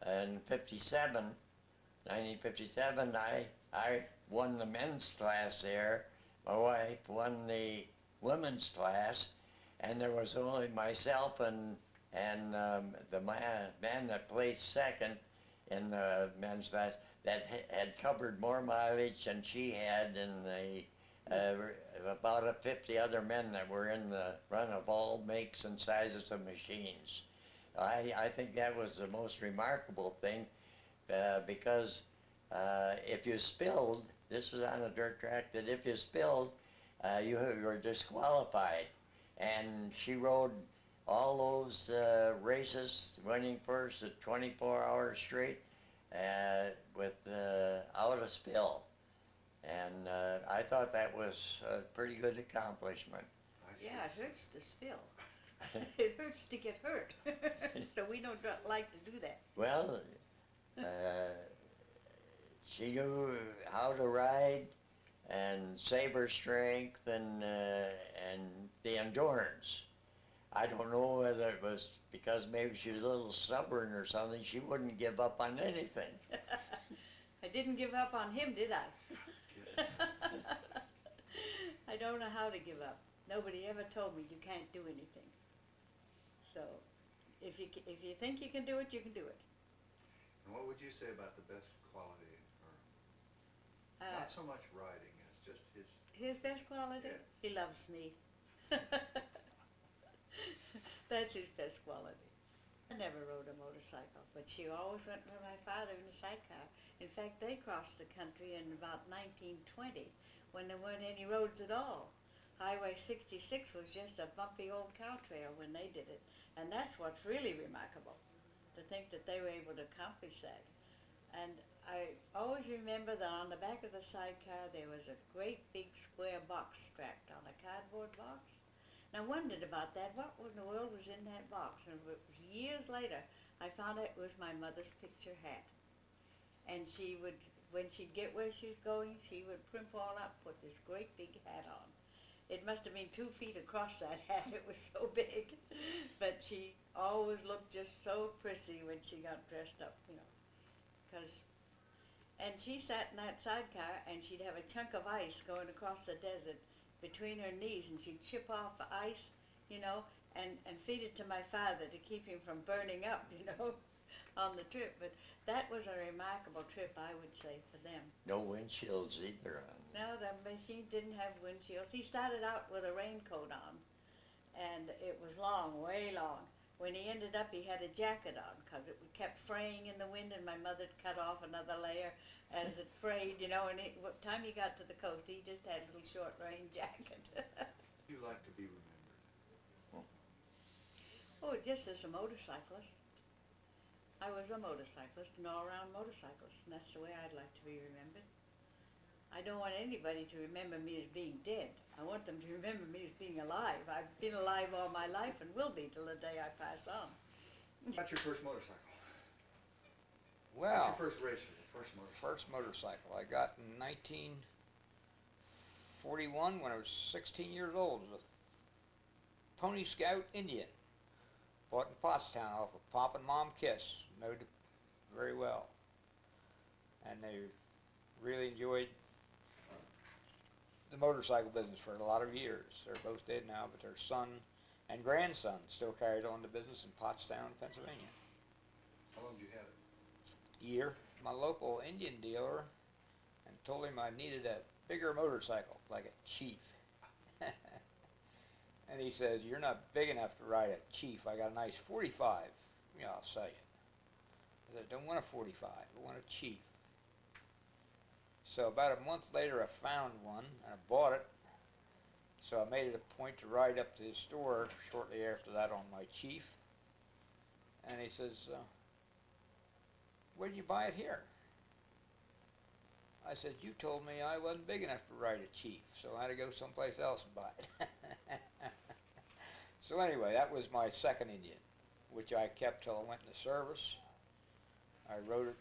in 1957, I won the men's class there. My wife won the women's class, and there was only myself and the man that placed second in the men's class that had covered more mileage than she had in the about 50 other men that were in the run of all makes and sizes of machines. I think that was the most remarkable thing because if you spilled, this was on a dirt track, that if you spilled, you were disqualified. And she rode all those races, winning first at 24 hours straight without a spill. And I thought that was a pretty good accomplishment. Yeah, it hurts to spill. It hurts to get hurt. So we don't like to do that. Well, she knew how to ride and save her strength and the endurance. I don't know whether it was because maybe she was a little stubborn or something. She wouldn't give up on anything. I didn't give up on him, did I? I don't know how to give up. Nobody ever told me you can't do anything. So, if you think you can do it, you can do it. And what would you say about the best quality in Herm? Not so much riding, it's just His best quality? Yeah. He loves me. That's his best quality. I never rode a motorcycle, but she always went with my father in a sidecar. In fact, they crossed the country in about 1920 when there weren't any roads at all. Highway 66 was just a bumpy old cow trail when they did it. And that's what's really remarkable, to think that they were able to accomplish that. And I always remember that on the back of the sidecar there was a great big square box strapped on a cardboard box. And I wondered about that. What in the world was in that box? And it was years later I found out it was my mother's picture hat. And she would, when she'd get where she was going, she would primp all up, put this great big hat on. It must have been 2 feet across, that hat. It was so big. But she always looked just so prissy when she got dressed up, you know. And she sat in that sidecar and she'd have a chunk of ice going across the desert between her knees, and she'd chip off the ice, you know, and feed it to my father to keep him from burning up, you know, on the trip. But that was a remarkable trip, I would say, for them. No windshields either. No, the machine didn't have windshields. He started out with a raincoat on, and it was long, way long. When he ended up, he had a jacket on because it kept fraying in the wind, and my mother cut off another layer as it frayed, you know. And what time he got to the coast, he just had a little short rain jacket. you like to be remembered? Oh, just as a motorcyclist. I was a motorcyclist, an all-around motorcyclist, and that's the way I'd like to be remembered. I don't want anybody to remember me as being dead. I want them to remember me as being alive. I've been alive all my life and will be till the day I pass on. What's your first motorcycle? Well, What's your first racer, your first motorcycle? first motorcycle I got in 1941 when I was 16 years old. It was a Pony Scout Indian. Bought in Pottstown off of Pop and Mom Kiss. Knowed it very well. And they really enjoyed the motorcycle business for a lot of years. They're both dead now, but their son and grandson still carried on the business in Pottstown, Pennsylvania. How long did you have it? Year. My local Indian dealer, and told him I needed a bigger motorcycle, like a Chief. And he says, "You're not big enough to ride a Chief. I got a nice 45. Yeah, I'll sell you." I said, "I don't want a 45. I want a Chief." So about a month later, I found one, and I bought it. So I made it a point to ride up to his store shortly after that on my Chief. And he says, "Where did you buy it here?" I said, "You told me I wasn't big enough to ride a Chief, so I had to go someplace else and buy it." So anyway, that was my second Indian, which I kept till I went into service. I rode it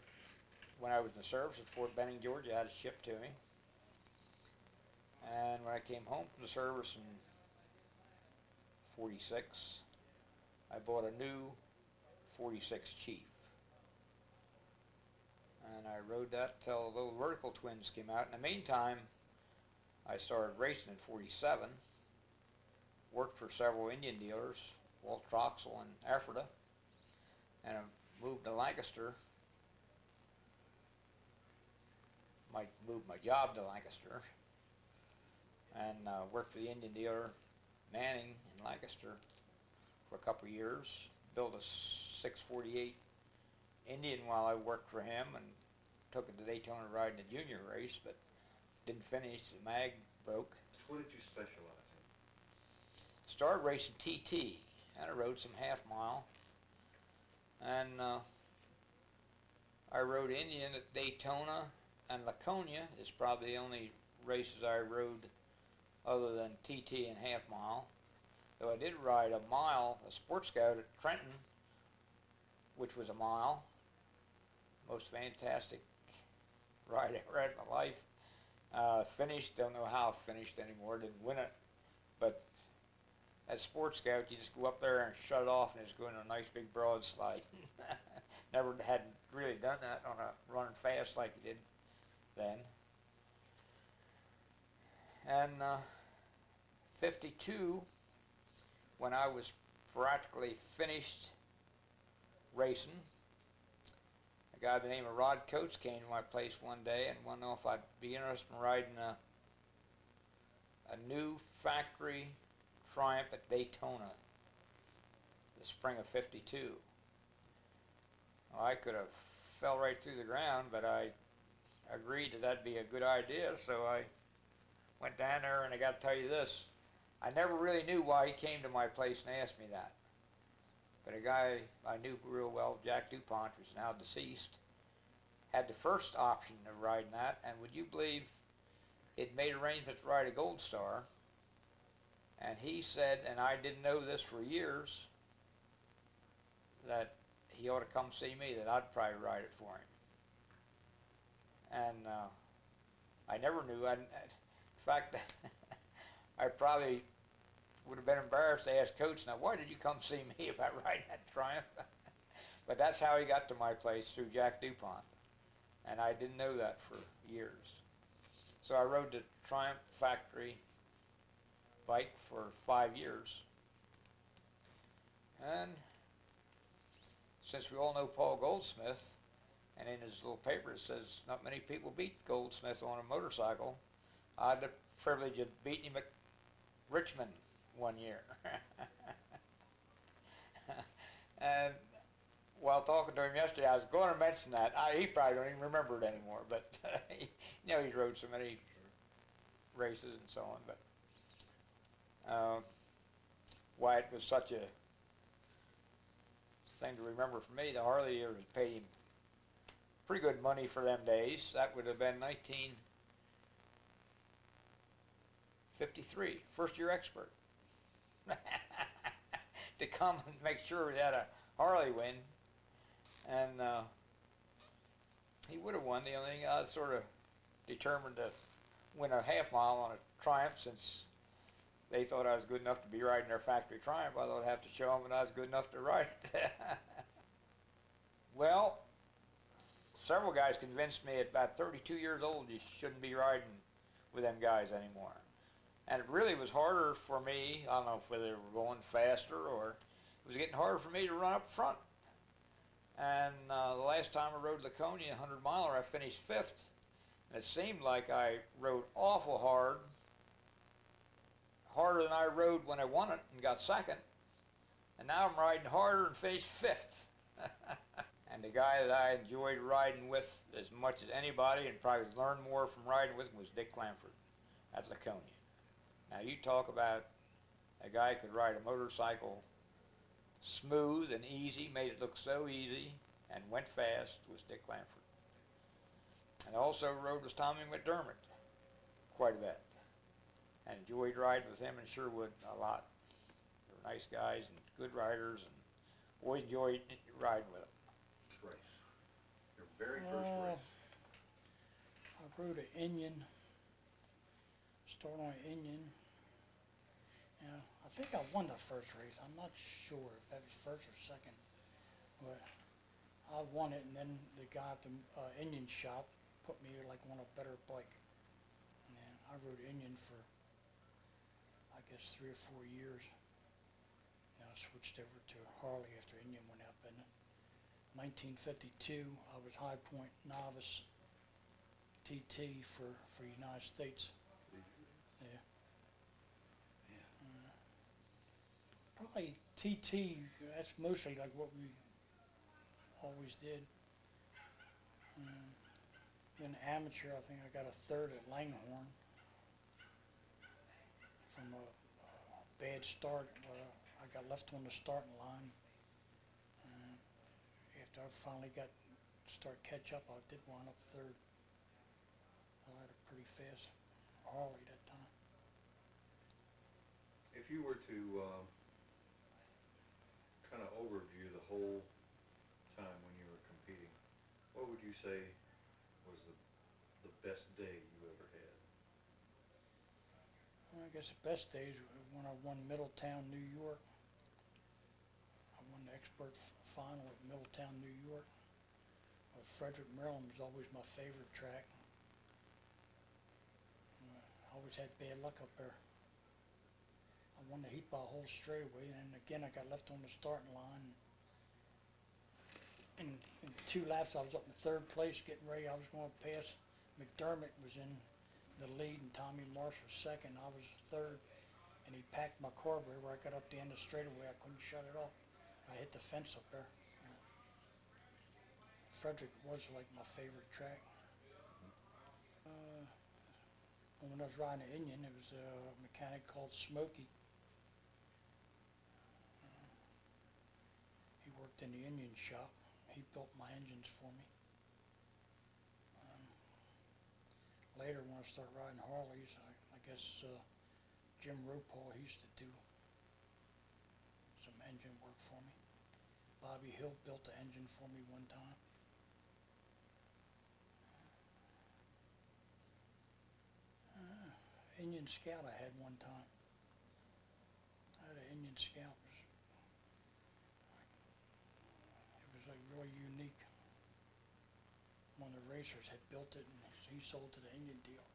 when I was in the service at Fort Benning, Georgia. I had it shipped to me. And when I came home from the service in 46, I bought a new 46 Chief. And I rode that till the vertical twins came out. In the meantime, I started racing in 47. Worked for several Indian dealers, Walt Troxel and Ephrata, and I moved to Lancaster. Moved my job to Lancaster, and worked for the Indian dealer Manning in Lancaster for a couple of years. Built a 648 Indian while I worked for him, and took it to Daytona riding a junior race, but didn't finish. The mag broke. What did you specialize in? Started racing TT, and I rode some half mile, and I rode Indian at Daytona, and Laconia is probably the only races I rode other than TT and half mile. Though I did ride a mile, a Sports Scout at Trenton, which was a mile. Most fantastic ride I ever had in my life. Finished, don't know how I finished anymore, didn't win it, but as as Sport Scout, you just go up there and shut it off and just go in a nice big broad slide. Never had really done that on a running fast like you did then. And 52, when I was practically finished racing, a guy by the name of Rod Coates came to my place one day and wanted to know if I'd be interested in riding a new factory Triumph at Daytona, the spring of 52. Well, I could have fell right through the ground, but I agreed that that'd be a good idea, so I went down there, and I got to tell you this, I never really knew why he came to my place and asked me that. But a guy I knew real well, Jack DuPont, who's now deceased, had the first option of riding that, and would you believe it made arrangements to ride a Gold Star, and he said, and I didn't know this for years, that he ought to come see me, that I'd probably ride it for him. And I never knew. In fact, I probably would have been embarrassed to ask Coach, now why did you come see me about riding that Triumph? But that's how he got to my place, through Jack DuPont. And I didn't know that for years. So I rode the Triumph factory bike for 5 years. And since we all know Paul Goldsmith, and in his little paper it says not many people beat Goldsmith on a motorcycle, I had the privilege of beating him at Richmond one year. And while talking to him yesterday, I was going to mention that. He probably don't even remember it anymore, but you know, he's rode so many races and so on. But why it was such a thing to remember for me, the Harley years paid him pretty good money for them days. That would have been 1953, first year expert. To come and make sure we had a Harley win. And he would have won. The only thing I was sort of determined to win a half mile on a Triumph, since they thought I was good enough to be riding their factory Triumph. I thought I'd have to show them that I was good enough to ride it. Well, several guys convinced me at about 32 years old you shouldn't be riding with them guys anymore. And it really was harder for me, I don't know whether they were going faster or it was getting harder for me to run up front. And the last time I rode Laconia 100 miler, I finished 5th. And it seemed like I rode awful hard, harder than I rode when I won it and got 2nd. And now I'm riding harder and finished 5th. And the guy that I enjoyed riding with as much as anybody and probably learned more from riding with him was Dick Clanford at Laconia. Now you talk about a guy who could ride a motorcycle smooth and easy, made it look so easy, and went fast, was Dick Clanford. And also rode with Tommy McDermott quite a bit. And enjoyed riding with him in Sherwood a lot. They were nice guys and good riders, and always enjoyed riding with them. Race. Your very first race. I rode an Indian, started on an Indian. Yeah, I think I won the first race. I'm not sure if that was first or second, but I won it, and then the guy at the Indian shop put me like on a better bike. And I rode Indian for, I guess, 3 or 4 years. And I switched over to Harley after Indian went up. And 1952, I was High Point novice TT for United States. Yeah. Probably TT, that's mostly like what we always did. In amateur, I think I got a 3rd at Langhorne from a bad start. I got left on the starting line. After I finally start catch up, I did wind up 3rd. I had a pretty fast Harley that time. If you were to kind of overview the whole time when you were competing, what would you say was the best day you ever had? I guess the best days were when I won Middletown, New York. I won the expert final at Middletown, New York. Frederick, Maryland was always my favorite track. I always had bad luck up there. I won the heat by a whole straightaway, and then again I got left on the starting line. In 2 laps I was up in 3rd place getting ready. I was going to pass. McDermott was in the lead and Tommy Marsh was 2nd. I was 3rd, and he packed my carburetor where I got up the end of the straightaway. I couldn't shut it off. I hit the fence up there. Frederick was like my favorite track. When I was riding the Indian, it was a mechanic called Smokey. He worked in the Indian shop. He built my engines for me. Later, when I started riding Harleys, I guess Jim Ropal, he used to do some engine work for me. Bobby Hill built the engine for me one time. Indian Scout I had one time. I had an Indian Scout. It was like really unique. One of the racers had built it and he sold to the Indian dealer.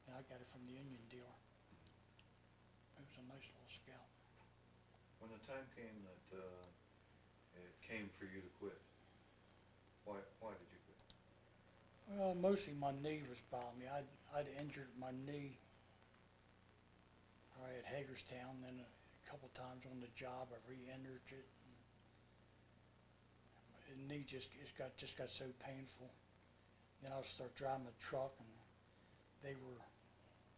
And I got it from the Indian dealer. It was a nice little Scout. When the time came that it came for you to quit, why did you quit? Well, mostly my knee was bothering me. I'd injured my knee. I at Hagerstown, then a couple times on the job I re-injured it. The knee just got so painful. Then I would start driving the truck, and they were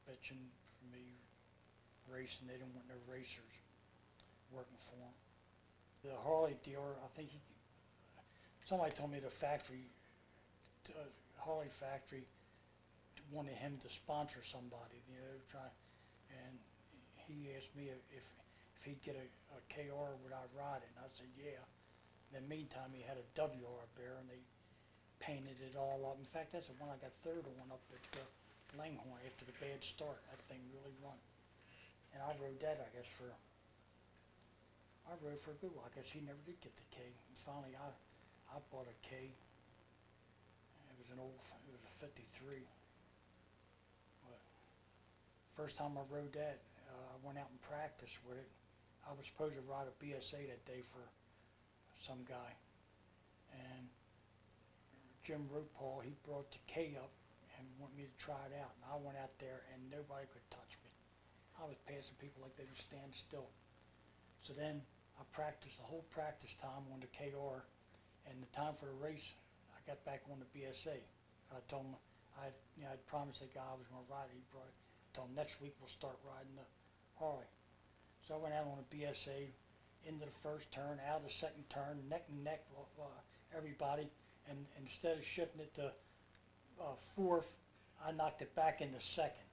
bitching for me racing. They didn't want no racers working for them. The Harley dealer, I think somebody told me the factory, Harley factory, wanted him to sponsor somebody, and he asked me if he'd get a KR, would I ride it? And I said, yeah. In the meantime, he had a WR Bear, and they painted it all up. In fact, that's the one I got 3rd on up at Langhorne after the bad start. That thing really run. And I rode that, I guess, I rode for a good while. I guess he never did get the K. And finally, I bought a K. It was a 53. But first time I rode that, I went out and practiced with it. I was supposed to ride a BSA that day for some guy. And Jim Ropal, he brought the K up and wanted me to try it out. And I went out there and nobody could touch me. I was passing people like they would stand still. So then I practiced the whole practice time on the KR, and the time for the race, I got back on the BSA. I told him I'd promised the guy I was going to ride it. He brought it. Told him next week we'll start riding the Harley. So I went out on the BSA into the 1st turn, out of the 2nd turn, neck and neck with everybody, and instead of shifting it to 4th, I knocked it back into 2nd.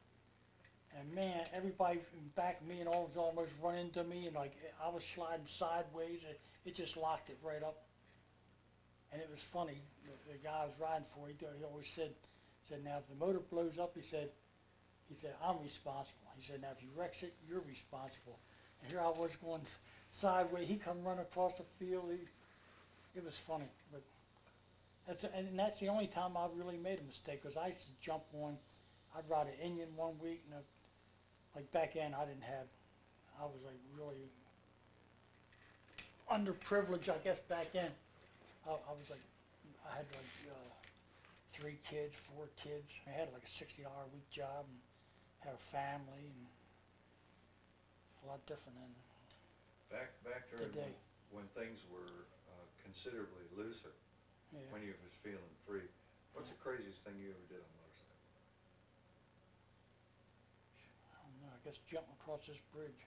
And man, everybody back of me and all was almost run into me, and like I was sliding sideways, and it just locked it right up. And it was funny. The guy I was riding for, he always said, now if the motor blows up, he said, I'm responsible. He said, now if you wreck it, you're responsible. And here I was going sideways. He come running across the field. It was funny, but that's the only time I really made a mistake, because I used to jump on. I'd ride an Indian one week, and like back then I was like really underprivileged, I guess back then. I was like, I had like 3 kids, 4 kids. I had like a 60-hour a week job and had a family, and a lot different than Back during today. when things were considerably looser, Yeah. when you was feeling free, what's the craziest thing you ever did on a motorcycle? I don't know, I guess jumping across this bridge.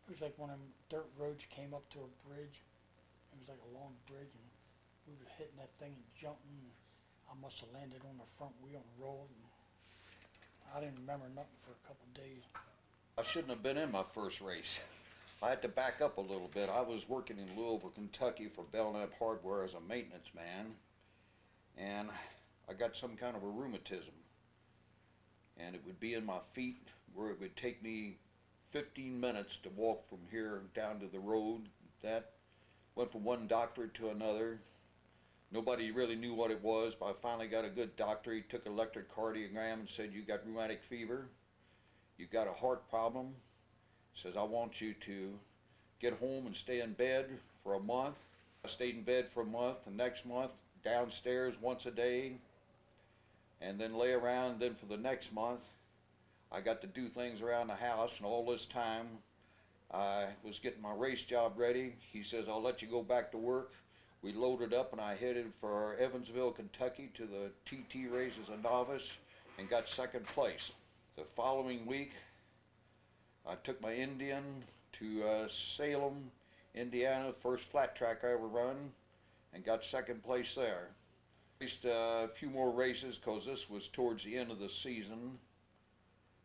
It was like one of them dirt roads came up to a bridge. It was like a long bridge, and we were hitting that thing and jumping. And I must have landed on the front wheel and rolled, and I didn't remember nothing for a couple of days. I shouldn't have been in my first race. I had to back up a little bit. I was working in Louisville, Kentucky for Belknap Hardware as a maintenance man, and I got some kind of a rheumatism. and it would be in my feet, where it would take me 15 minutes to walk from here down to the road. That went from one doctor to another. Nobody really knew what it was, but I finally got a good doctor. He took an electrocardiogram and said, "You got rheumatic fever, you got a heart problem." Says, "I want you to get home and stay in bed for a month." I stayed in bed for a month. The next month, downstairs once a day, and then lay around. Then for the next month, I got to do things around the house, and all this time I was getting my race job ready. He says, "I'll let you go back to work." We loaded up and I headed for Evansville, Kentucky to the TT race as a novice and got second place. The following week, I took my Indian to Salem, Indiana, first flat track I ever run, and got second place there. Raced a few more races because this was towards the end of the season,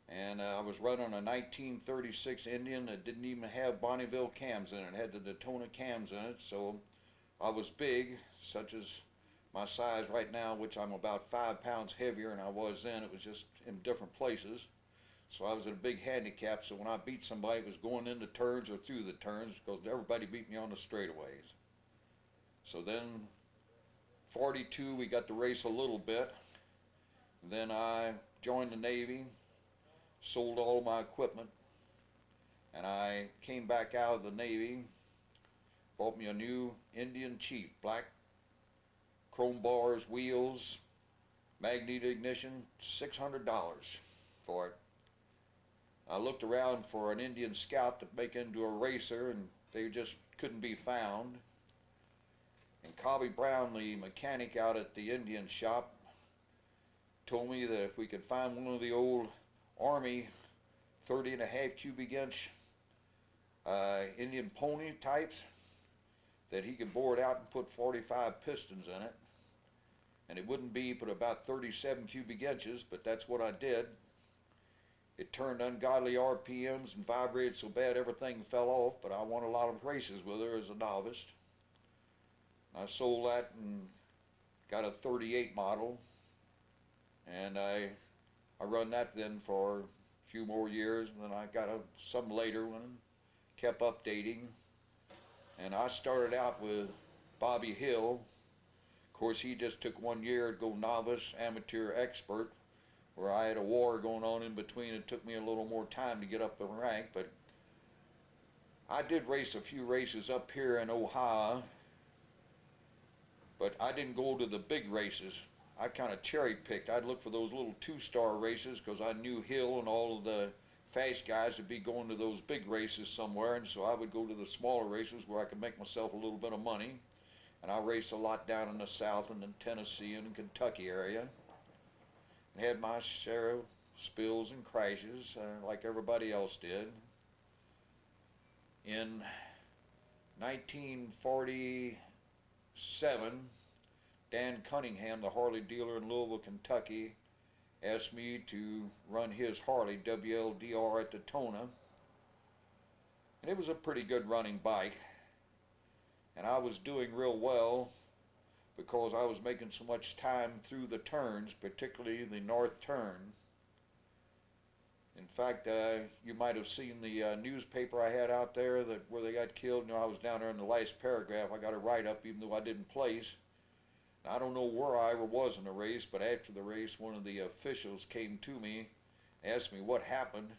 and I was running a 1936 Indian that didn't even have Bonneville cams in it. It had the Daytona cams in it, so I was big, such as my size right now, which I'm about 5 pounds heavier than I was then. It was just in different places. So I was at a big handicap, so when I beat somebody, it was going into turns or through the turns, because everybody beat me on the straightaways. So then, 42, we got to race a little bit. Then I joined the Navy, sold all my equipment, and I came back out of the Navy, bought me a new Indian Chief, black chrome bars, wheels, magnet ignition, $600 for it. I looked around for an Indian Scout to make into a racer, and they just couldn't be found. And Cobby Brown, the mechanic out at the Indian shop, told me that if we could find one of the old Army 30.5 cubic inch Indian pony types, that he could bore it out and put 45 pistons in it. And it wouldn't be but about 37 cubic inches, but that's what I did. It turned ungodly RPMs and vibrated so bad everything fell off, but I won a lot of races with her as a novice. I sold that and got a 38 model, and I run that then for a few more years, and then I got some later one, kept updating. And I started out with Bobby Hill. Of course, he just took 1 year to go novice, amateur, expert, where I had a war going on in between. It took me a little more time to get up the rank, but I did race a few races up here in Ohio, but I didn't go to the big races. I kind of cherry-picked. I'd look for those little 2-star races because I knew Hill and all of the fast guys would be going to those big races somewhere, and so I would go to the smaller races where I could make myself a little bit of money. And I raced a lot down in the South and in Tennessee and in Kentucky area, and had my share of spills and crashes like everybody else did. In 1947, Dan Cunningham, the Harley dealer in Louisville, Kentucky, asked me to run his Harley WLDR at Daytona, and it was a pretty good running bike, and I was doing real well because I was making so much time through the turns, particularly the north turn. In fact, you might have seen the newspaper I had out there that where they got killed. You know, I was down there in the last paragraph. I got a write-up even though I didn't place. I don't know where I ever was in the race, but after the race, one of the officials came to me, asked me what happened.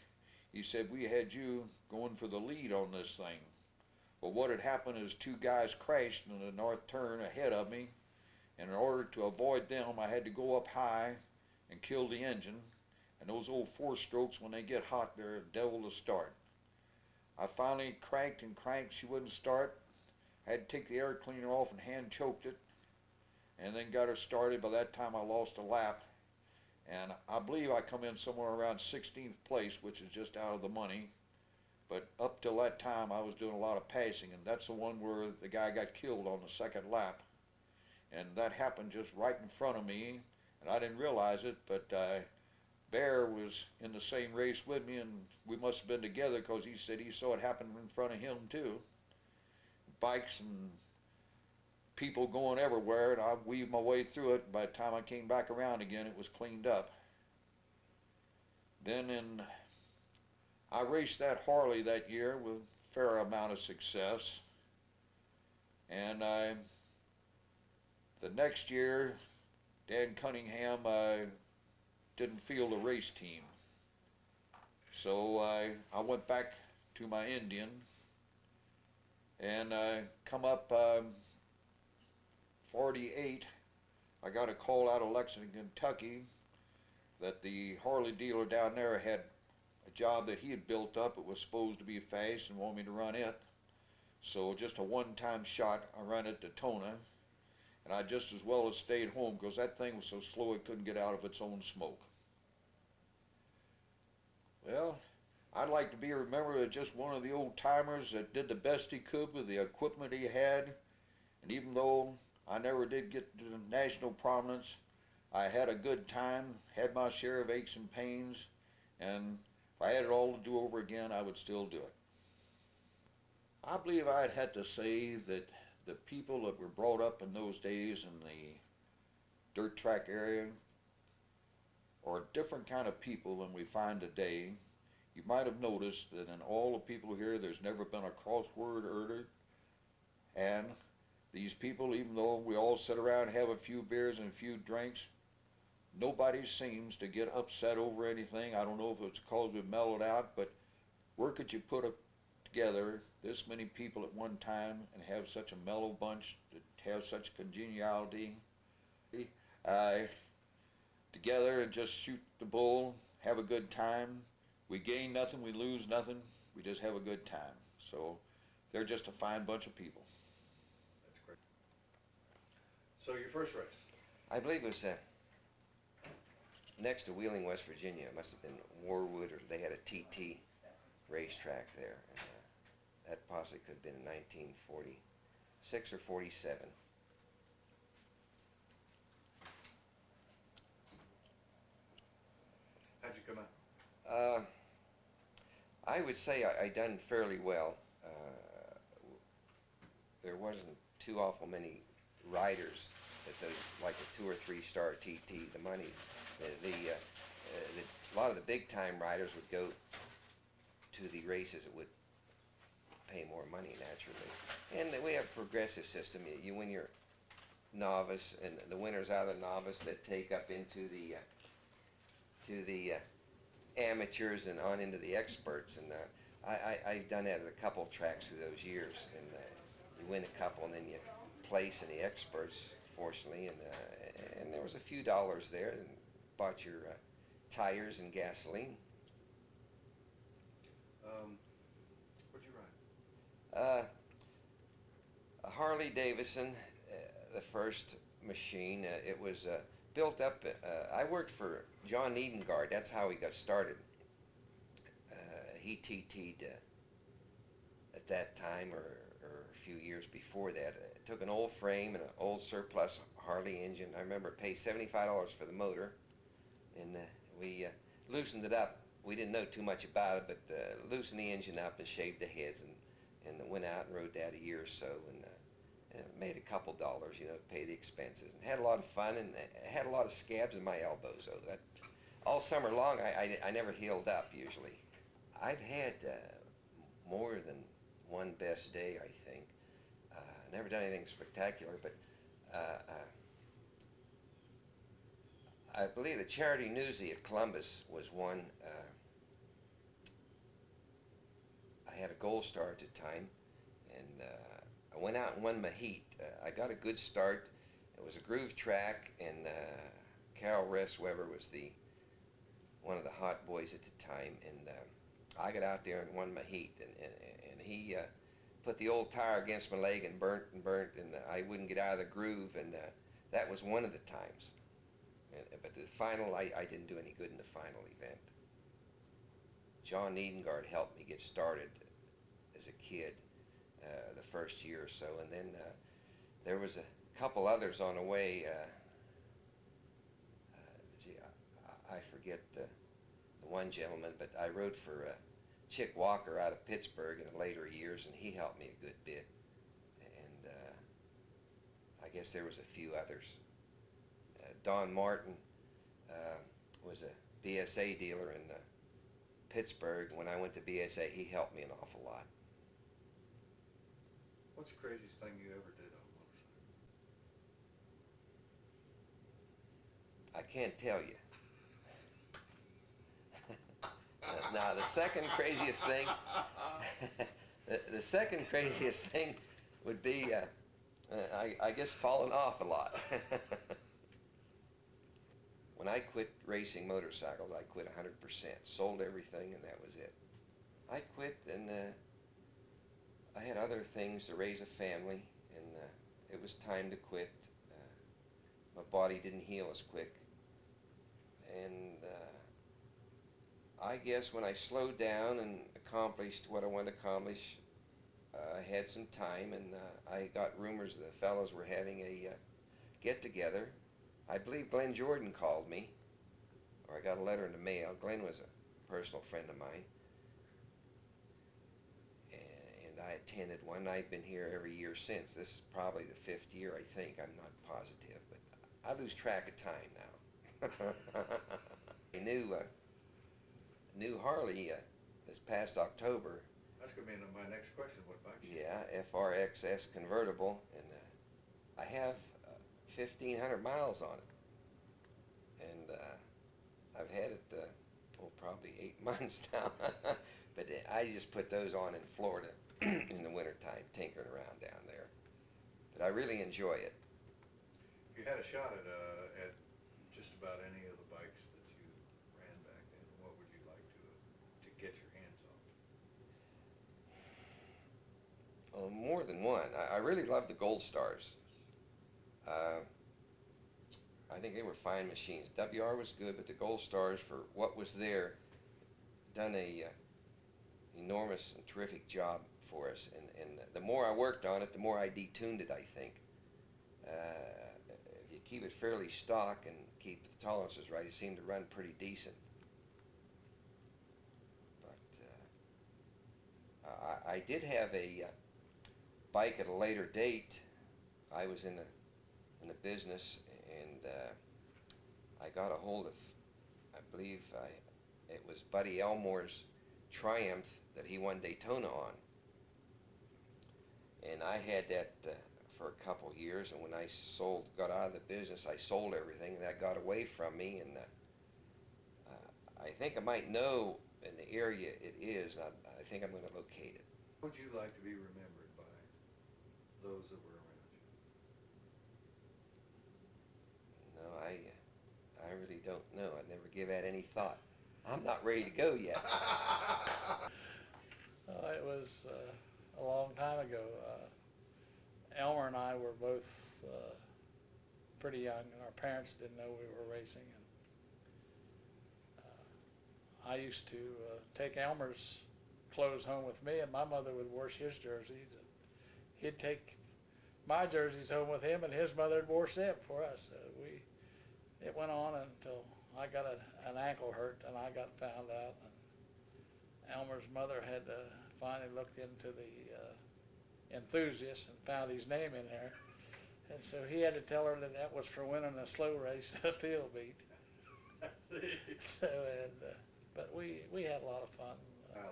He said, "We had you going for the lead on this thing." Well, what had happened is 2 guys crashed in the north turn ahead of me, and in order to avoid them, I had to go up high and kill the engine. And those old 4-strokes, when they get hot, they're a devil to start. I finally cranked and cranked. She wouldn't start. I had to take the air cleaner off and hand choked it, and then got her started. By that time I lost a lap, and I believe I come in somewhere around 16th place, which is just out of the money. But up till that time I was doing a lot of passing, and that's the one where the guy got killed on the second lap. And that happened just right in front of me, and I didn't realize it, but Bear was in the same race with me, and we must have been together because he said he saw it happen in front of him too. Bikes and people going everywhere, and I weaved my way through it. By the time I came back around again, it was cleaned up. I raced that Harley that year with a fair amount of success. And the next year, Dan Cunningham didn't field a race team. So I went back to my Indian and come up 48. I got a call out of Lexington, Kentucky that the Harley dealer down there had a job that he had built up. It was supposed to be fast and wanted me to run it. So just a one-time shot, I ran at Daytona, and I just as well as stayed home because that thing was so slow it couldn't get out of its own smoke. Well, I'd like to be remembered as just one of the old timers that did the best he could with the equipment he had, and even though I never did get to national prominence, I had a good time, had my share of aches and pains, and if I had it all to do over again, I would still do it. I believe I'd have to say that the people that were brought up in those days in the dirt track area are a different kind of people than we find today. You might have noticed that in all the people here, there's never been a crossword uttered, and these people, even though we all sit around and have a few beers and a few drinks, nobody seems to get upset over anything. I don't know if it's because we mellowed out, but where could you put together this many people at one time and have such a mellow bunch that have such congeniality together and just shoot the bull, have a good time. We gain nothing, we lose nothing, we just have a good time. So they're just a fine bunch of people. That's great. So your first race? I believe it was next to Wheeling, West Virginia. It must have been Warwood, or they had a TT racetrack there. And, that possibly could have been in 1946 or 47. How'd you come out? I would say I done fairly well. There wasn't too awful many riders at those, like a 2 or 3 star TT. The money, a lot of the big time riders would go to the races that would pay more money naturally. And we have a progressive system. You win your novice, and the winners out of the novice that take up into the amateurs and on into the experts. And I've done that at a couple tracks through those years. And you win a couple, and then you place in the experts, fortunately. And there was a few dollars there, and bought your tires and gasoline. What'd you ride? A Harley Davidson, the first machine. It was built up. I worked for John Edengard. That's how he got started. He TT'd at that time, or a few years before that. It took an old frame and an old surplus Harley engine. I remember paid $75 for the motor, and we loosened it up. We didn't know too much about it, but loosened the engine up and shaved the heads, and went out and rode that a year or so, and made a couple dollars, to pay the expenses, and had a lot of fun, and had a lot of scabs in my elbows. So that all summer long, I never healed up usually. I've had more than one best day, I think. Never done anything spectacular, but I believe the Charity Newsy at Columbus was one. I had a gold star at the time, and I went out and won my heat. I got a good start. It was a groove track, and Carol Ress-Weber was one of the hot boys at the time, and I got out there and won my heat, and he put the old tire against my leg and burnt, and I wouldn't get out of the groove, and that was one of the times. But the final, I didn't do any good in the final event. John Edengard helped me get started as a kid the first year or so, and then there was a couple others on the way. I forget the one gentleman, but I rode for Chick Walker out of Pittsburgh in the later years, and he helped me a good bit. And I guess there was a few others. Don Martin was BSA dealer in Pittsburgh. When I went to BSA, he helped me an awful lot. What's the craziest thing you ever did on a motorcycle? I can't tell you. Now, the second craziest thing, the second craziest thing would be, I guess, falling off a lot. When I quit racing motorcycles, I quit 100%, sold everything, and that was it. I quit, and I had other things to raise a family, and it was time to quit. My body didn't heal as quick, and I guess when I slowed down and accomplished what I wanted to accomplish, I had some time, and I got rumors the fellows were having a get-together. I believe Glenn Jordan called me, or I got a letter in the mail. Glenn was a personal friend of mine, and I attended one. I've been here every year since. This is probably the 5th year, I think. I'm not positive, but I lose track of time now. I knew Harley this past October. That's going to be my next question. What bike? Yeah, FRXS convertible, and I have 1,500 miles on it, and I've had it probably 8 months now. But I just put those on in Florida in the wintertime, tinkering around down there. But I really enjoy it. If you had a shot at just about any of the bikes that you ran back then, what would you like to get your hands on? Well, more than one. I really love the Gold Stars. I think they were fine machines. WR was good, but the Gold Stars, for what was there, done a enormous and terrific job for us. And the more I worked on it, the more I detuned it, I think. If you keep it fairly stock and keep the tolerances right, it seemed to run pretty decent. But I did have a bike at a later date. I was in the business, and I got a hold of, I believe it was Buddy Elmore's Triumph that he won Daytona on. And I had that for a couple years, and when I got out of the business, I sold everything, and that got away from me. And I think I might know in the area it is. I think I'm going to locate it. What would you like to be remembered by those that were around you? No, I really don't know. I never give that any thought. I'm not ready to go yet. It was a long time ago. Elmer and I were both pretty young, and our parents didn't know we were racing. And I used to take Elmer's clothes home with me, and my mother would wash his jerseys. And he'd take my jerseys home with him, and his mother would wash them for us. It went on until I got an ankle hurt, and I got found out. And Elmer's mother had finally looked into the enthusiast and found his name in there. And so he had to tell her that was for winning a slow race at a field beat. But we had a lot of fun. How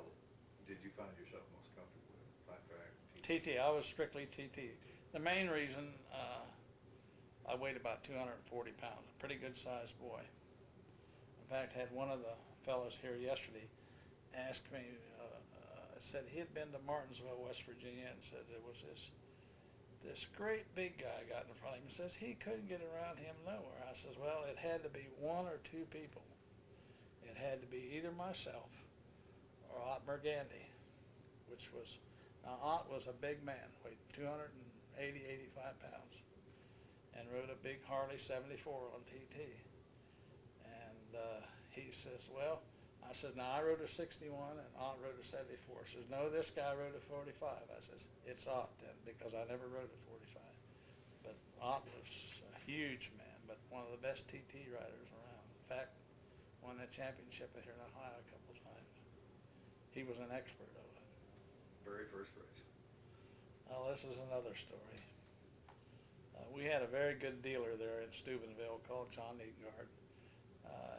did you find yourself most comfortable with flat track? TT, I was strictly TT. The main reason, I weighed about 240 pounds, a pretty good sized boy. In fact, had one of the fellows here yesterday ask me, said he had been to Martinsville, West Virginia, and said there was this great big guy got in front of him and says he couldn't get around him nowhere. I says, well, it had to be one or two people. It had to be either myself or Ott Burgandy, which was, now Ott was a big man, weighed 285 pounds, and rode a big Harley 74 on TT. And he says, well, I says, now I rode a 61 and Ott rode a 74. He says, no, this guy rode a 45. I says, it's Ott then, because I never rode a 45. But Ott was a huge man, but one of the best TT riders around. In fact, won that championship here in Ohio a couple times. He was an expert of it. Very first race. Well, this is another story. We had a very good dealer there in Steubenville called John Needengard.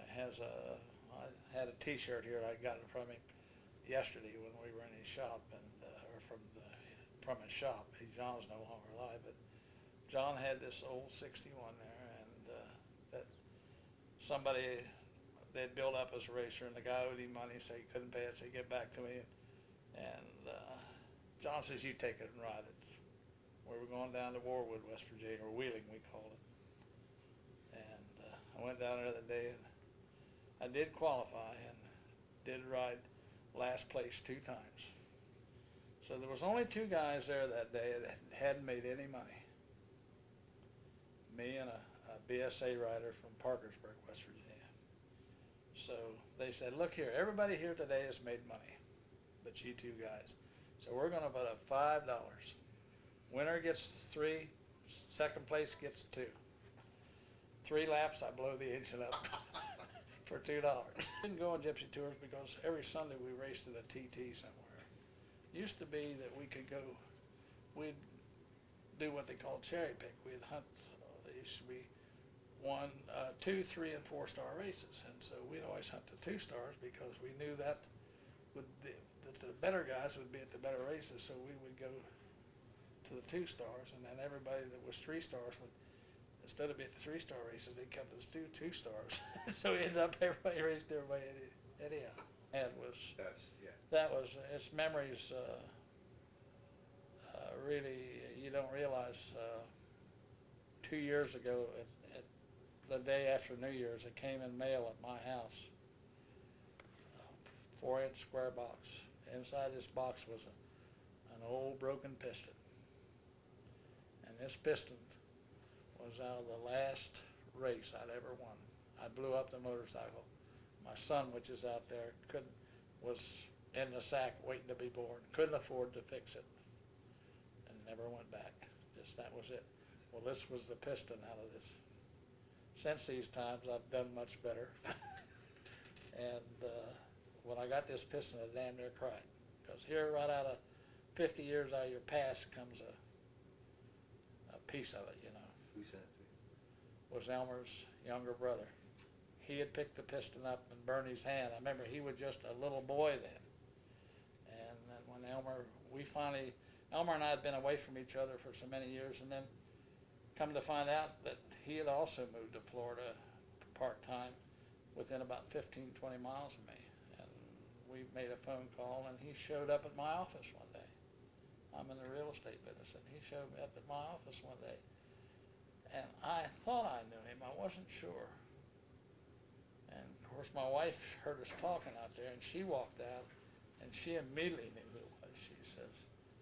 Has a I had a T-shirt here I got it from him yesterday when we were in his shop, and or from his shop. John's no longer alive, but John had this old 61 there, and that somebody they'd built up as a racer, and the guy owed him money, so he couldn't pay it, so he get back to me, and John says, "You take it and ride it." We were going down to Warwood, West Virginia, or Wheeling, we called it, and I went down there that day, and I did qualify and did ride last place 2 times. So there was only 2 guys there that day that hadn't made any money. Me and a BSA rider from Parkersburg, West Virginia. So they said, "Look here, everybody here today has made money, but you 2 guys. So we're gonna put up $5. Winner gets 3, second place gets 2. 3 laps, I blow the engine up for $2. Didn't go on gypsy tours because every Sunday we raced at a TT somewhere. Used to be that we could go, we'd do what they called cherry pick. We'd hunt, there used to be 1, 2, 3, and 4-star races. And so we'd always hunt the 2 stars because we knew that that the better guys would be at the better races. So we would go to the 2 stars, and then everybody that was 3 stars would, instead of being at the 3-star races, they'd come to the 2 stars. So we ended up everybody raced everybody anyhow. And that was its memories. Really, you don't realize. 2 years ago, at the day after New Year's, it came in mail at my house. 4-inch square box. Inside this box was an old broken piston. And this piston was out of the last race I'd ever won. I blew up the motorcycle. My son, which is out there, was in the sack waiting to be born. Couldn't afford to fix it, and never went back. Just that was it. Well, this was the piston out of this. Since these times, I've done much better. And when I got this piston, I damn near cried. Because here, right out of 50 years out of your past, comes a piece of it, you know. Who sent it to you? Was Elmer's younger brother. He had picked the piston up and burned his hand. I remember he was just a little boy then. And then when Elmer and I had been away from each other for so many years, and then come to find out that he had also moved to Florida part-time within about 15, 20 miles of me. And we made a phone call, and he showed up at my office one day. I'm in the real estate business, and he showed up at my office one day. And I thought I knew him. I wasn't sure. And of course, my wife heard us talking out there, and she walked out, and she immediately knew who it was.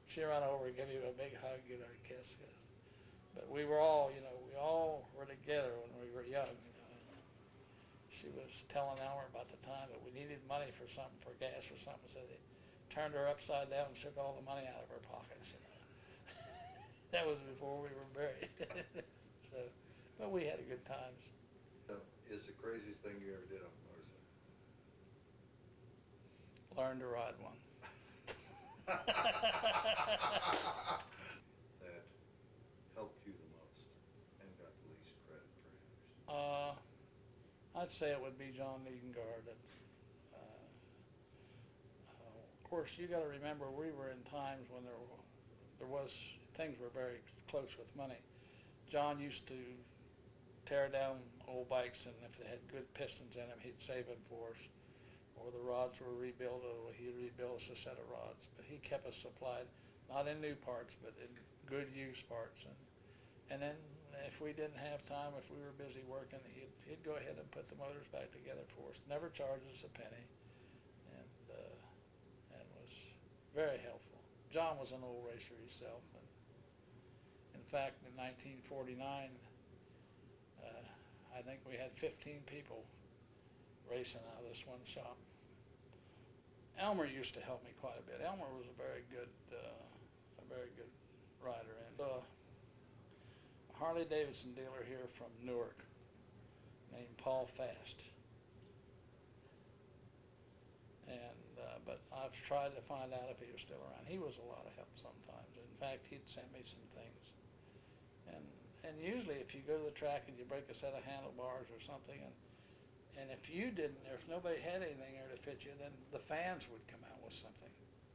She ran over and gave him a big hug, and a kiss. But we were all, we all were together when we were young. She was telling Elmer about the time that we needed money for something, for gas or something, so they turned her upside down and shook all the money out of her pockets. That was before we were married. But we had good times. Is the craziest thing you ever did on a motorcycle? Learned to ride one. That helped you the most and got the least credit, perhaps? I'd say it would be John Needengard. Of course, you got to remember we were in times when things were very close with money. John used to tear down old bikes, and if they had good pistons in them, he'd save them for us. Or the rods were rebuilt, or he'd rebuild us a set of rods. But he kept us supplied, not in new parts, but in good used parts. And then if we didn't have time, if we were busy working, he'd go ahead and put the motors back together for us. Never charged us a penny, and was very helpful. John was an old racer himself. And in fact, in 1949, I think we had 15 people racing out of this one shop. Elmer used to help me quite a bit. Elmer was a very good rider. And a Harley Davidson dealer here from Newark named Paul Fast. And but I've tried to find out if he was still around. He was a lot of help sometimes. In fact, he'd send me some things. And usually if you go to the track and you break a set of handlebars or something, and And if you didn't, or if nobody had anything there to fit you, then the fans would come out with something.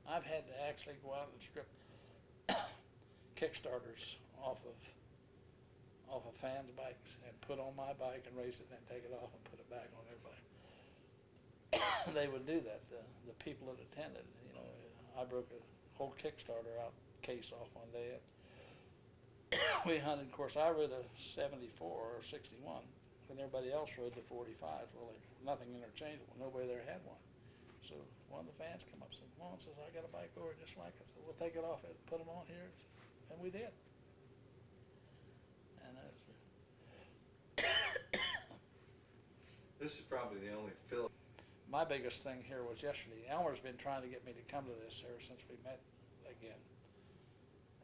I've had to actually go out and strip Kickstarters off of fans' bikes and put on my bike and race it and then take it off and put it back on everybody. They would do that, the people that attended, you know. I broke a whole Kickstarter out case off one day. We hunted, of course, I rode a 74 or 61, and everybody else rode the 45s. Well, nothing interchangeable, nobody there had one. So one of the fans come up and said, "Well," says, "I got a bike over just like it." So we'll take it off and put them on here, and we did. And that was This is probably the only Philip. my biggest thing here was yesterday. Elmer's been trying to get me to come to this ever since we met again.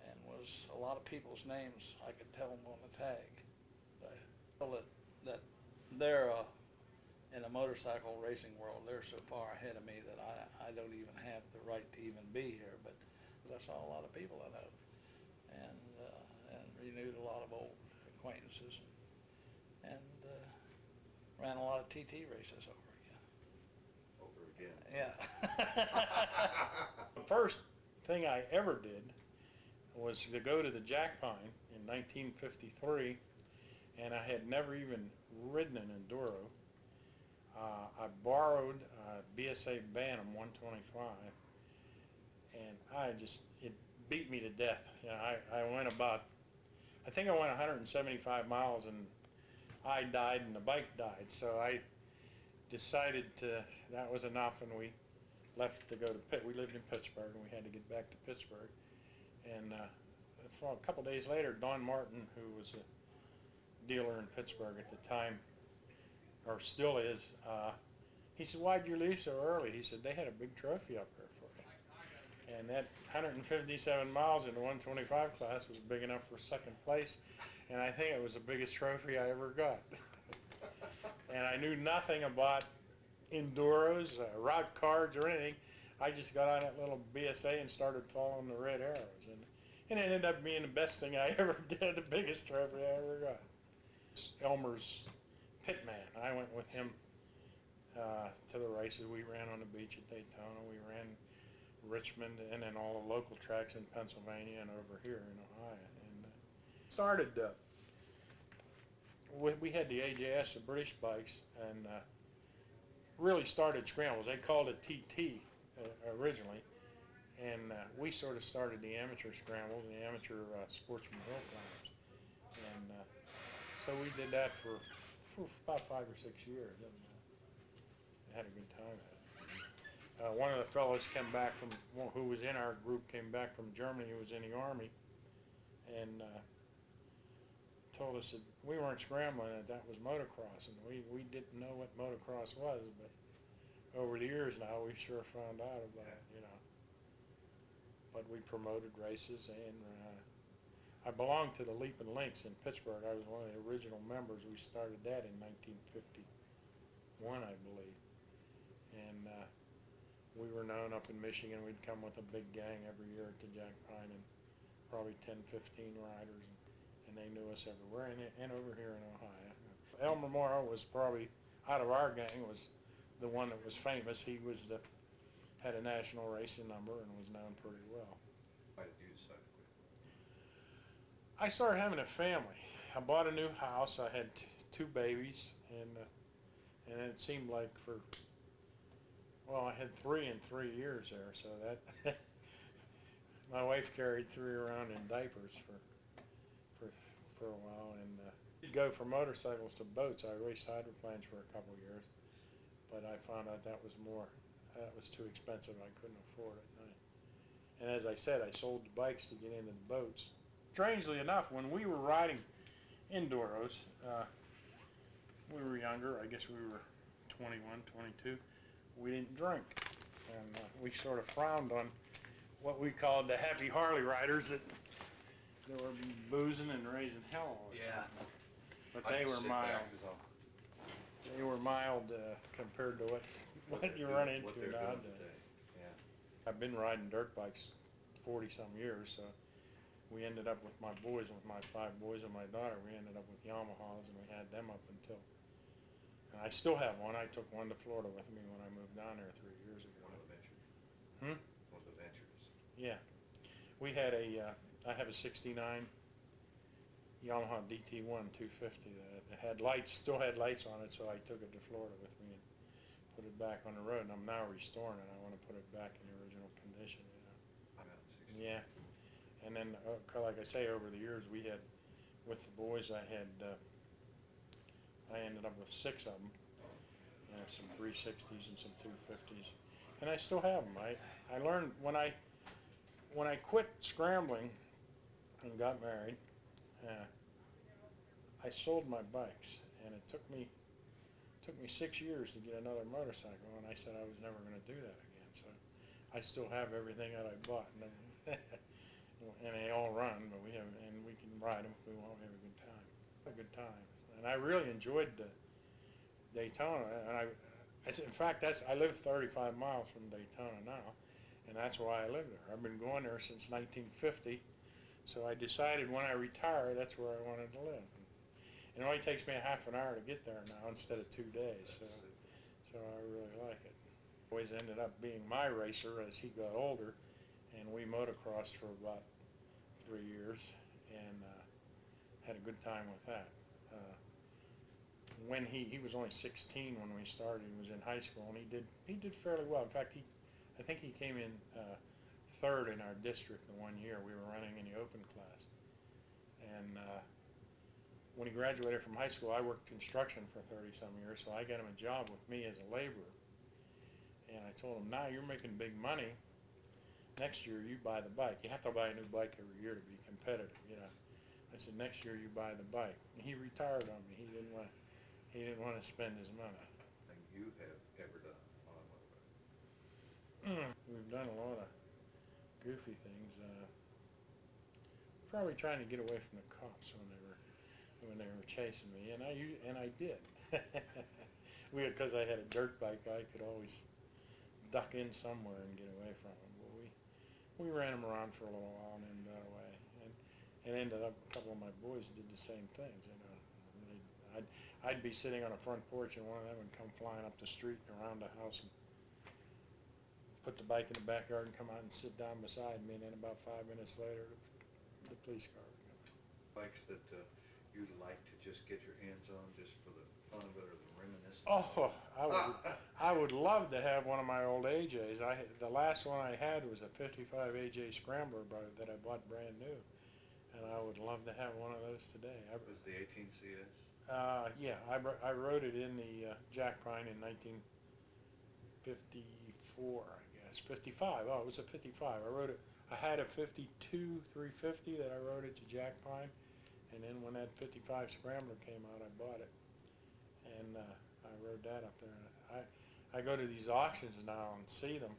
And was a lot of people's names I could tell them on the tag. I feel that they're in the motorcycle racing world, they're so far ahead of me that I don't even have the right to even be here. But 'cause I saw a lot of people I know, and renewed a lot of old acquaintances, and ran a lot of TT races over again. Yeah. The first thing I ever did was to go to the Jack Pine in 1953, and I had never even ridden an enduro. I borrowed a BSA Bantam 125, and it beat me to death. You know, I went I think I went 175 miles, and I died and the bike died, so I decided that was enough, and we left to go to Pitt. We lived in Pittsburgh, and we had to get back to Pittsburgh. And a couple days later, Don Martin, who was a dealer in Pittsburgh at the time, or still is, he said, "Why'd you leave so early?" He said, "They had a big trophy up there for you." And that 157 miles in the 125 class was big enough for second place, and I think it was the biggest trophy I ever got. And I knew nothing about enduros, route cards, or anything. I just got on that little BSA and started following the red arrows, and it ended up being the best thing I ever did, the biggest trophy I ever got. Elmer's pitman. I went with him to the races. We ran on the beach at Daytona. We ran Richmond, and then all the local tracks in Pennsylvania and over here in Ohio. And we had the AJS, the British bikes, and really started scrambles. They called it TT originally, and we sort of started the amateur scrambles, the amateur sportsman hill climbs. And so we did that for about 5 or 6 years, and had a good time at it. One of the fellows who was in our group came back from Germany. He was in the Army, and told us that we weren't scrambling, that was motocross, and we didn't know what motocross was, but over the years now we sure found out about it, you know. But we promoted races, and I belonged to the Leaping Lynx in Pittsburgh. I was one of the original members. We started that in 1951, I believe. And we were known up in Michigan. We'd come with a big gang every year to Jack Pine, and probably 10, 15 riders, and they knew us everywhere, and over here in Ohio. Elmer Morrow was probably, out of our gang, was the one that was famous. He was had a national racing number and was known pretty well. Why did you decide to quit? I started having a family. I bought a new house. I had 2 babies, and it seemed like I had 3 in 3 years there, so that my wife carried 3 around in diapers for a while, and I'd go from motorcycles to boats. I raced hydroplanes for a couple of years, but I found out that was too expensive. I couldn't afford it. And as I said, I sold the bikes to get into the boats. Strangely enough, when we were riding enduros, we were younger. I guess we were 21, 22. We didn't drink, and we sort of frowned on what we called the happy Harley riders that were boozing and raising hell all the time. But they were mild. They were mild compared to what you run into nowadays. I've been riding dirt bikes 40-some years, so we ended up with my 5 boys and my daughter, we ended up with Yamahas, and we had them up until And I still have one. I took one to Florida with me when I moved down there 3 years ago. One of the ventures. Hmm? One of the ventures. Yeah. We had I have a 69 Yamaha DT1 250 that had lights, still had lights on it, so I took it to Florida with me and put it back on the road, and I'm now restoring it. I want to put it back in the original condition, you know. I'm out 60. Yeah. And then, like I say, over the years, we had, with the boys, I ended up with 6 of them. Some 360s and some 250s. And I still have them. I learned when I quit scrambling and got married, I sold my bikes, and it took me 6 years to get another motorcycle, and I said I was never going to do that again. So I still have everything that I bought, and they all run, but we can ride them if we want. We have a good time. And I really enjoyed the Daytona, and in fact, I live 35 miles from Daytona now, and that's why I live there. I've been going there since 1950, so I decided when I retire, that's where I wanted to live. And it only takes me a half an hour to get there now instead of 2 days, so I really like it. Always ended up being my racer as he got older, and we motocrossed for about 3 years, and had a good time with that. When he was only 16 when we started, he was in high school, and he did fairly well. In fact, I think he came in 3rd in our district the one year. We were running in the open class, and when he graduated from high school, I worked construction for 30-some years, so I got him a job with me as a laborer. And I told him, now you're making big money. Next year you buy the bike. You have to buy a new bike every year to be competitive, you know. I said, next year you buy the bike. And he retired on me. He didn't want to spend his money. Thing you have ever done on a motorbike? We've done a lot of goofy things. Probably trying to get away from the cops when they were chasing me, and I did. Because I had a dirt bike, I could always duck in somewhere and get away from them. But we ran them around for a little while and then got away. And ended up, a couple of my boys did the same things, you know. I'd be sitting on a front porch, and one of them would come flying up the street and around the house and put the bike in the backyard and come out and sit down beside me, and then about 5 minutes later, the police car would come. Bikes that you'd like to just get your hands on just for the fun of it or the reminiscence? Oh, I would love to have one of my old AJs. The last one I had was a 55 AJ Scrambler that I bought brand new, and I would love to have one of those today. Was the 18 CS? Yeah, I rode it in the Jack Pine in 1954, I guess. 55. Oh, it was a 55. I had a 52 350 that I rode it to Jack Pine, and then when that 55 Scrambler came out, I bought it, and I rode that up there. I go to these auctions now and see them.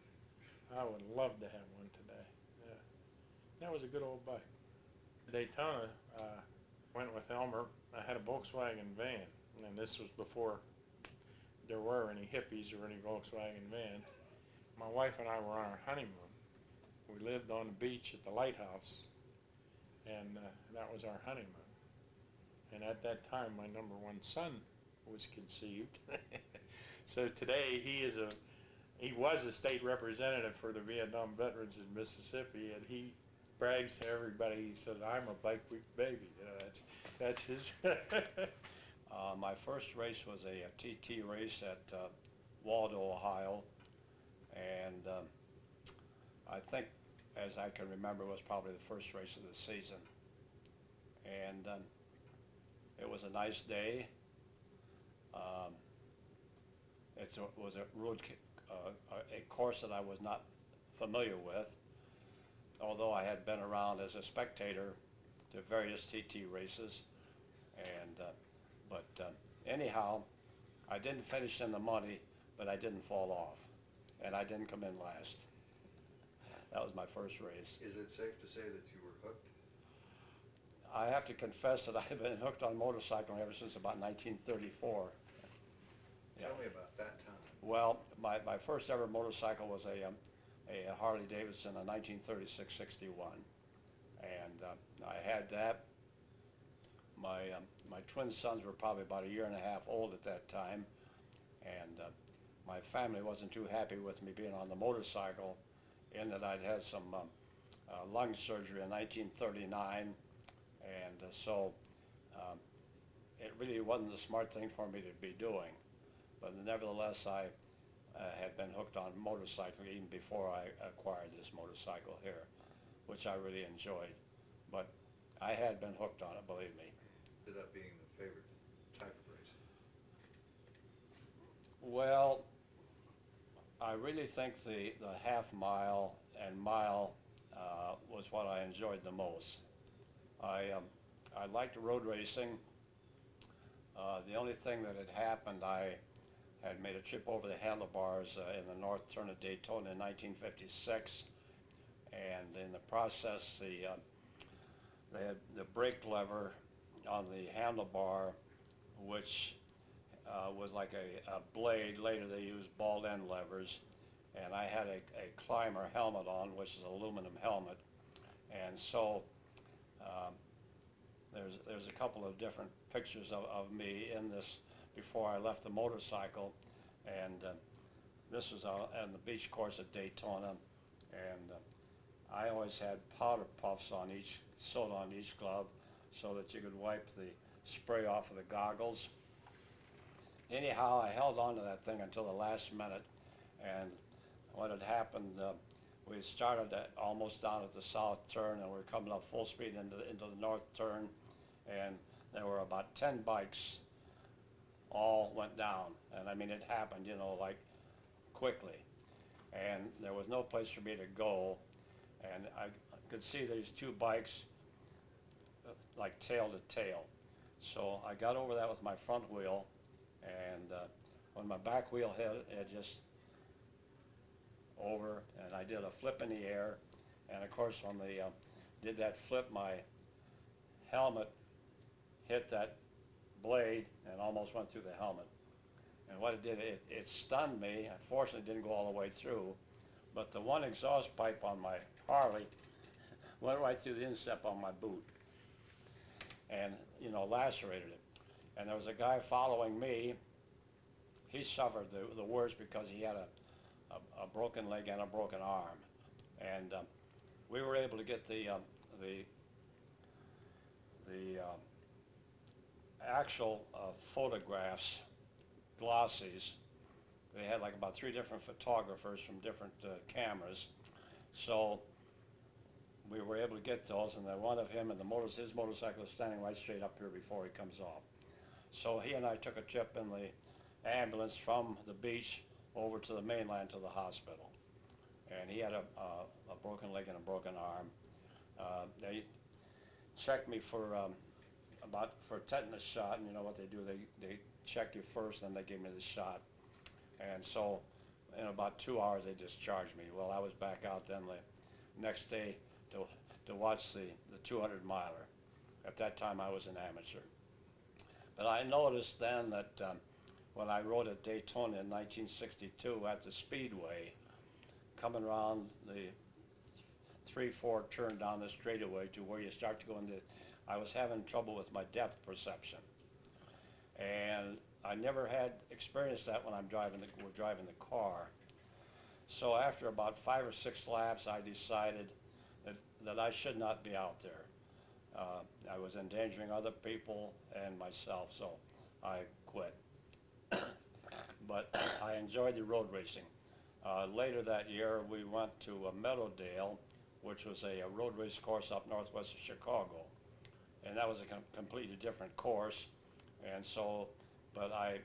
I would love to have one today. Yeah, that was a good old bike. Daytona, went with Elmer. I had a Volkswagen van, and this was before there were any hippies or any Volkswagen vans. My wife and I were on our honeymoon. We lived on the beach at the lighthouse, and that was our honeymoon. And at that time, my number 1 son was conceived. So today, he was a state representative for the Vietnam veterans in Mississippi, and he brags to everybody. He says, "I'm a Bike Week baby." You know, that's his. My first race was a TT race at Waldo, Ohio, and I think, as I can remember, it was probably the first race of the season. And it was a nice day. It was a road, a course that I was not familiar with, although I had been around as a spectator to various TT races. And anyhow, I didn't finish in the money, but I didn't fall off, and I didn't come in last. That was my first race. Is it safe to say that you were hooked? I have to confess that I've been hooked on motorcycling ever since about 1934. Tell me about that time. Well, my first ever motorcycle was a Harley Davidson, a 1936-61, and I had that. My twin sons were probably about a year and a half old at that time, And my family wasn't too happy with me being on the motorcycle, in that I'd had some lung surgery in 1939, and so it really wasn't the smart thing for me to be doing. But nevertheless, I had been hooked on motorcycling even before I acquired this motorcycle here, which I really enjoyed. But I had been hooked on it, believe me. Ended up being the favorite type of race. Well, I really think the half mile and mile was what I enjoyed the most. I liked road racing. The only thing that had happened, I had made a trip over the handlebars in the north turn of Daytona in 1956, and in the process, they had the brake lever on the handlebar, which was like a blade. Later they used ball end levers, and I had a climber helmet on, which is an aluminum helmet, and so there's a couple of different pictures of me in this before I left the motorcycle, and this was on the beach course at Daytona, and I always had powder puffs on each, sewed on each glove, so that you could wipe the spray off of the goggles. Anyhow, I held on to that thing until the last minute, and what had happened, we started almost down at the south turn, and we were coming up full speed into the north turn, and there were about 10 bikes all went down, and I mean it happened, you know, like quickly, and there was no place for me to go, and I could see these two bikes like tail to tail. So I got over that with my front wheel, and when my back wheel hit it just over, and I did a flip in the air, and of course when they did that flip, my helmet hit that blade and almost went through the helmet. And what it did, it stunned me. Unfortunately, it didn't go all the way through, but the one exhaust pipe on my Harley went right through the instep on my boot, and you know, lacerated it. And there was a guy following me. He suffered the worst because he had a broken leg and a broken arm, and we were able to get the actual photographs, glossies. They had like about 3 different photographers from different cameras, so we were able to get those, and then one of him and his motorcycle is standing right straight up here before he comes off. So he and I took a trip in the ambulance from the beach over to the mainland to the hospital, and he had a broken leg and a broken arm. They checked me for tetanus shot, and you know what they do, they check you first, then they give me the shot, and so in about 2 hours they discharged me. Well, I was back out then the next day to watch the 200 miler. At that time I was an amateur. But I noticed then that when I rode at Daytona in 1962 at the Speedway, coming around the 3-4 turn down the straightaway to where you start to go into, I was having trouble with my depth perception. And I never had experienced that when we're driving the car. So after about 5 or 6 laps, I decided that I should not be out there. I was endangering other people and myself, so I quit. But I enjoyed the road racing. Later that year, we went to Meadowdale, which was a road race course up northwest of Chicago. And that was a completely different course. And so, but I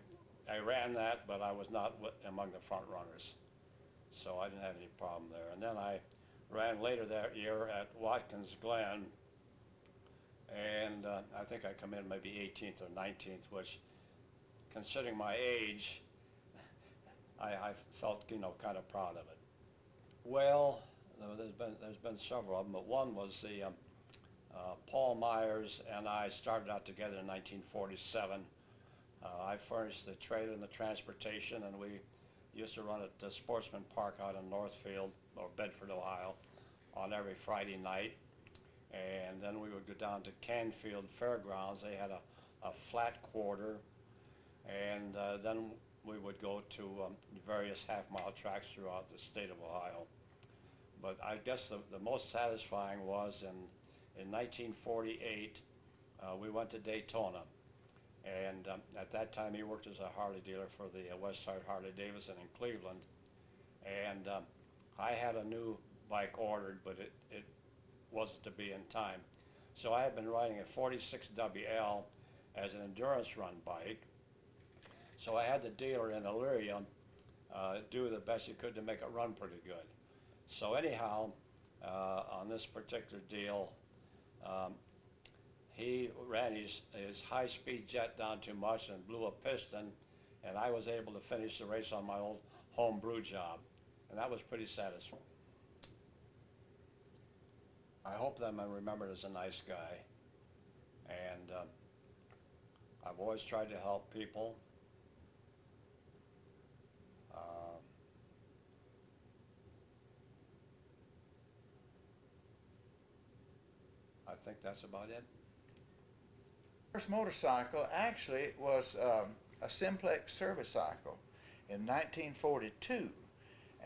ran that, but I was not among the front runners. So I didn't have any problem there. And then I ran later that year at Watkins Glen, and I think I come in maybe 18th or 19th, which, considering my age, I felt, you know, kind of proud of it. Well, there's been several of them, but one was the Paul Myers and I started out together in 1947. I furnished the trailer and the transportation, and we used to run at the Sportsman Park out in Northfield, or Bedford, Ohio, on every Friday night. And then we would go down to Canfield Fairgrounds. They had a flat quarter. And then we would go to various half-mile tracks throughout the state of Ohio. But I guess the most satisfying was in 1948, we went to Daytona. And at that time, he worked as a Harley dealer for the Westside Harley-Davidson in Cleveland. And I had a new bike ordered, but it wasn't to be in time. So I had been riding a 46 WL as an endurance run bike. So I had the dealer in Elyria do the best he could to make it run pretty good. So anyhow, on this particular deal, he ran his high-speed jet down too much and blew a piston, and I was able to finish the race on my old homebrew job, and that was pretty satisfying. I hope that I'm remembered as a nice guy, and I've always tried to help people. I think that's about it. First motorcycle actually was a Simplex service cycle in 1942,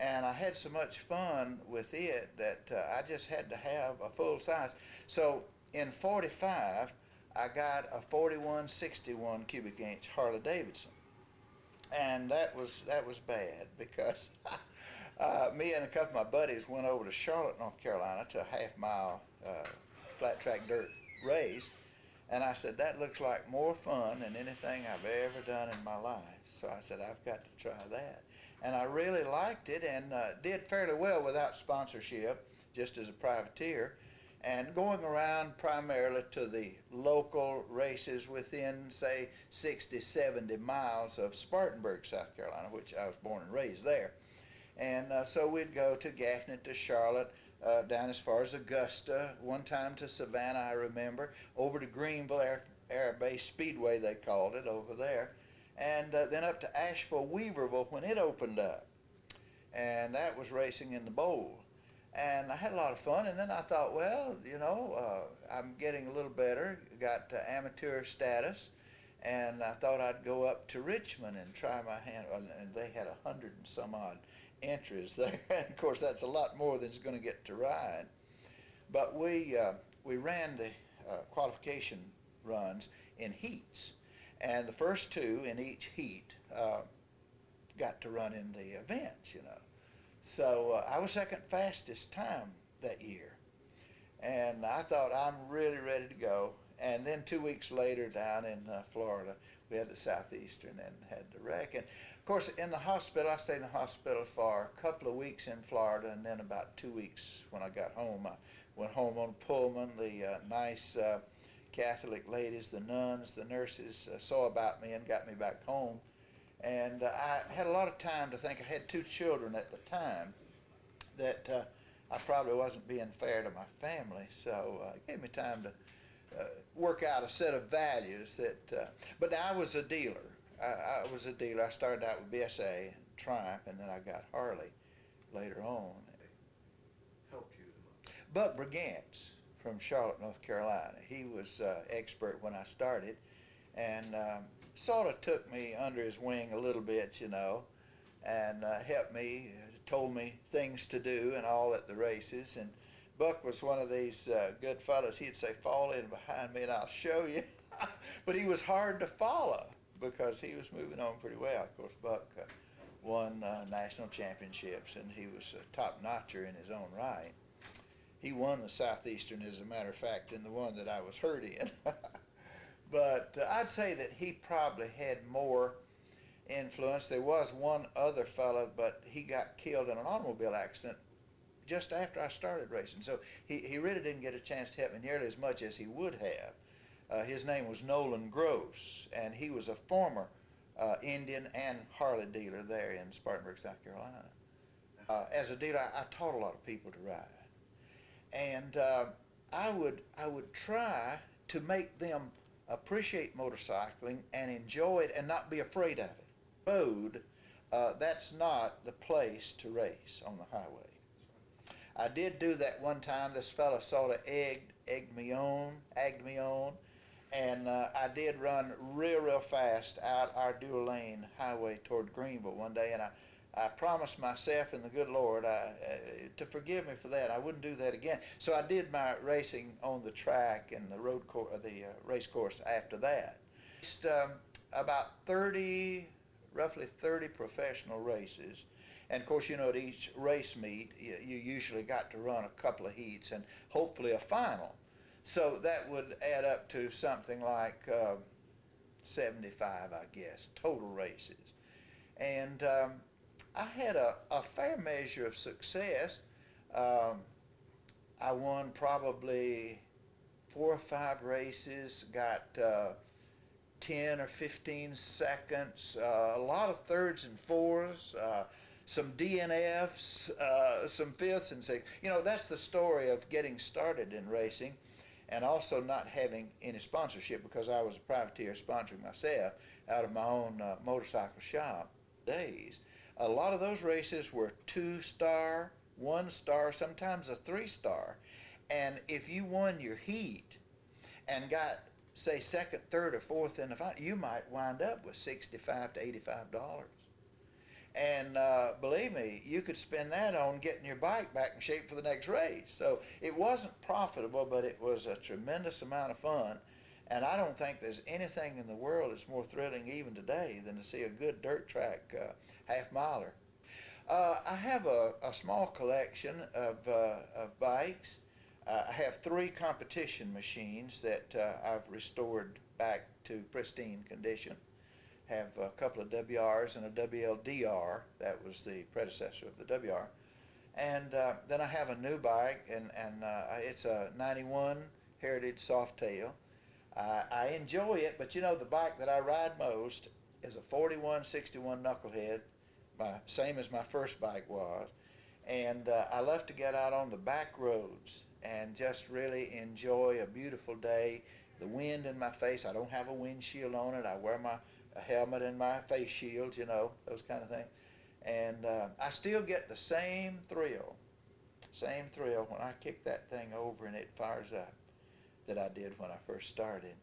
and I had so much fun with it that I just had to have a full size. So in 45, I got a 4161 cubic inch Harley Davidson, and that was bad because me and a couple of my buddies went over to Charlotte, North Carolina, to a half-mile flat track dirt race. And I said, that looks like more fun than anything I've ever done in my life. So I said, I've got to try that. And I really liked it and did fairly well without sponsorship, just as a privateer, and going around primarily to the local races within, say, 60, 70 miles of Spartanburg, South Carolina, which I was born and raised there. And so we'd go to Gaffney, to Charlotte, down as far as Augusta, one time to Savannah, I remember, over to Greenville Air Base Speedway, they called it, over there, and then up to Asheville, Weaverville when it opened up, and that was racing in the bowl. And I had a lot of fun, and then I thought, well, you know, I'm getting a little better, got amateur status, and I thought I'd go up to Richmond and try my hand, and they had 100 and some odd entries there. And of course, that's a lot more than is going to get to ride. But we ran the qualification runs in heats, and the first two in each heat got to run in the events, you know. So I was second fastest time that year, and I thought I'm really ready to go. And then 2 weeks later, down in Florida, we had the Southeastern and had the wreck. And of course, in the hospital, I stayed in the hospital for a couple of weeks in Florida, and then about 2 weeks when I got home, I went home on Pullman. The nice Catholic ladies, the nuns, the nurses saw about me and got me back home. And I had a lot of time to think. I had 2 children at the time that I probably wasn't being fair to my family, so it gave me time to work out a set of values that, but I was a dealer. I was a dealer. I started out with BSA and Triumph, and then I got Harley later on. Helped you the most? Buck Brigance from Charlotte, North Carolina. He was expert when I started, and sort of took me under his wing a little bit, you know, and helped me, told me things to do and all at the races. And Buck was one of these good fellows. He'd say, fall in behind me and I'll show you. But he was hard to follow because he was moving on pretty well. Of course, Buck won national championships, and he was a top-notcher in his own right. He won the Southeastern, as a matter of fact, in the one that I was hurt in. But I'd say that he probably had more influence. There was one other fellow, but he got killed in an automobile accident just after I started racing. So he really didn't get a chance to help me nearly as much as he would have. His name was Nolan Gross, and he was a former Indian and Harley dealer there in Spartanburg, South Carolina. As a dealer, I taught a lot of people to ride. And I would try to make them appreciate motorcycling and enjoy it and not be afraid of it. Road, that's not the place to race on the highway. I did do that one time. This fella sort of egged me on, And I did run real fast out our dual lane highway toward Greenville one day, and I promised myself and the good Lord to forgive me for that. I wouldn't do that again. So I did my racing on the track and the race course after that. Just, about 30, roughly 30 professional races. And of course, you know, at each race meet, you usually got to run a couple of heats and hopefully a final. So that would add up to something like 75, I guess, total races. And I had a fair measure of success. I won probably 4 or 5 races, got 10 or 15 seconds, a lot of thirds and fourths, some DNFs, some fifths and sixths. You know, that's the story of getting started in racing, and also not having any sponsorship, because I was a privateer sponsoring myself out of my own motorcycle shop days. A lot of those races were 2-star, 1-star, sometimes a 3-star. And if you won your heat and got, say, second, third, or fourth in the final, you might wind up with $65 to $85. And believe me, you could spend that on getting your bike back in shape for the next race. So it wasn't profitable, but it was a tremendous amount of fun. And I don't think there's anything in the world that's more thrilling even today than to see a good dirt track half-miler. I have a small collection of bikes. I have 3 competition machines that I've restored back to pristine condition. Have a couple of WRs and a WLDR. That was the predecessor of the WR. And then I have a new bike, and it's a 91 Heritage Softail. I enjoy it, but you know, the bike that I ride most is a 4161 Knucklehead, same as my first bike was. And I love to get out on the back roads and just really enjoy a beautiful day. The wind in my face, I don't have a windshield on it. I wear a helmet and my face shield, you know, those kind of things. And I still get the same thrill when I kick that thing over and it fires up that I did when I first started.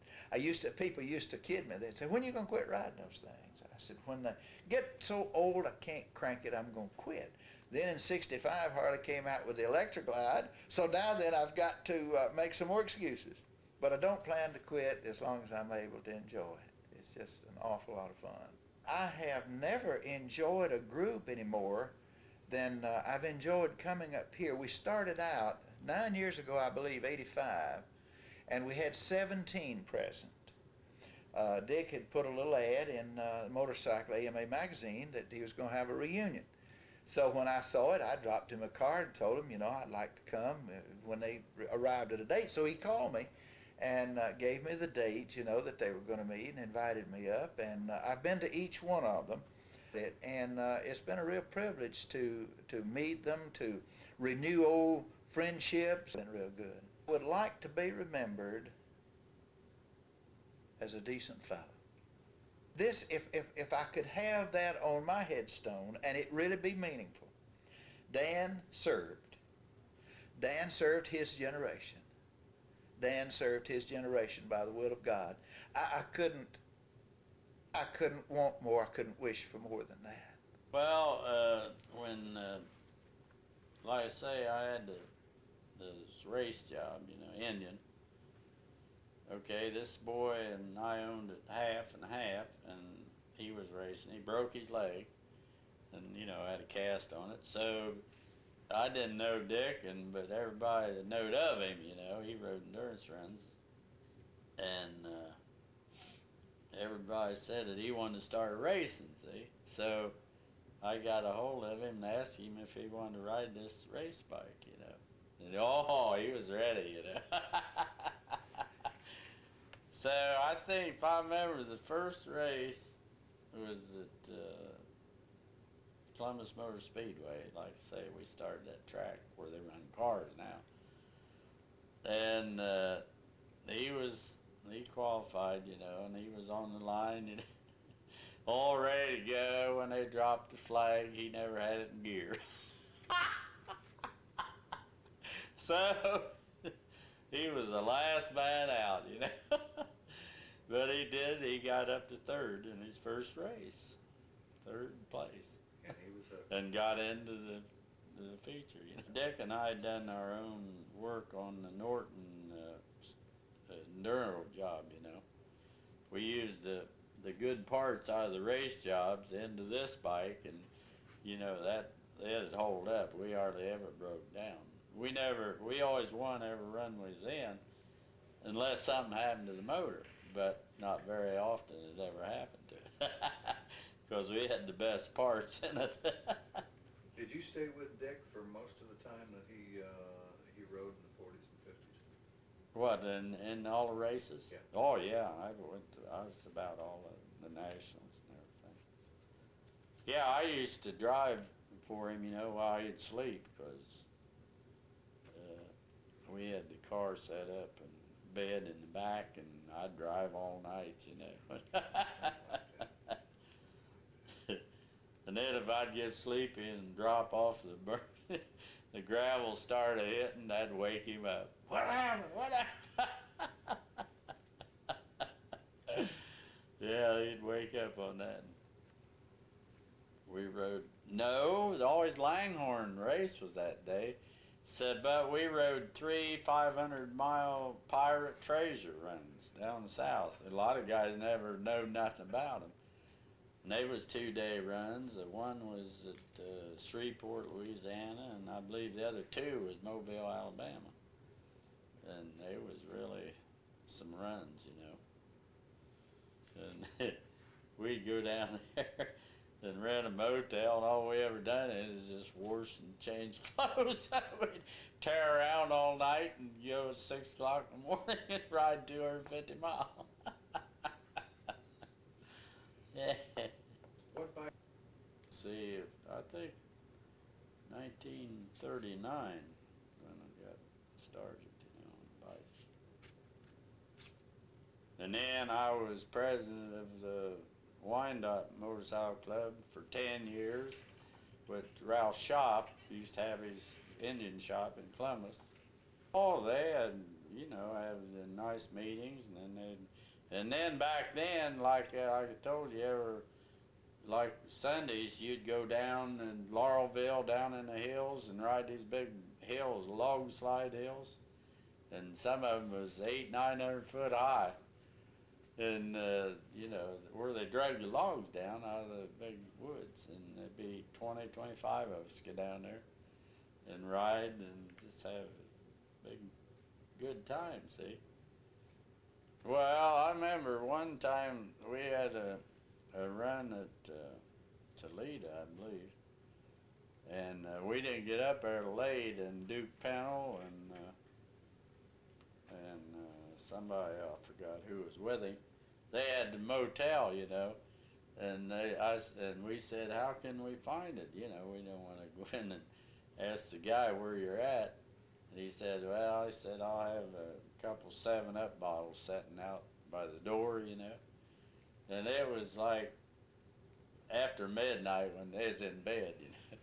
People used to kid me. They'd say, "When are you going to quit riding those things?" I said, "When I get so old I can't crank it, I'm going to quit." Then in '65, Harley came out with the Electra Glide. So now then I've got to make some more excuses. But I don't plan to quit as long as I'm able to enjoy it. It's just an awful lot of fun. I have never enjoyed a group any more than I've enjoyed coming up here. We started out 9 years ago, I believe, '85, and we had 17 present. Dick had put a little ad in Motorcycle AMA magazine that he was going to have a reunion. So when I saw it, I dropped him a card and told him, you know, I'd like to come when they arrived at a date. So he called me and gave me the date, you know, that they were going to meet, and invited me up. And I've been to each one of them. And it's been a real privilege to meet them, to renew old friendships. It's been real good. I would like to be remembered as a decent fellow. This, if I could have that on my headstone and it really be meaningful. Dan served. Dan served his generation. Dan served his generation by the will of God. I couldn't want more. I couldn't wish for more than that. Well, when, like I say, I had this race job, you know, Indian. Okay, this boy and I owned it half and half, and he was racing. He broke his leg, and you know, had a cast on it. So I didn't know Dick, but everybody that knowed of him, you know, he rode endurance runs, and everybody said that he wanted to start racing. See, so I got a hold of him and asked him if he wanted to ride this race bike, you know. And oh, he was ready, you know. So I think, if I remember, the first race was at Columbus Motor Speedway. Like I say, we started that track where they run cars now. And he qualified, you know, and he was on the line, you know, all ready to go. When they dropped the flag, he never had it in gear. So he was the last man out, you know. But he did. He got up to third in his first race, third place, And he was and got into the feature. You know, Dick and I had done our own work on the Norton enduro job. You know, we used the good parts out of the race jobs into this bike, and you know that it hold up. We hardly ever broke down. We always won every run we was in, unless something happened to the motor. But not very often it ever happened to it, because we had the best parts in it. Did you stay with Dick for most of the time that he rode in the 40s and 50s? What, in all the races? Yeah. Oh yeah, I was about all the nationals and everything. Yeah, I used to drive for him, you know, while he'd sleep, because we had the car set up and bed in the back, and I'd drive all night, you know. And then if I'd get sleepy and drop off the gravel started hitting, that'd wake him up. What happened? What happened? Yeah, he'd wake up on that. We rode, no, it was always Langhorne race was that day. So, but we rode 3 500-mile pirate treasure runs down south. A lot of guys never know nothing about them. And they was 2-day runs. One was at Shreveport, Louisiana, and I believe the other 2 was Mobile, Alabama. And they was really some runs, you know. And we'd go down there and rent a motel, and all we ever done is just wash and change clothes. We'd tear around all night and go at 6 o'clock in the morning and ride 250 miles. Yeah. What bike? See, I think 1939 when I got started, you know, on bikes. And then I was president of the Wyandotte Motorcycle Club for 10 years with Ralph Shop. He used to have his Indian shop in Columbus. Oh, they had, you know, have the nice meetings, and then back then, like I told you, like Sundays, you'd go down in Laurelville, down in the hills, and ride these big hills, log slide hills, and some of them was 800-900 foot high. And, you know, where they drag the logs down out of the big woods, and there'd be 20, 25 of us get down there and ride and just have a big, good time, see. Well, I remember one time we had a run at Toledo, I believe, and we didn't get up there late, and Duke Pennell and somebody, I forgot who was with him, they had the motel, you know, and we said, how can we find it? You know, we don't want to go in and ask the guy where you're at. And he said, well, I'll have a couple 7-Up bottles sitting out by the door, you know. And it was like after midnight when they was in bed, you know.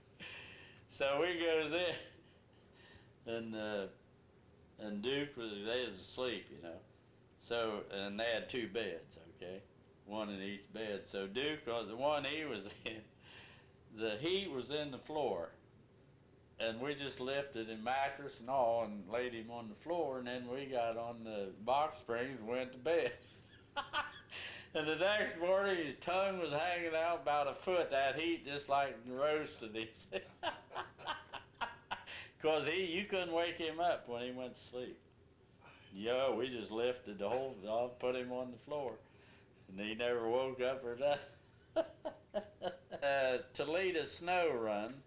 So we goes in, and Duke they was asleep, you know. So, and they had 2 beds, okay, one in each bed. So Duke, the one he was in, the heat was in the floor, and we just lifted him, mattress and all, and laid him on the floor, and then we got on the box springs and went to bed. And the next morning, his tongue was hanging out about a foot. That heat just like roasted him. Because you couldn't wake him up when he went to sleep. Yo, we just lifted the whole, put him on the floor. And he never woke up or nothing. Toledo snow run,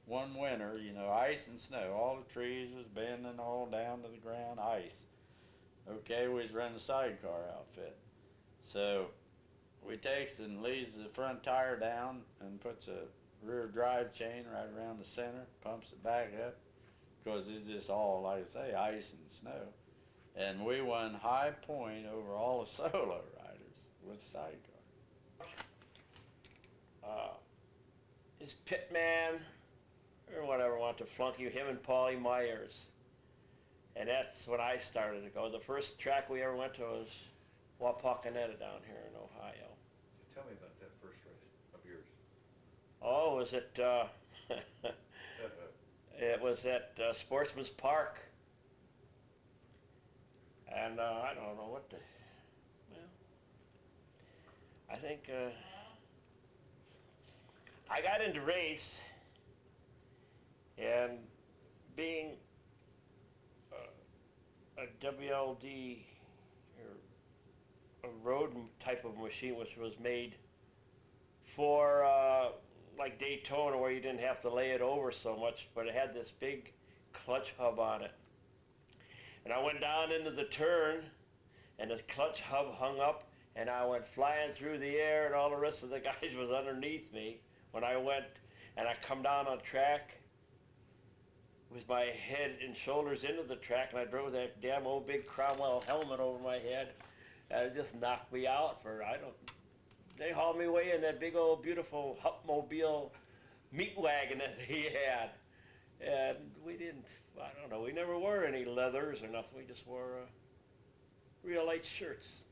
one winter, you know, ice and snow. All the trees was bending all down to the ground, ice. Okay, we was running a sidecar outfit. So we takes and leaves the front tire down and puts a rear drive chain right around the center, pumps it back up, because it's just all, like I say, ice and snow. And we won high point over all the solo riders with sidecar. His pitman, or whatever, want to flunk you, him and Paulie Myers. And that's when I started to go. The first track we ever went to was Wapakoneta down here in Ohio. Tell me about that first race of yours. Oh, was it, it was at Sportsman's Park. And I don't know what the, well, I think I got into race, and being a WLD, or a road type of machine, which was made for like Daytona, where you didn't have to lay it over so much, but it had this big clutch hub on it. And I went down into the turn, and the clutch hub hung up, and I went flying through the air, and all the rest of the guys was underneath me. When I went, and I come down on track with my head and shoulders into the track, and I drove that damn old big Cromwell helmet over my head, and it just knocked me out for, they hauled me away in that big old beautiful Hupmobile meat wagon that he had. And we didn't, I don't know, we never wore any leathers or nothing. We just wore real light shirts.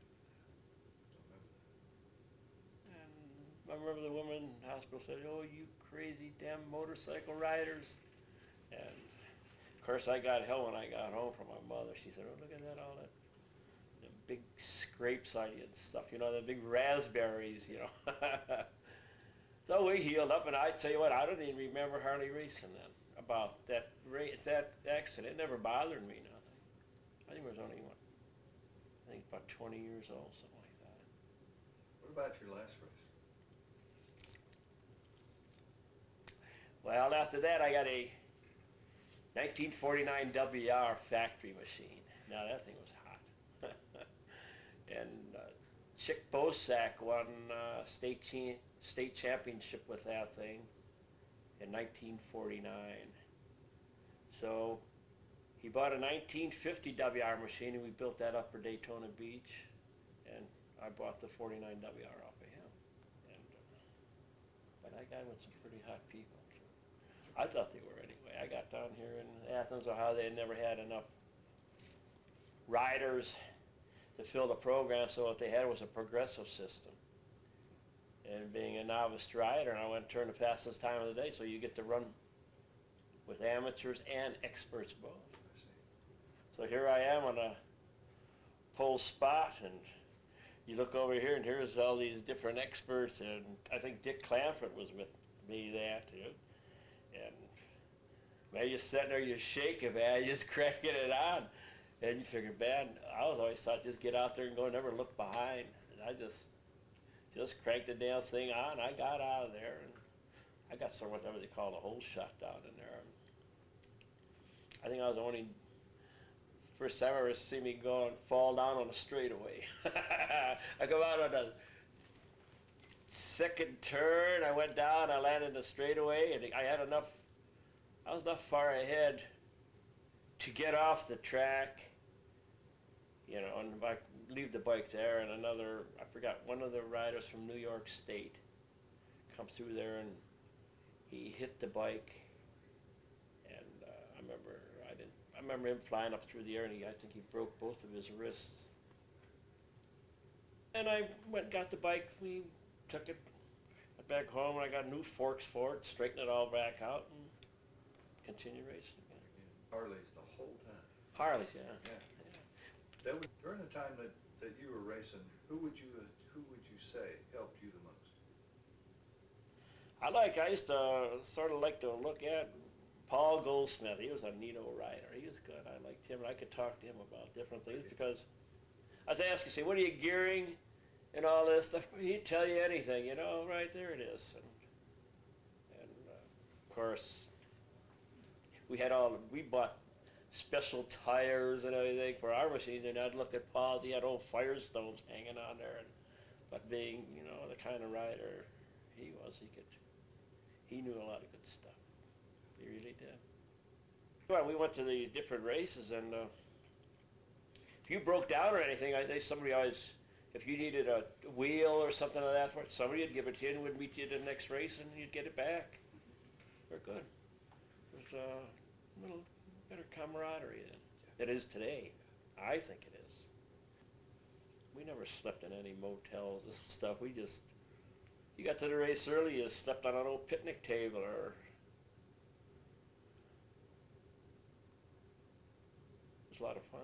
And I remember the woman in the hospital said, "Oh, you crazy damn motorcycle riders." And of course I got hell when I got home from my mother. She said, "Oh, look at that, all that, the big scrapes on you and stuff, you know, the big raspberries, you know." So we healed up, and I tell you what, I don't even remember hardly racing then. About that accident, it never bothered me nothing. I think it was only, I think about 20 years old, something like that. What about your last race? Well, after that, I got a 1949 WR factory machine. Now that thing was hot. And Chick Bosak won state championship with that thing in 1949. So he bought a 1950 WR machine, and we built that up for Daytona Beach, and I bought the 49 WR off of him. And but that guy with some pretty hot people. I thought they were anyway. I got down here in Athens, Ohio. They had never had enough riders to fill the program, so what they had was a progressive system. And being a novice rider, I went to turn the fastest time of the day, so you get to run with amateurs and experts both. So here I am on a pole spot, and you look over here, and here's all these different experts, and I think Dick Clanford was with me there too. And man, you're sitting there, you're shaking, man, you're just cranking it on. And you figure, man, I was always thought just get out there and go, never look behind. And I just cranked the damn thing on. I got out of there, and I got some whatever they call a hole shot down in there. I think I was the only first time I ever see me go and fall down on a straightaway. I come out on the second turn, I went down, I landed in the straightaway, and I was enough far ahead to get off the track, you know, and I leave the bike there, and another, I forgot, one of the riders from New York State come through there, and he hit the bike, and I remember him flying up through the air, and I think he broke both of his wrists. And I went and got the bike, we took it back home, and I got new forks for it, straightened it all back out, and continued racing again. Harleys the whole time. Harleys, yeah. That was during the time that you were racing. Who would you say helped you the most? I used to sort of like to look at Paul Goldsmith. He was a neato rider. He was good. I liked him, and I could talk to him about different things because I was asking, say, what are you gearing and all this stuff? He'd tell you anything, you know, right there it is. And of course, we bought special tires and everything for our machines, and I'd look at Paul's, he had old Firestones hanging on there, but being, you know, the kind of rider he was, he knew a lot of good stuff. He really did. Well, we went to the different races, and if you broke down or anything, somebody always, if you needed a wheel or something of that sort, somebody would give it to you and would meet you at the next race, and you'd get it back. We're good. It was a little better camaraderie than it is today. I think it is. we never slept in any motels and stuff. We just, you got to the race early, you slept on an old picnic table or. It was a lot of fun.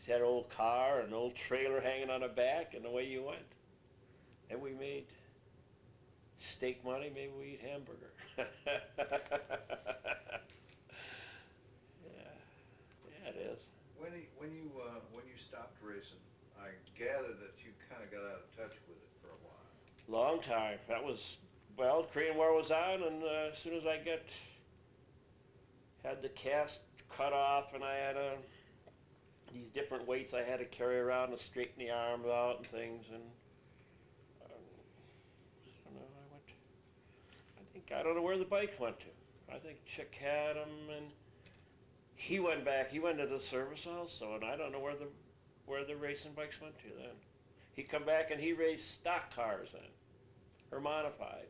You had an old car, an old trailer hanging on the back, and away you went. And we made steak money, maybe we eat hamburger. Yeah, it is. When you stopped racing, I gather that you kind of got out of touch with it for a while. Long time. That was, well, Korean War was on, and as soon as I had the cast cut off, and I had these different weights I had to carry around to straighten the arms out and things, and I don't know, I don't know where the bike went to. I think Chick had them, and he went back. He went to the service also, and I don't know where the racing bikes went to then. He come back and he raced stock cars then, or modified.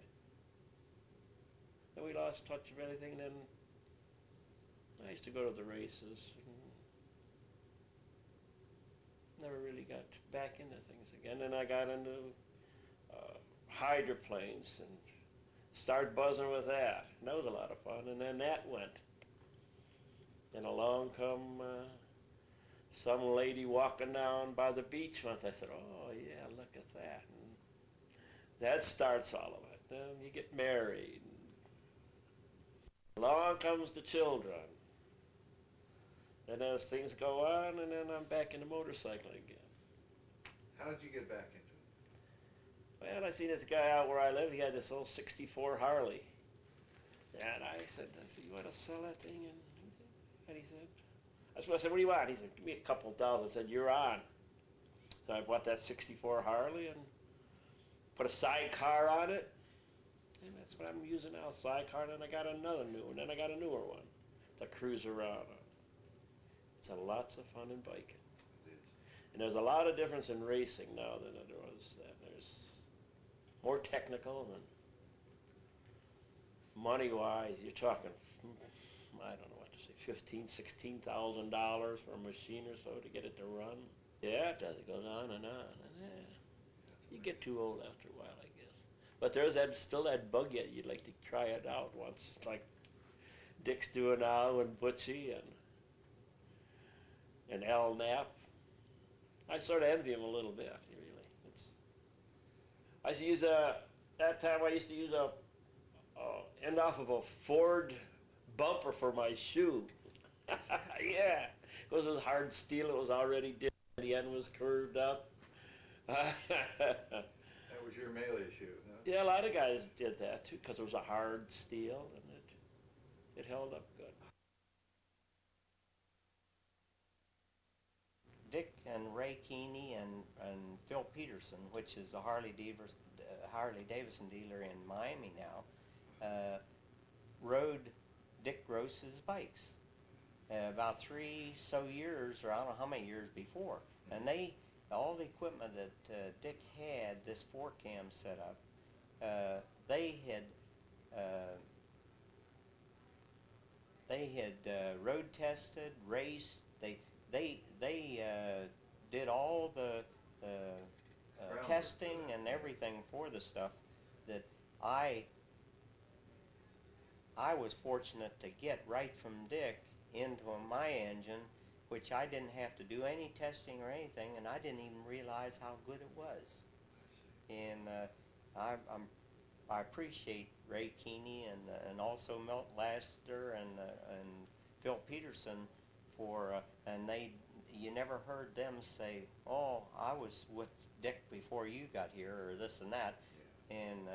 Then we lost touch of anything. Then I used to go to the races. Never really got back into things again. Then I got into hydroplanes and started buzzing with that. And that was a lot of fun. And then that went. And along come some lady walking down by the beach once. I said, oh yeah, look at that. And that starts all of it. Then you get married. Along comes the children. And as things go on, and then I'm back into motorcycling again. How did you get back into it? Well, I seen this guy out where I live. He had this old '64 Harley. And I said, you want to sell that thing? And he said, I said, what do you want? He said, give me a couple $1,000. I said, you're on. So I bought that '64 Harley and put a sidecar on it. And that's what I'm using now, sidecar. And then I got another new one. Then I got a newer one to cruise around on. It's lots of fun in biking. And there's a lot of difference in racing now than there was then. There's more technical and money-wise, you're talking, I don't know what to say, $15,000, $16,000 for a machine or so to get it to run. Yeah, it does. It goes on and on. And you get too old after a while, I guess. But there's still that bug yet. You'd like to try it out once, like Dick's doing now and Butchie and Al Knapp. I sort of envy him a little bit, really. I used to use that time I used to use a end off of a Ford bumper for my shoe. Yeah, because it was hard steel, it was already dipped, the end was curved up. That was your melee shoe, huh? Yeah, a lot of guys did that too, because it was a hard steel and it held up good. Dick and Ray Keeney and Phil Peterson, which is a Harley Davidson dealer in Miami now, rode Dick Gross's bikes about 3 years, or I don't know how many years before. And all the equipment that Dick had, this 4-cam setup, they had road tested, raced. They did all the testing and everything for the stuff that I was fortunate to get right from Dick into my engine, which I didn't have to do any testing or anything, and I didn't even realize how good it was. And I appreciate Ray Keeney and also Milt Laster and Phil Peterson for and you never heard them say, oh, I was with Dick before you got here, or this and that. Yeah. And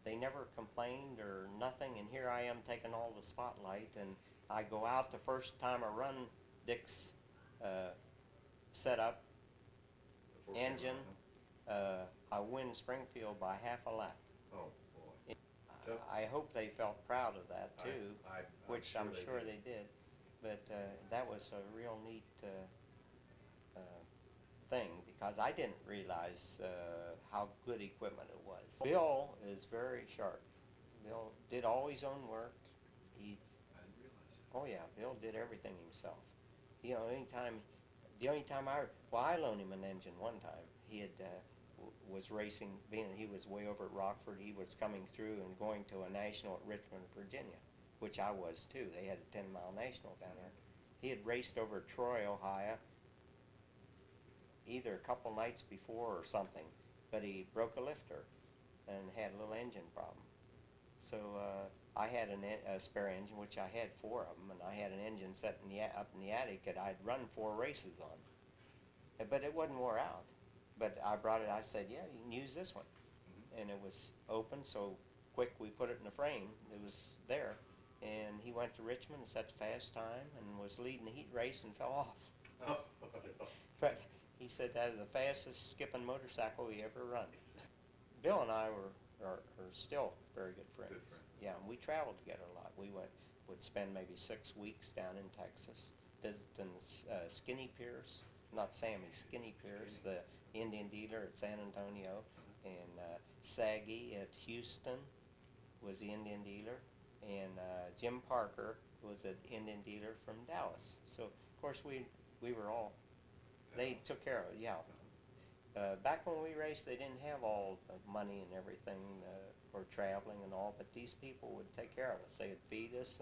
they never complained or nothing, and here I am taking all the spotlight, and I go out the first time I run Dick's setup engine, I win Springfield by half a lap. Oh, boy. I hope they felt proud of that too, which I'm sure they did. But that was a real neat thing, because I didn't realize how good equipment it was. Bill is very sharp. Bill did all his own work. I didn't realize that. Oh yeah, Bill did everything himself. You know, anytime the only time I loaned him an engine one time. He had, was racing, being he was way over at Rockford, he was coming through and going to a national at Richmond, Virginia, which I was too. They had a 10-mile national down there. He had raced over Troy, Ohio, either a couple nights before or something, but he broke a lifter and had a little engine problem. So I had a spare engine, which I had 4 of them, and I had an engine set in up in the attic that I'd run 4 races on. But it wasn't wore out. But I brought it, I said, yeah, you can use this one. And it was open, so quick we put it in the frame. It was there. And he went to Richmond and set the fast time and was leading the heat race and fell off. But he said that is the fastest skipping motorcycle he ever run. Bill and I are still very good friends. Good friends. Yeah, and we traveled together a lot. We would spend maybe 6 weeks down in Texas visiting Skinny Pierce, not Sammy, Skinny Pierce, the Indian dealer at San Antonio, and Saggy at Houston was the Indian dealer, and Jim Parker was an Indian dealer from Dallas. So of course we were all, they took care of it, yeah. Back when we raced, they didn't have all the money and everything for traveling and all, but these people would take care of us. They would feed us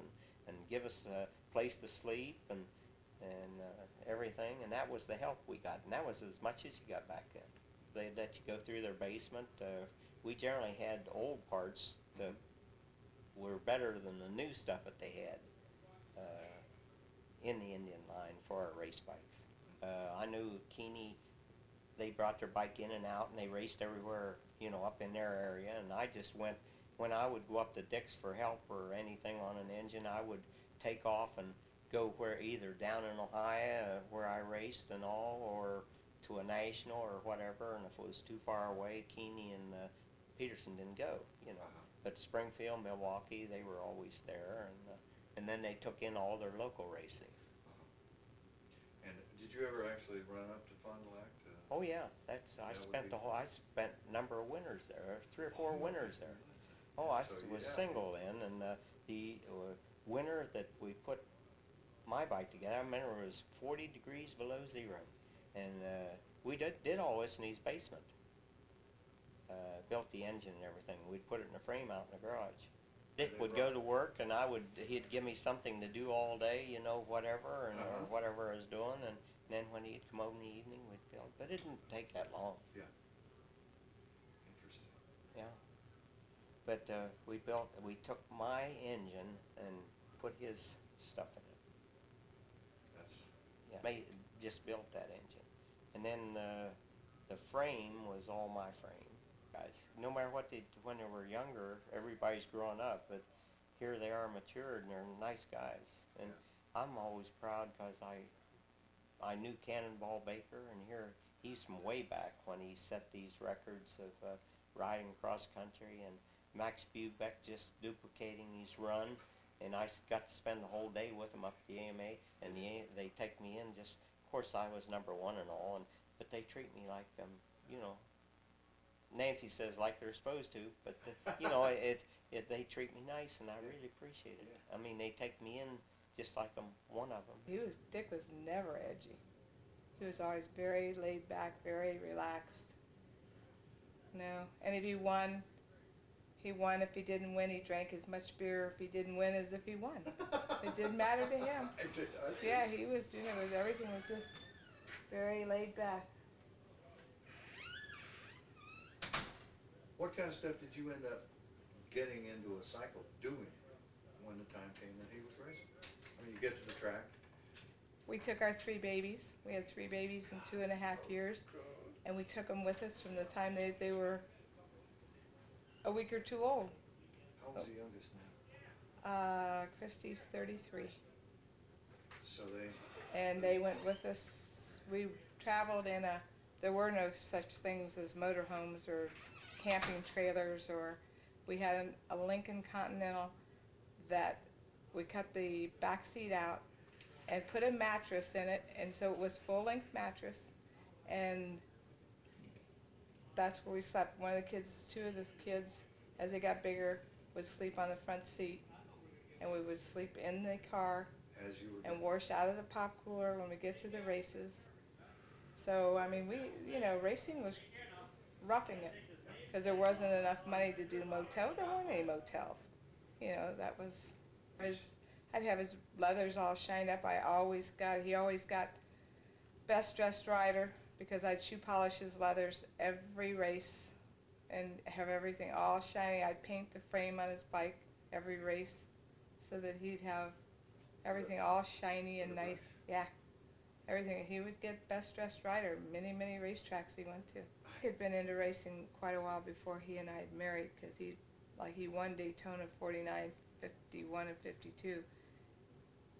and give us a place to sleep and everything, and that was the help we got, and that was as much as you got back then. They'd let you go through their basement. We generally had old parts that were better than the new stuff that they had in the Indian line for our race bikes. I knew Keeney, they brought their bike in and out, and they raced everywhere, you know, up in their area, and I just went, when I would go up to Dick's for help or anything on an engine, I would take off and go where, either down in Ohio where I raced and all, or to a national or whatever, and if it was too far away, Keeney and Peterson didn't go, you know. But Springfield, Milwaukee, they were always there, and then they took in all their local racing. And did you ever actually run up to Fond du Lac? Oh yeah, I spent a number of winters there, 3 or 4 winters there. Oh, I was single then, and the winter that we put my bike together, I remember it was 40 degrees below zero, and we did all this in his basement. Built the engine and everything. We'd put it in a frame out in the garage. Dick would go to work, and he'd give me something to do all day, you know, whatever, and or whatever I was doing, and then when he'd come over in the evening, we'd build. But it didn't take that long. Yeah. Interesting. Yeah. But we took my engine and put his stuff in it. Yeah. Just built that engine. And then the frame was all my frame. Guys, no matter what when they were younger, everybody's growing up, but here they are matured and they're nice guys. And I'm always proud because I knew Cannonball Baker, and here he's from way back when he set these records of riding cross country, and Max Bubeck just duplicating his run, and I got to spend the whole day with him up at the AMA, and they take me in just, of course I was number 1 and all, but they treat me like, you know, Nancy says like they're supposed to, but you know, they treat me nice, and I really appreciate it. I mean, they take me in just like I'm one of them. Dick was never edgy. He was always very laid back, very relaxed. No, and if he won, he won. If he didn't win, he drank as much beer if he didn't win as if he won. It didn't matter to him. Yeah, he was, you know, everything was just very laid back. What kind of stuff did you end up getting into a cycle doing when the time came that he was racing? I mean, you get to the track. We took our 3 babies. We had 3 babies in 2.5 years, and we took them with us from the time they were a week or 2 old. How old's the youngest now? Christy's 33. So And they went with us. We traveled there were no such things as motorhomes or camping trailers, or we had a Lincoln Continental that we cut the back seat out and put a mattress in it, and so it was full-length mattress, and that's where we slept. 2 of the kids, as they got bigger, would sleep on the front seat, and we would sleep in the car and wash out of the pop cooler when we get to the races. So, I mean, racing was roughing it because there wasn't enough money to do motel. There weren't any motels. That was I'd have his leathers all shined up. He always got best dressed rider because I'd shoe polish his leathers every race and have everything all shiny. I'd paint the frame on his bike every race so that he'd have everything all shiny and nice. Yeah, everything. He would get best dressed rider many racetracks he went to. He had been into racing quite a while before he and I had married because he won Daytona 49, 51, and 52.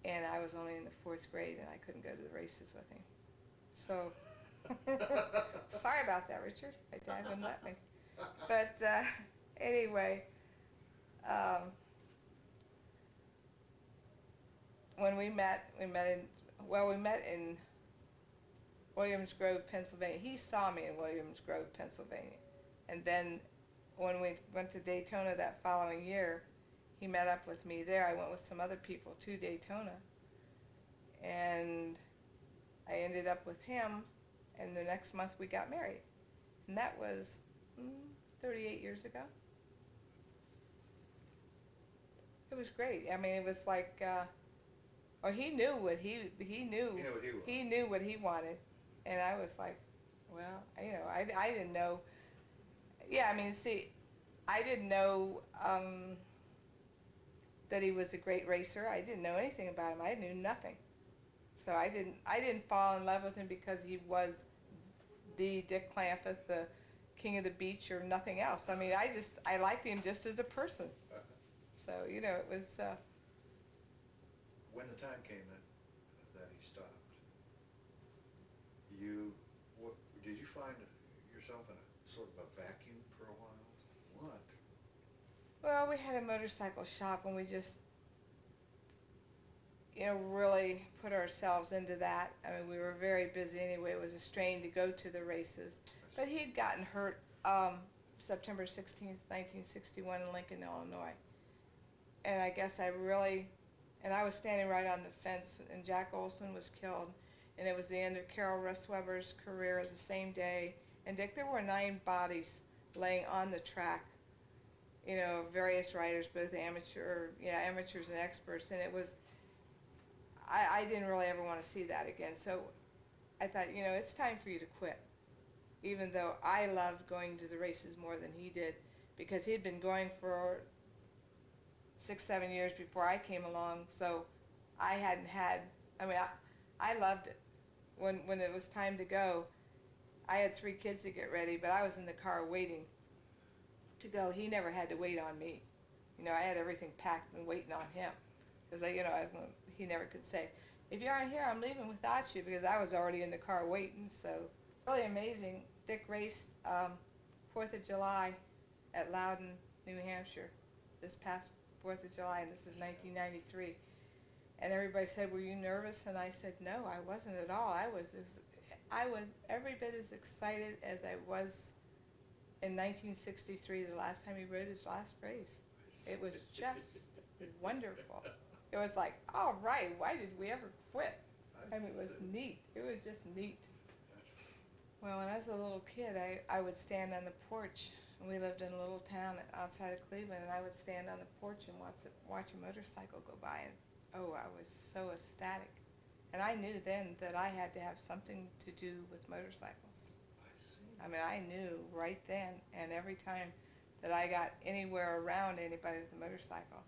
And I was only in the 4th grade and I couldn't go to the races with him. So, sorry about that, Richard. My dad wouldn't let me. But anyway, when we met in Williams Grove, Pennsylvania. He saw me in Williams Grove, Pennsylvania. And then when we went to Daytona that following year, he met up with me there. I went with some other people to Daytona. And I ended up with him, and the next month we got married. And that was 38 years ago. It was great. I mean, it was like, he knew what he knew what he wanted. And I was like, well, I didn't know. Yeah, I mean, see, I didn't know that he was a great racer. I didn't know anything about him. I knew nothing. So I didn't fall in love with him because he was the Dick Clanfitt, the king of the beach, or nothing else. I mean, I liked him just as a person. So, it was... When the time came that he stopped, did you find yourself in a sort of a vacuum for a while? What? Well, we had a motorcycle shop and we just, really put ourselves into that. I mean, we were very busy anyway. It was a strain to go to the races. But he'd gotten hurt September 16th, 1961 in Lincoln, Illinois. And I guess and I was standing right on the fence, and Jack Olson was killed, and it was the end of Carol Russweber's career the same day. And Dick, there were 9 bodies laying on the track, various riders, both amateurs and experts, and it was, I didn't really ever want to see that again. So I thought, it's time for you to quit, even though I loved going to the races more than he did, because he'd been going for 6-7 years before I came along, so I hadn't had, I loved it. When it was time to go, I had 3 kids to get ready, but I was in the car waiting to go. He never had to wait on me. I had everything packed and waiting on him. Because, he never could say, if you aren't here, I'm leaving without you, because I was already in the car waiting. So, really amazing. Dick raced 4th of July at Loudon, New Hampshire, this past 4th of July, and this is 1993. And everybody said, were you nervous? And I said, no, I wasn't at all. I was every bit as excited as I was in 1963, the last time he rode his last race. It was just wonderful. It was like, all right, why did we ever quit? I mean, it was neat. It was just neat. Well, when I was a little kid, I would stand on the porch. We lived in a little town outside of Cleveland, and I would stand on the porch and watch a motorcycle go by, and I was so ecstatic. And I knew then that I had to have something to do with motorcycles. I mean, I knew right then, and every time that I got anywhere around anybody with a motorcycle,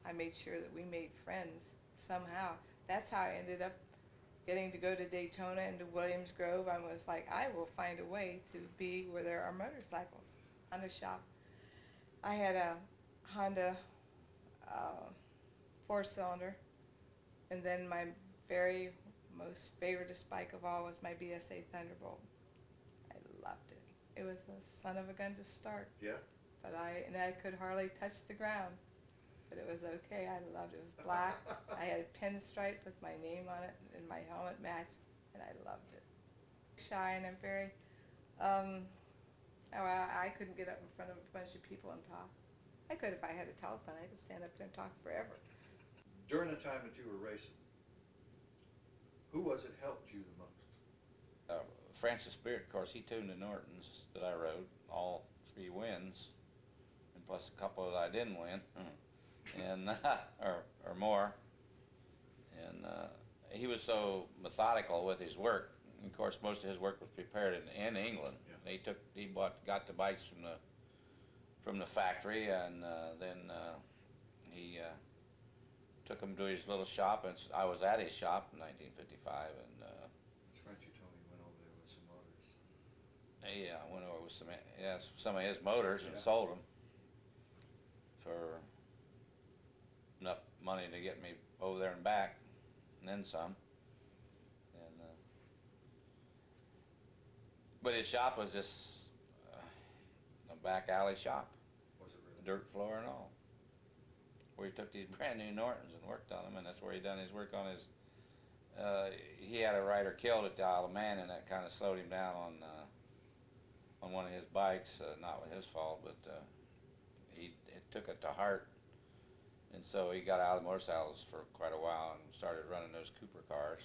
I made sure that we made friends somehow. That's how I ended up getting to go to Daytona and to Williams Grove. I was like, I will find a way to be where there are motorcycles. Honda shop. I had a Honda 4-cylinder, and then my very most favoriteest bike of all was my BSA Thunderbolt. I loved it. It was a son of a gun to start. Yeah. But I could hardly touch the ground, but it was okay. I loved it. It was black. I had a pinstripe with my name on it, and my helmet matched, and I loved it. Shy, and I'm very. I couldn't get up in front of a bunch of people and talk. I could if I had a telephone. I could stand up there and talk forever. During the time that you were racing, who was it helped you the most? Francis Beard, of course, he tuned the Nortons that I rode, all 3 wins, and plus a couple that I didn't win, and or more. And he was so methodical with his work. Of course, most of his work was prepared in England. Yeah. He got the bikes from the factory, and then he took them to his little shop, and I was at his shop in 1955, and That's right, you told me you went over there with some motors. yeah, I went over with some of his motors and sold them for enough money to get me over there and back, and then some. And but his shop was just a back alley shop. Was it really? Dirt floor and all. Where he took these brand new Nortons and worked on them, and that's where he done his work on his. He had a rider killed at the Isle of Man, and that kind of slowed him down on one of his bikes. Not with his fault, but he took it to heart, and so he got out of the motorcycles for quite a while and started running those Cooper cars.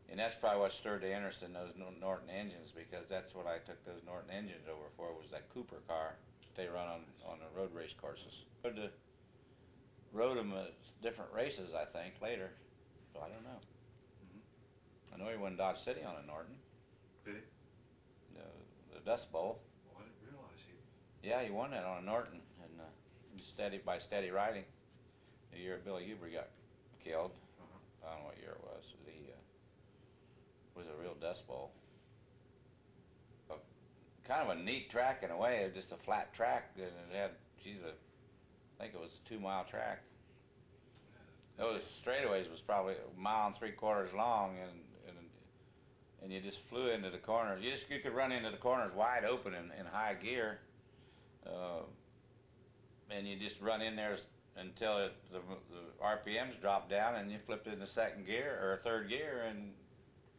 And that's probably what stirred the interest in those Norton engines, because that's what I took those Norton engines over for, was that Cooper car they run on the road race courses. Rode them at different races, I think, later, so I don't know. I know he won Dodge City on a Norton. Did he? The Dust Bowl. Oh, I didn't realize he. Yeah, he won that on a Norton, and by steady riding. The year Billy Huber got killed. I don't know what year it was. He was a real Dust Bowl. Kind of a neat track in a way. It was just a flat track, and it had, I think it was a 2-mile track. Those straightaways was probably 1.75 miles long, and you just flew into the corners. You could run into the corners wide open in high gear, and you just run in there until the RPMs dropped down, and you flipped into second gear or third gear and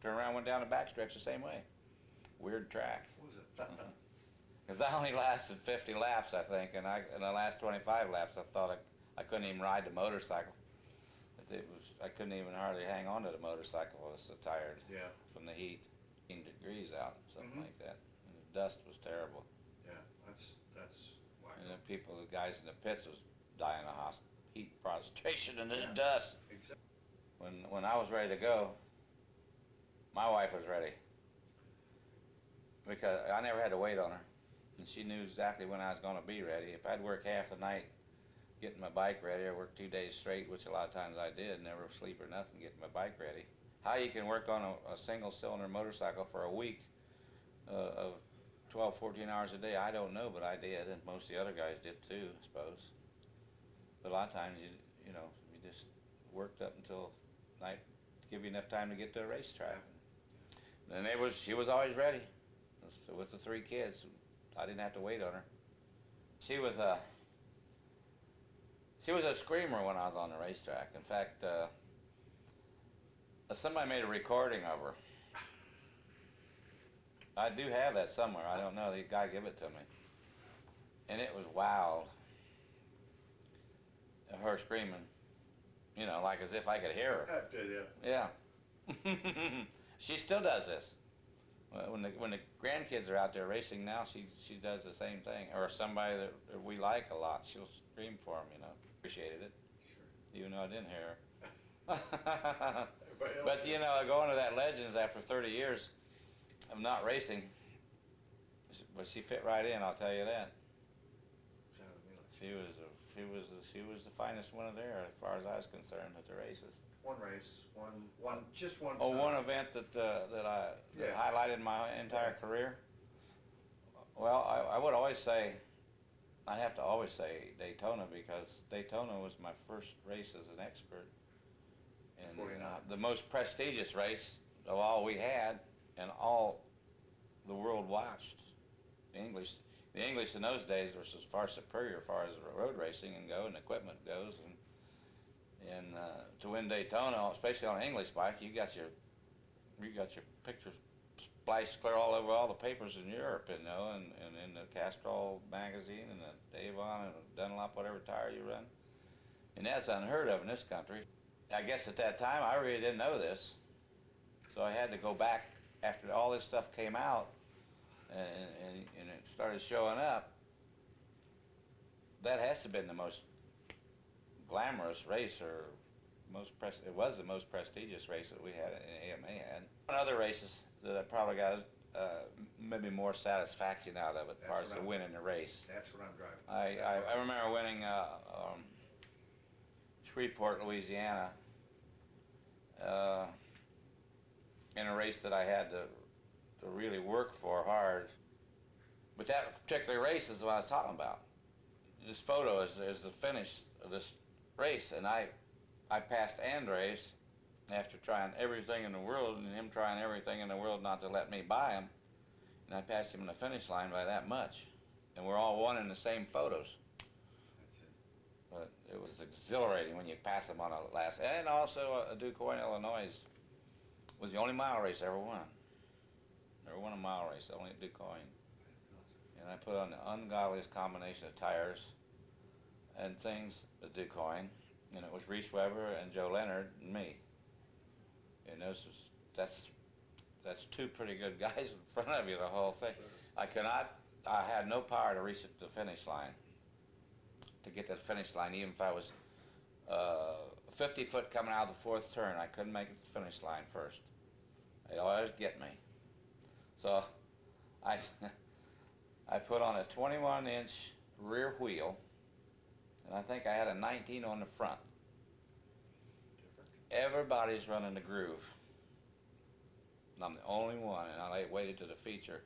turned around, went down the backstretch the same way. Weird track. What was it? Because I only lasted 50 laps, I think, and in the last 25 laps, I thought I couldn't even ride the motorcycle. I couldn't even hardly hang on to the motorcycle. I was so tired from the heat. 18 degrees out, something like that. And the dust was terrible. Yeah, that's why. And then the guys in the pits was dying of heat prostration and the dust. Exactly. When I was ready to go, my wife was ready. Because I never had to wait on her. And she knew exactly when I was going to be ready. If I'd work half the night getting my bike ready, or work 2 days straight, which a lot of times I did, never sleep or nothing, getting my bike ready. How you can work on a single cylinder motorcycle for a week of 12, 14 hours a day, I don't know, but I did, and most of the other guys did too, I suppose. But a lot of times you just worked up until night to give you enough time to get to a racetrack. And she was always ready. So with the 3 kids, I didn't have to wait on her. She was a screamer when I was on the racetrack. In fact, somebody made a recording of her. I do have that somewhere. I don't know. The guy gave it to me. And it was wild. Her screaming. Like as if I could hear her. I did, yeah. She still does this. When the grandkids are out there racing now, she does the same thing. Or somebody that we like a lot, she'll scream for them, Appreciated it. Sure. Even though I didn't hear her. But going to that Legends after 30 years of not racing, but she fit right in, I'll tell you that. Sounded to me like She was the finest one there as far as I was concerned at the races. one race, just one Oh, time. one event that highlighted my entire career. Well, I would always say, I'd have to always say Daytona, because Daytona was my first race as an expert, and the most prestigious race of all we had, and all the world watched. The English in those days was far superior as far as road racing and equipment goes, and to win Daytona, especially on an English bike, you got your pictures spliced clear all over all the papers in Europe, and in the Castrol magazine and the Avon and the Dunlop, whatever tire you run, and that's unheard of in this country. I guess at that time I really didn't know this, so I had to go back after all this stuff came out and it started showing up, that has to have been the most glamorous race, or it was the most prestigious race that we had, AMA had. Other races that I probably got maybe more satisfaction out of it as far as the winning the race. That's what I'm driving. I remember winning Shreveport, Louisiana, in a race that I had to really work for hard. But that particular race is what I was talking about. This photo is the finish of this race, and I passed Andres after trying everything in the world, and him trying everything in the world not to let me by him, and I passed him in the finish line by that much. And we're all one in the same photos. But it was exhilarating when you pass them on a last. And also, DuQuoin, Illinois was the only mile race I ever won. Never won a mile race, only at DuQuoin. And I put on the ungodliest combination of tires and things at DuQuoin, and it was Reese Weber and Joe Leonard and me. And that's two pretty good guys in front of you the whole thing. I had no power to reach the finish line, to get to the finish line, even if I was 50 foot coming out of the fourth turn. I couldn't make it to the finish line first. They'd always get me. So I put on a 21-inch rear wheel, and I think I had a 19 on the front. Everybody's running the groove. And I'm the only one, and I waited to the feature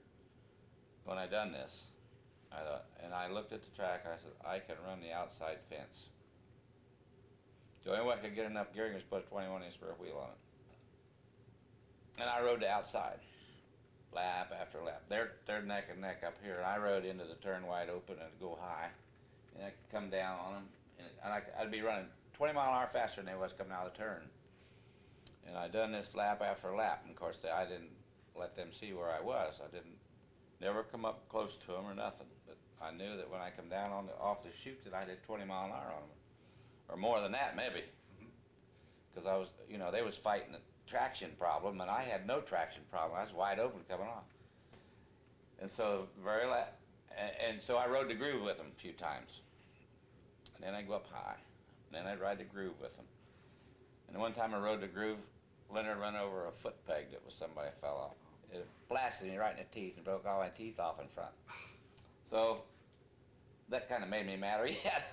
when I done this. I thought, and I looked at the track, and I said, I can run the outside fence. The only way I could get enough gearing was put a 21-inch rear wheel on it. And I rode the outside, lap after lap. They're neck and neck up here, and I rode into the turn wide open and go high, and I could come down on them, and I'd be running 20 mile an hour faster than they was coming out of the turn. And I done this lap after lap, and of course I didn't let them see where I was. I didn't never come up close to them or nothing, but I knew that when I come down off the chute that I did 20 mile an hour on them, or more than that maybe, because I was, they was fighting the traction problem, and I had no traction problem. I was wide open coming off. And so and so I rode the groove with them a few times, and then I'd go up high, and then I'd ride the groove with them. And one time I rode the groove, Leonard run over a foot peg that was somebody fell off. It blasted me right in the teeth and broke all my teeth off in front. So that kind of made me madder yet.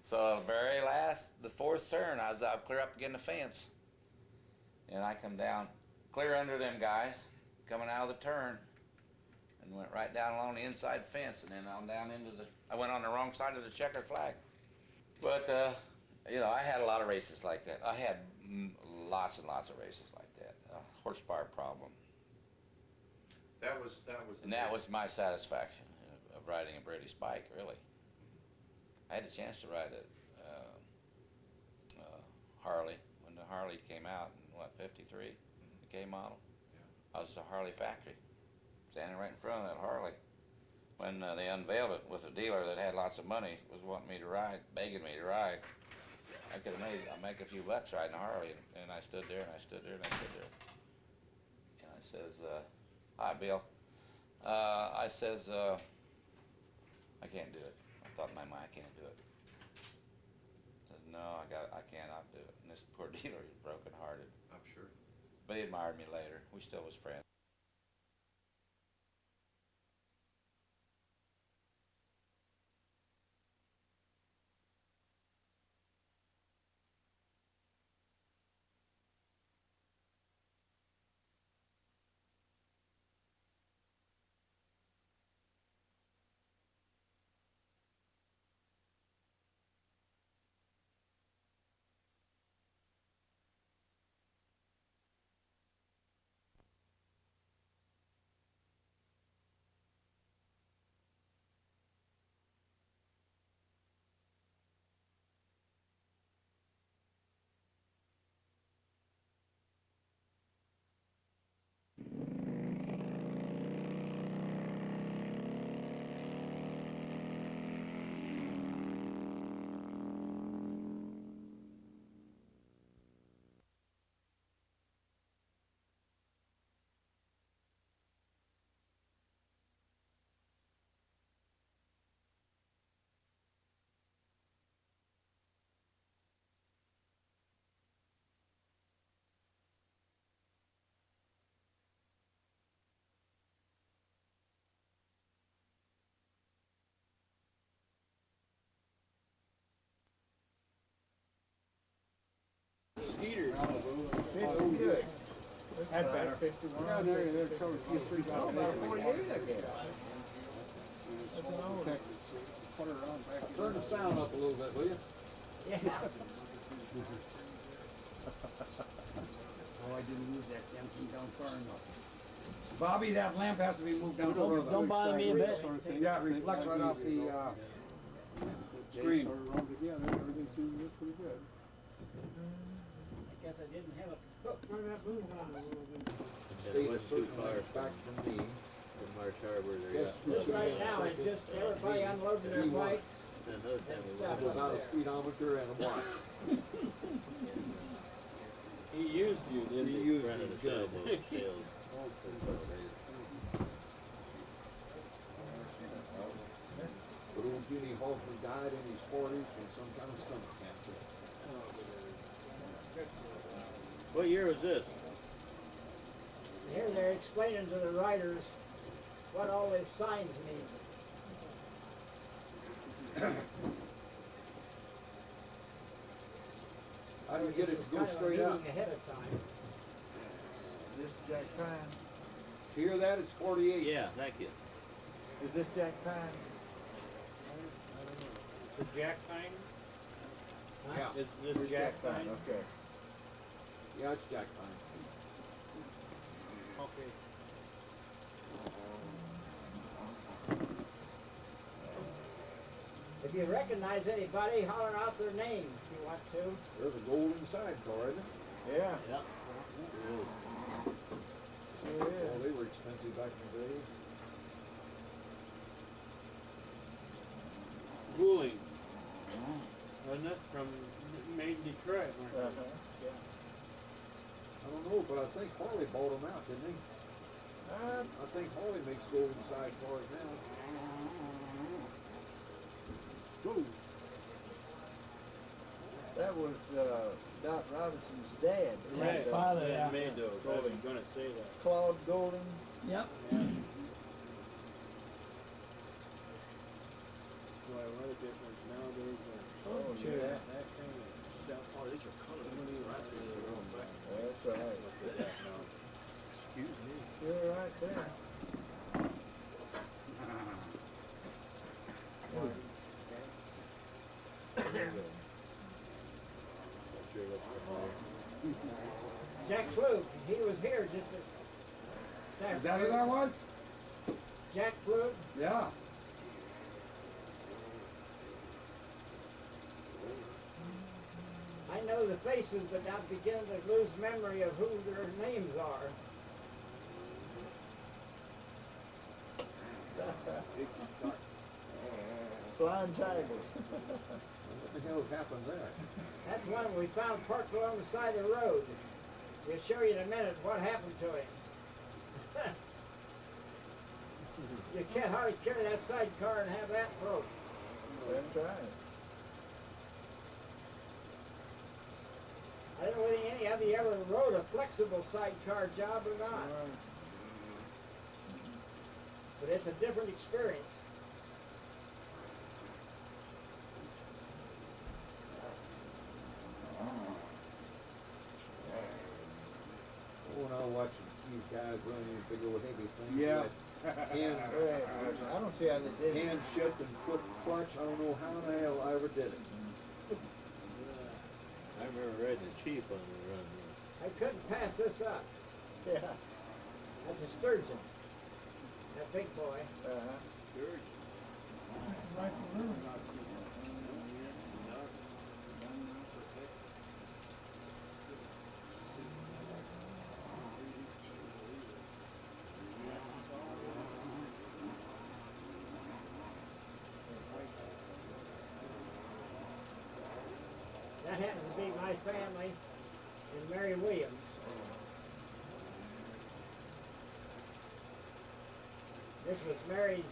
So very last, the fourth turn, I was out clear up against the fence. And I come down clear under them guys, coming out of the turn, and went right down along the inside fence, and then on down I went on the wrong side of the checkered flag. But, I had a lot of races like that. I had lots and lots of races like that. Horsepower problem. That was. And that was my satisfaction of riding a British bike, really. I had a chance to ride a Harley when the Harley came out in, 53, the K model. Yeah. I was at the Harley factory, standing right in front of that Harley. When they unveiled it with a dealer that had lots of money, was wanting me to ride, begging me to ride. I could have I'd make a few bucks riding a Harley, and I stood there, and I stood there, and I stood there. And I says, hi, Bill. I says, I can't do it. I thought in my mind, I can't do it. Says, no, I cannot do it. And this poor dealer is broken-hearted. I'm sure. But he admired me later. We still was friends. That's better. 51. Yeah, there covers you pretty good. Oh, about 48, I guess. Put it on back in. Turn the sound up a little bit, will you? Yeah. Oh, I didn't move that damn thing down far enough. Bobby, that lamp has to be moved down further. Don't bother me a bit. Yeah, it reflects right off the, screen. Sort of run together, everything seems to look pretty good. I guess I didn't have a, run that moon on a little bit. Steve is too far back from me, from our tower where they're at. Just right now, it's just everybody unloading their bikes. Without a speedometer and a watch. He used you, didn't he? He used me good. But old Jimmy Hoffman died in his 40s from some kind of stomach cancer. What year was this? Here they're explaining to the writers what all these signs mean. How do you get it to go straight up? Ahead of time. This Jack Pine. Hear that? It's 48. Yeah, thank you. Is this Jack Pine? The Jack Pine? Yeah. Is this Jack Pine? Okay. Yeah, it's Jack Pine. Okay. If you recognize anybody, holler out their name if you want to. There's a golden sidecar, isn't it? Yeah. Yep. Sure is. Oh, they were expensive back in the day. Goulding. Wasn't it? From, made in Detroit, weren't they? Yeah. I don't know, but I think Harley bought them out, didn't he? I think Harley makes golden sidecars now. Ooh. That was Doc Robinson's dad. Right. Father, That yeah. made those. I was gonna say that. Claude Golding. Yep. Boy, what a difference nowadays. Oh, Sure, yeah. that thing is stuff. Oh, these are colors. That's right. Excuse me. You're right there. Jack Flug, he was here just a Is that who that was? Jack Flug. Yeah. I know the faces, but I'm beginning to lose memory of who their names are. Flying Tigers. What the hell happened there? That's one we found parked along the side of the road. We'll show you in a minute what happened to him. You can't hardly carry that sidecar and have that broke. That's right. I don't know whether any of you ever rode a flexible sidecar job or not. But it's a different experience. Oh, and I watch these guys running these big old heavy things. Yeah. Hand, I don't see how they did it. hand shift and foot clutch. I don't know how in the hell I ever did it. I remember riding the Chief on the run. I couldn't pass this up. Yeah. That's a sturgeon. That big boy. That happens to be my family and Mary Williams. This was Mary's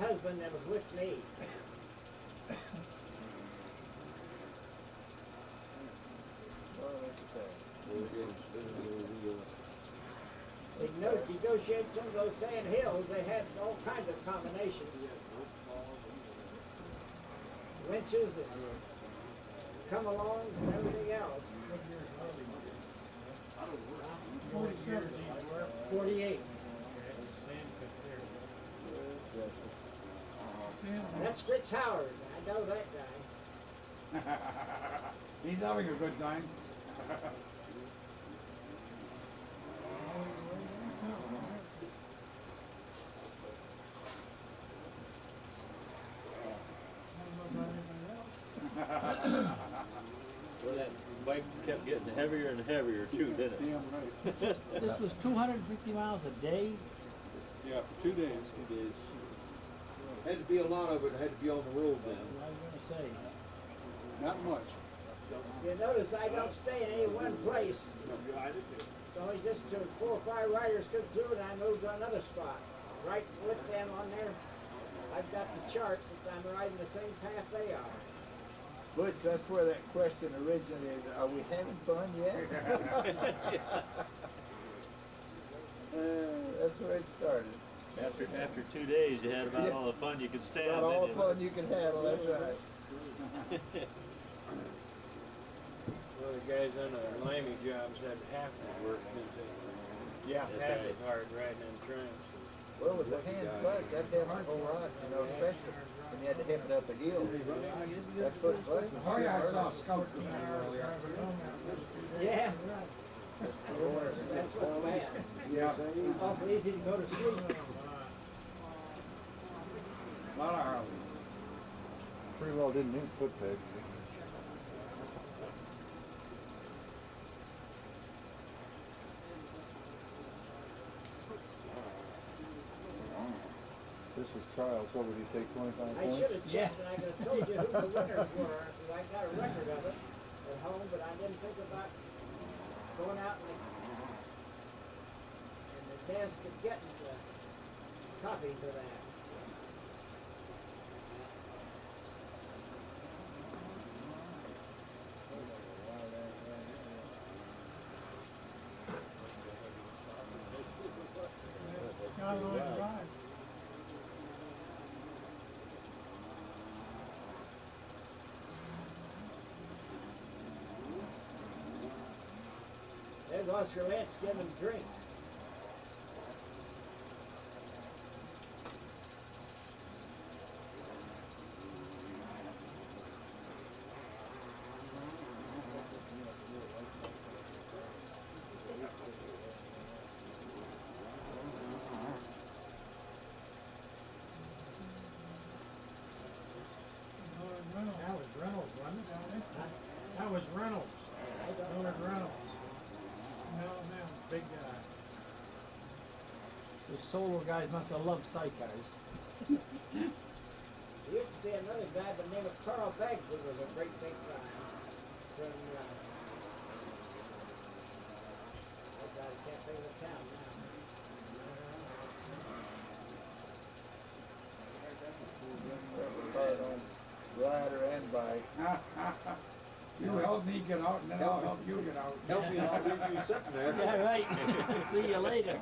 husband that was with me. They negotiated some of those sand hills. They had all kinds of combinations. Winches and come-alongs and everything else. 48. That's Fritz Howard. I know that guy. He's having a good time. Well, that bike kept getting heavier and heavier too, didn't it? Damn right. This was 250 miles a day. Yeah, for 2 days. 2 days. Had to be a lot of it, had to be on the road then. What was I gonna say? Not much. You notice I don't stay in any one place. It's only just till 4 or 5 riders come through and I move to another spot. Right with them on there. I've got the chart that I'm riding the same path they are. Butch, that's where that question originated. Are we having fun yet? That's where it started. After 2 days, you had about all the fun you could stand. About all the fun you can handle, that's right. Well, the guys on the limey jobs had half the work, didn't they? Yeah. Half as hard riding them trains. Well, with the hand clutch, that damn a whole lot, you know, especially when you had to hit it up a hill. That foot clutch was Oh yeah, I pretty saw hard. Scout earlier. Yeah. That's what's bad. Yeah. Awful easy to go to sleep. A lot of Harleys. Pretty well didn't need foot pegs. This is trials. What would you take, 25 I points? should have checked and I could have told you who the winners were, because I got a record of it at home, but I didn't think about going out and the desk and getting the copies of that. There's Oscar Lance giving drinks. That was Reynolds, wasn't it? That was Reynolds. Millard Reynolds. Big guy. The solo guys must have loved sight guys. There used to be another guy by the name of Carl Beggs who was a great big guy from, I can't think of the town now. Rider and bike. You help me get out and then I'll help you get out. Help me, I'll leave you sitting there. Yeah, right. See you later.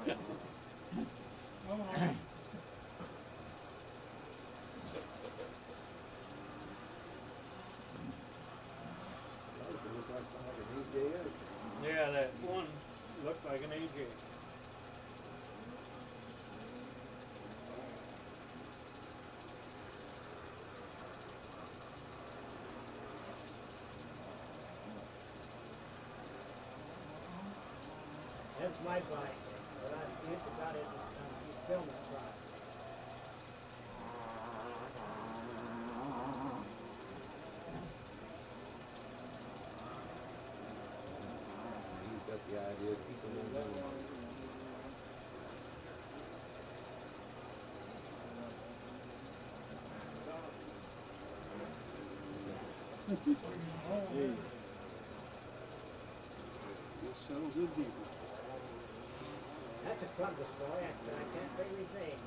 Yeah, that one looked like an AJ. That's my bike, but I used to got it on filming truck. He's got the idea of keeping them that long. This settles it deeper. That's a Columbus boy, I can't think of his name.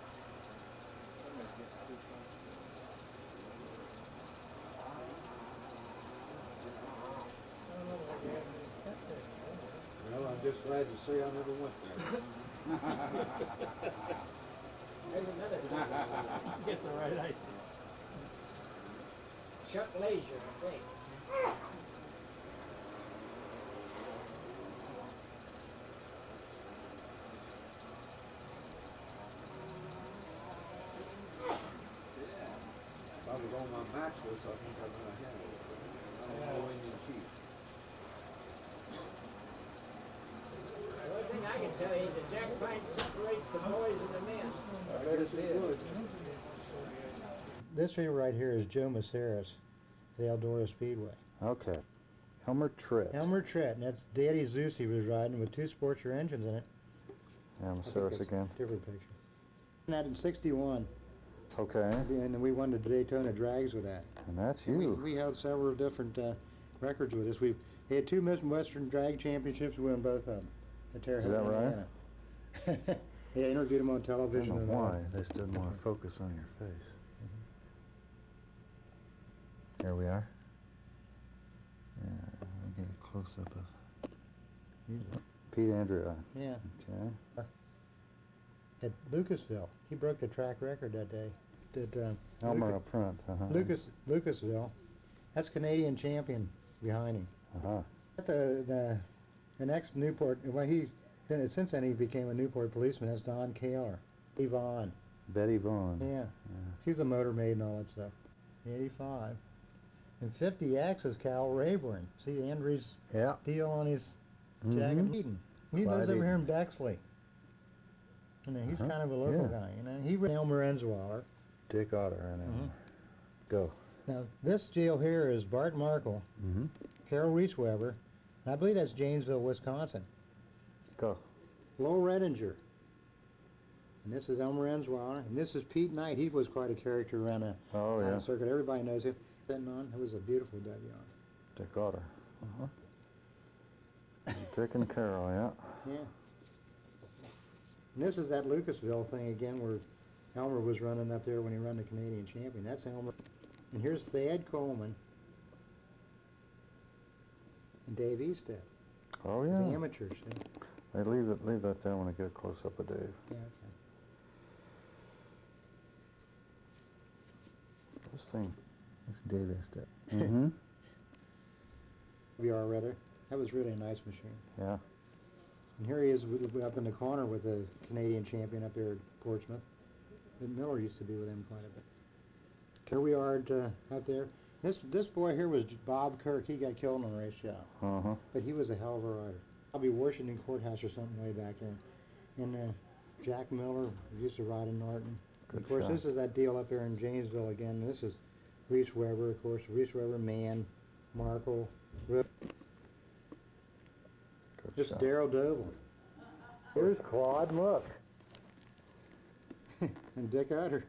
Well, I'm just glad to say I never went there. There's another guy. Get the right idea. Chuck Leisure, I think. matchless, I think I'm gonna have it. I'm all Indian Chief. The only thing I can tell you is that Jack Pine separates the boys and the men. I guess it would. This here right here is Joe Maceras, the Eldora Speedway. Okay. Elmer Tritt. Elmer Tritt, and that's Daddy Zeus he was riding with two Sportster engines in it. Yeah, I think Maceras that's again. a different picture. And that in '61. Okay. And we won the Daytona Drags with that. And that's We, you. we held several different records with us. They had two Midwestern Drag Championships. We won both of them at Terre Is Haute, that right? Indiana. Yeah, I interviewed them on I television. don't and know all. why. They just didn't want to focus on your face. Here we are. Yeah, we get a close-up of Pete Andrew. Yeah. Okay. At Lucasville, he broke the track record that day. Elmer up front. Lucasville, that's Canadian champion behind him. Uh-huh. The next Newport, well, since then he became a Newport policeman. That's Don Kaler. Yvonne. Betty Vaughn. Yeah. She's a motor maid and all that stuff. 85. And 50X is Cal Rayburn. See Andrew's deal on his jacket. Eden. He lives Clyde over here in Eden. Bexley. You know, he's kind of a local Yeah. guy. You know, he was Elmer Enswaller. Dick Otter and Elmer. Go. Now this deal here is Bart Markle, Mm-hmm. Carol Reesweber, and I believe that's Janesville, Wisconsin. Go. Lowell Redinger. And this is Elmer Enswaller, and this is Pete Knight. He was quite a character around the circuit. Everybody knows him. Sitting on, it was a beautiful Devion. Dick Otter. Dick and Carol, yeah. Yeah. And this is that Lucasville thing again where Elmer was running up there when he ran the Canadian champion. That's Elmer. And here's Thad Coleman and Dave Easted. Oh, It's yeah. amateurs. See? They leave that there when I get a close-up of Dave. Yeah, okay. This thing. It's Dave Estet. Mm-hmm. VR rather. That was really a nice machine. Yeah. And here he is up in the corner with the Canadian champion up there at Portsmouth. Miller used to be with him quite a bit. Here we are up there. This boy here was Bob Kirk. He got killed on a race job. Uh-huh. But he was a hell of a rider. Probably Washington Courthouse or something way back there. And Jack Miller used to ride in Norton. Good Of course, shot. this is that deal up there in Janesville again. This is Reese Weber, of course. Reese Weber, Mann, Markle, Rip. This is Darrell Doval. Here's Claude Mook. And Dick Utter.